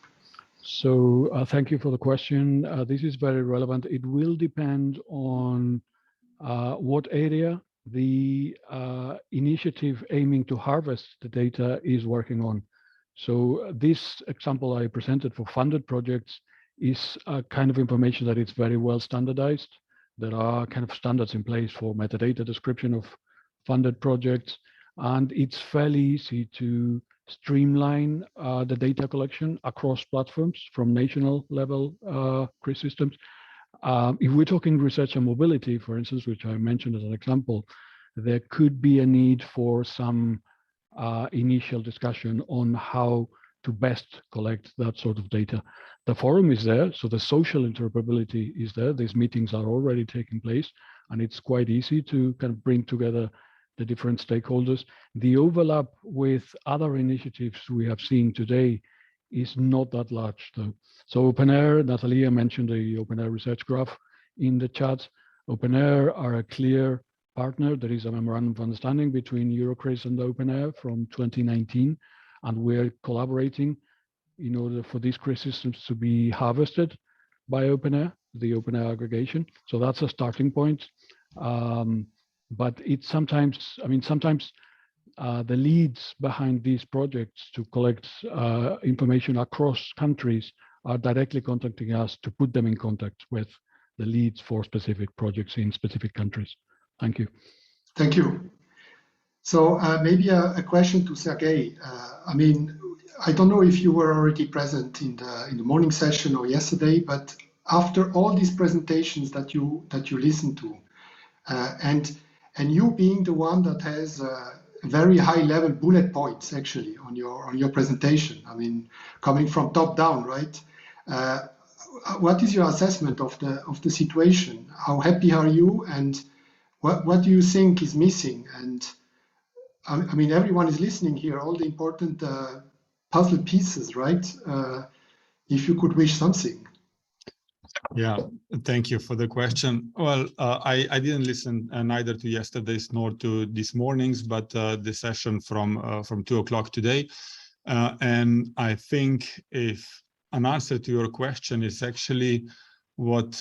So thank you for the question. This is very relevant. It will depend on what area the initiative aiming to harvest the data is working on. So this example I presented for funded projects is a kind of information that is very well standardized. There are kind of standards in place for metadata description of funded projects, and it's fairly easy to streamline the data collection across platforms from national level CRIS systems. If we're talking research and mobility, for instance, which I mentioned as an example, there could be a need for some initial discussion on how to best collect that sort of data. The forum is there, so the social interoperability is there. These meetings are already taking place, and it's quite easy to kind of bring together the different stakeholders. The overlap with other initiatives we have seen today is not that large, though. So OpenAIR, Natalia mentioned the OpenAIR research graph in the chat. OpenAIR are a clear partner. There is a memorandum of understanding between EuroCRIS and OpenAIR from 2019, and we're collaborating in order for these CRIS systems to be harvested by OpenAIR, the OpenAIR aggregation. So that's a starting point. But it's sometimes, the leads behind these projects to collect information across countries are directly contacting us to put them in contact with the leads for specific projects in specific countries. Thank you. Thank you. So maybe a question to Sergey. I don't know if you were already present in the morning session or yesterday, but after all these presentations that you listened to, and you being the one that has very high level bullet points actually on your presentation, coming from top down, right? What is your assessment of the situation? How happy are you, and what do you think is missing? And everyone is listening here, all the important puzzle pieces, right? If you could wish something. Yeah, thank you for the question. Well, I didn't listen neither to yesterday's nor to this morning's, but the session from 2 o'clock today. And I think if an answer to your question is actually what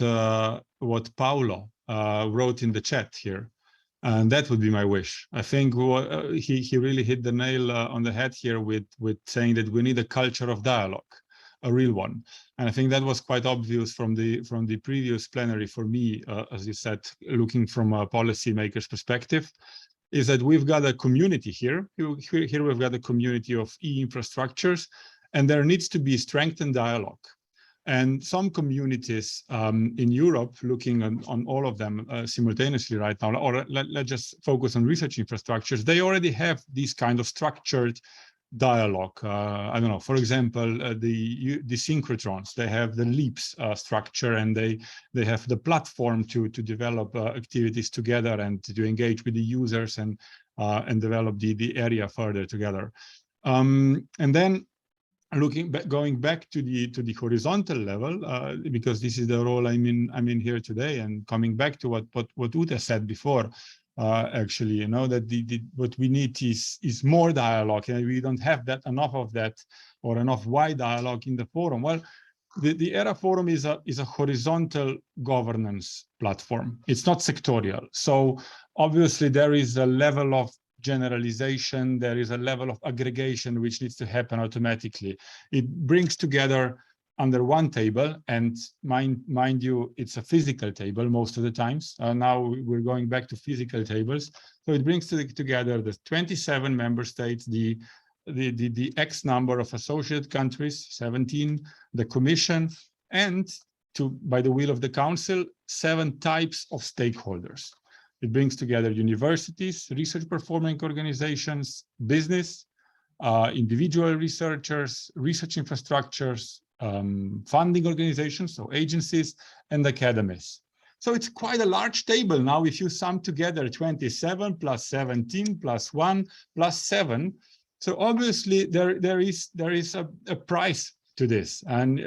Paolo wrote in the chat here. And that would be my wish. I think he really hit the nail on the head here with saying that we need a culture of dialogue, a real one. And I think that was quite obvious from the previous plenary for me, as you said, looking from a policymaker's perspective, is that we've got a community here. Here we've got a community of e-infrastructures, and there needs to be strengthened dialogue. And some communities in Europe, looking on all of them simultaneously right now, or let's just focus on research infrastructures, they already have this kind of structured dialogue. I don't know, for example, the synchrotrons, they have the LEAPS structure, and they have the platform to develop activities together and to engage with the users and develop the area further together. And then going back to the horizontal level, because this is the role I'm in here today, and coming back to what Ute said before, actually, you know, that what we need is more dialogue, and we don't have enough of that, or enough wide dialogue in the forum. Well, the ERA forum is a horizontal governance platform. It's not sectorial. So obviously there is a level of generalization, there is a level of aggregation which needs to happen automatically. It brings together under one table, and mind you, it's a physical table most of the times. Now we're going back to physical tables. So it brings together the 27 member states, the X number of associate countries, 17, the Commission, and by the will of the Council, 7 types of stakeholders. It brings together universities, research performing organizations, business, individual researchers, research infrastructures, funding organizations, so agencies, and academies. So it's quite a large table. Now, if you sum together 27 plus 17 plus 1 plus 7, so obviously there is a price to this. And,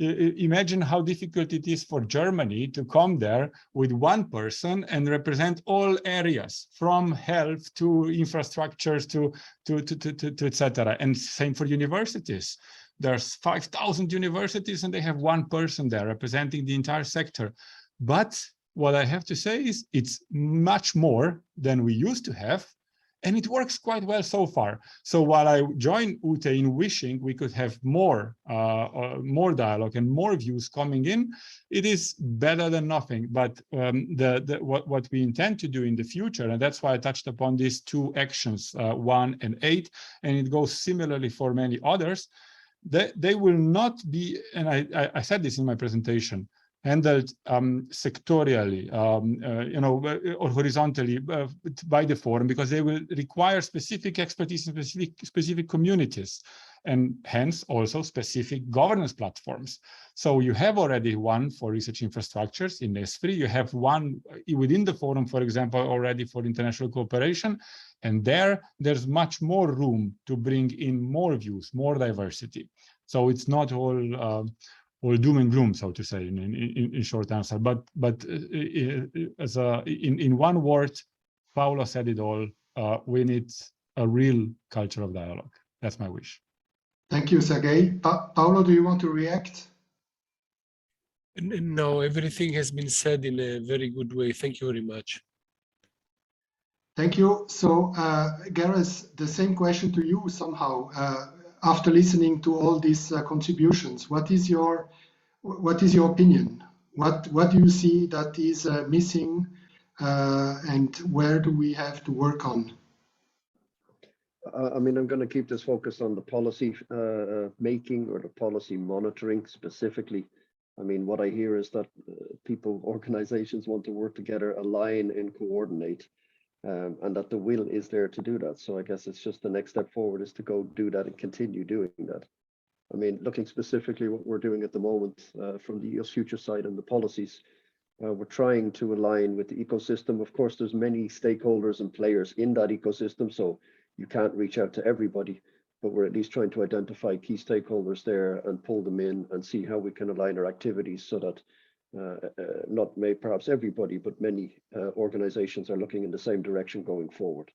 imagine how difficult it is for Germany to come there with one person and represent all areas, from health to infrastructures to etc. And same for universities. There's 5,000 universities and they have one person there representing the entire sector. But what I have to say is it's much more than we used to have. And it works quite well so far. So while I join Ute in wishing we could have more dialogue and more views coming in, it is better than nothing. But what we intend to do in the future, and that's why I touched upon these 2 actions, 1 and 8, and it goes similarly for many others, they will not be, and I said this in my presentation, handled sectorially, or horizontally by the forum, because they will require specific expertise in specific communities, and hence also specific governance platforms. So you have already one for research infrastructures in ESFRI. You have one within the forum, for example, already for international cooperation, and there's much more room to bring in more views, more diversity. So it's not all doom and gloom, so to say, in short answer. But in one word, Paolo said it all. We need a real culture of dialogue. That's my wish. Thank you, Sergei. Paolo, do you want to react? No, everything has been said in a very good way. Thank you very much. Thank you. So, Gareth, the same question to you somehow. After listening to all these contributions, what is your opinion? What do you see that is missing, and where do we have to work on? I mean, I'm going to keep this focused on the policy making or the policy monitoring specifically. I mean, what I hear is that organizations want to work together, align and coordinate, and that the will is there to do that. So I guess it's just the next step forward is to go do that and continue doing that. I mean, looking specifically what we're doing at the moment from the EOS Future side and the policies, we're trying to align with the ecosystem. Of course, there's many stakeholders and players in that ecosystem, so you can't reach out to everybody. but we're at least trying to identify key stakeholders there and pull them in and see how we can align our activities so that not perhaps everybody, but many organizations are looking in the same direction going forward.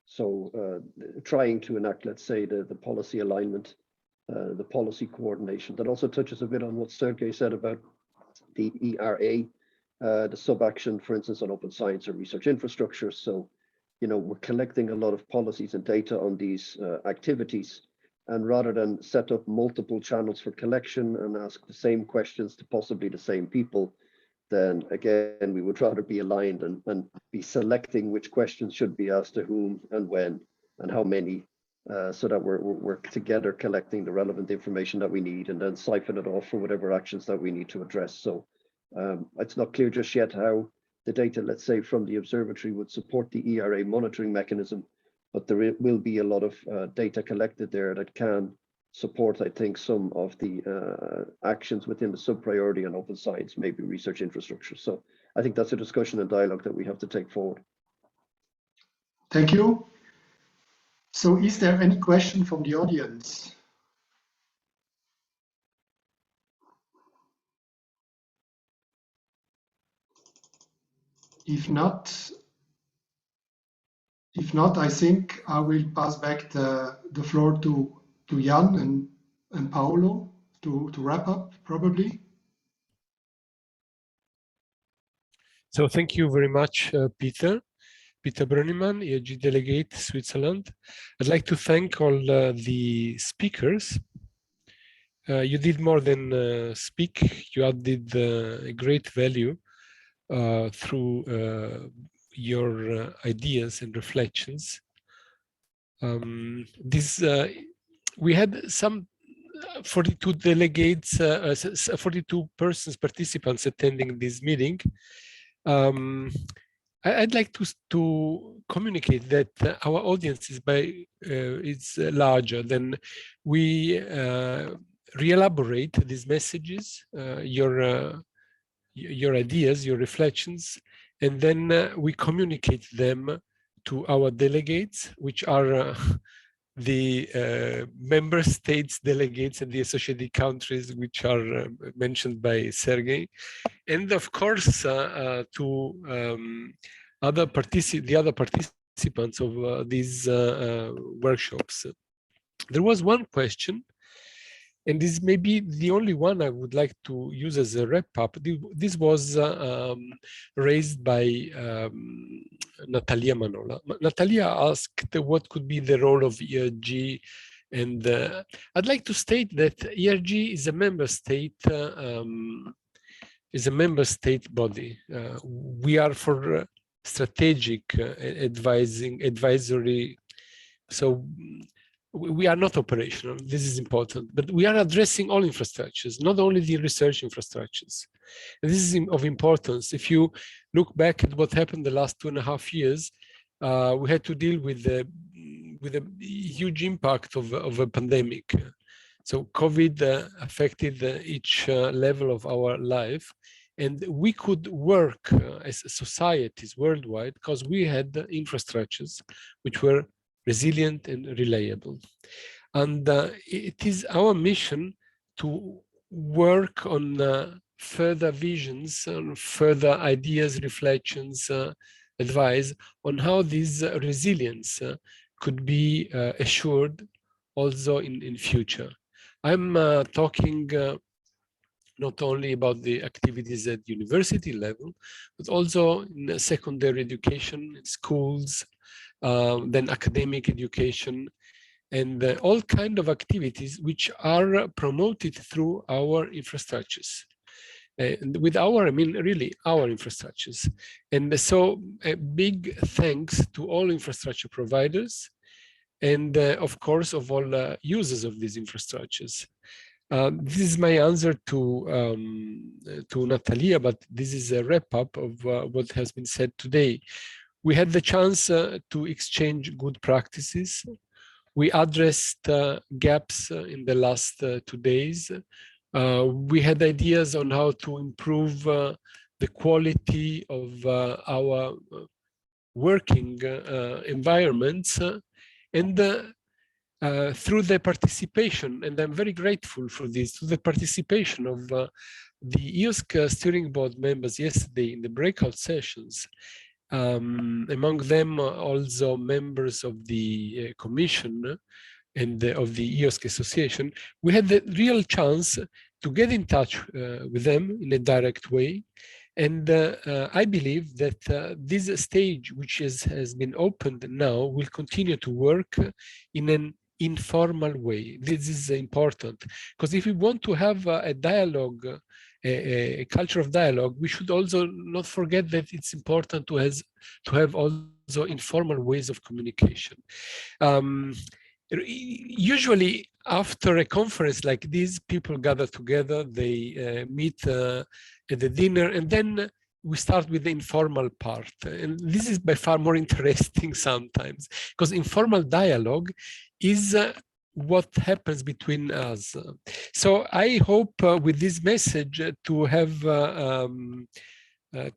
So trying to enact, let's say, the policy alignment, the policy coordination. That also touches a bit on what Sergey said about the ERA, the sub-action, for instance, on open science or research infrastructure. So, you know, we're collecting a lot of policies and data on these activities. And rather than set up multiple channels for collection and ask the same questions to possibly the same people, then again, we would rather be aligned and be selecting which questions should be asked to whom and when and how many, so that we're together collecting the relevant information that we need and then siphon it off for whatever actions that we need to address. So it's not clear just yet how the data, let's say, from the observatory would support the ERA monitoring mechanism, but there will be a lot of data collected there that can support, I think, some of the actions within the sub-priority on open science, maybe research infrastructure. So I think that's a discussion and dialogue that we have to take forward. Thank you. So is there any question from the audience? If not, I think I will pass back the floor to Jan and Paolo to wrap up, probably. So thank you very much, Peter Brönnimann, EIRG delegate, Switzerland. I'd like to thank all the speakers. You did more than speak. You added a great value through your ideas and reflections. We had some 42 delegates, 42 participants attending this meeting. I'd like to communicate that our audience is larger than we re-elaborate these messages, your ideas, your reflections, and then we communicate them to our delegates, which are the member states delegates and the associated countries, which are mentioned by Sergey, and of course to the other participants of these workshops. There was one question, and this may be the only one I would like to use as a wrap-up. This was raised by Natalia Manola. Natalia asked what could be the role of EIRG, and I'd like to state that EIRG is a member state body. We are for strategic advisory. So we are not operational. This is important, but we are addressing all infrastructures, not only the research infrastructures. And this is of importance. If you look back at what happened the last 2.5 years, we had to deal with a huge impact of a pandemic. So COVID affected each level of our life, and we could work as societies worldwide because we had infrastructures which were resilient and reliable. And it is our mission to work on further visions, on further ideas, reflections, advice on how this resilience could be assured also in future. I'm talking not only about the activities at university level, but also in secondary education, in schools, then academic education, and all kinds of activities which are promoted through our infrastructures. And with our, I mean really our infrastructures. And so a big thanks to all infrastructure providers and of course of all users of these infrastructures. This is my answer to Natalia, but this is a wrap up of what has been said today. We had the chance to exchange good practices. We addressed gaps in the last 2 days. We had ideas on how to improve the quality of our working environments. And through the participation, and I'm very grateful for this, through the participation of the IRG steering board members yesterday in the breakout sessions, among them also members of the Commission and of the IRG Association, we had the real chance to get in touch with them in a direct way. And I believe that this stage, which has been opened now, will continue to work in an informal way. This is important, because if we want to have a dialogue, a culture of dialogue, we should also not forget that it's important to have also informal ways of communication. Usually after a conference like this, people gather together, they meet at the dinner, and then we start with the informal part. And this is by far more interesting sometimes, because informal dialogue is what happens between us. So I hope with this message to have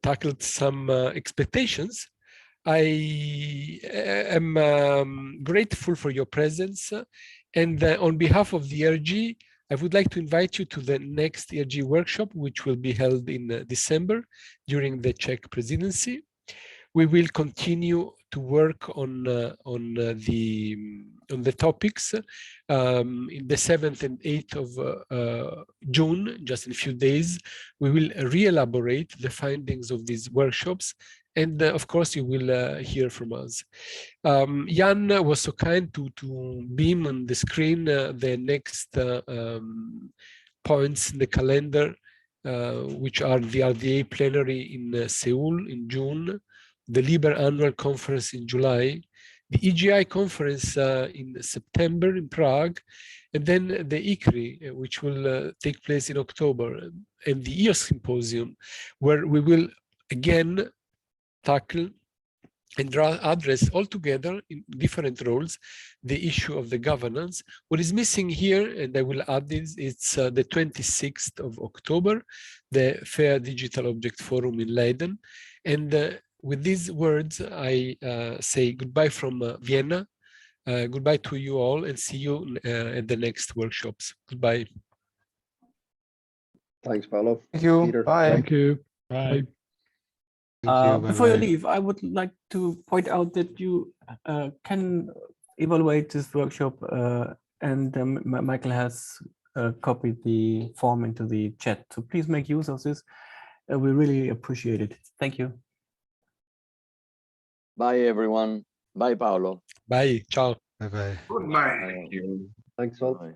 tackled some expectations. I am grateful for your presence, and on behalf of the IRG, I would like to invite you to the next IRG workshop, which will be held in December during the Czech presidency. We will continue to work on the topics in the 7th and 8th of June, just in a few days. We will re-elaborate the findings of these workshops, and of course you will hear from us. Jan was so kind to beam on the screen the next points in the calendar, which are the RDA plenary in Seoul in June, the LIBER annual conference in July, the EGI conference in September in Prague, and then the ICRI, which will take place in October, and the EOS symposium, where we will again tackle and address all together in different roles the issue of the governance. What is missing here, and I will add this, it's the 26th of October, the FAIR Digital Object Forum in Leiden. And with these words, I say goodbye from Vienna. Goodbye to you all, and see you at the next workshops. Goodbye. Thanks, Paolo. Thank you. Peter. Bye. Thank you. Bye. Before you leave, I would like to point out that you can evaluate this workshop, and Michael has copied the form into the chat. So please make use of this. We really appreciate it. Thank you. Bye, everyone. Bye, Paolo. Bye. Ciao. Bye-bye. Goodbye. Thank you. Thanks all. Bye.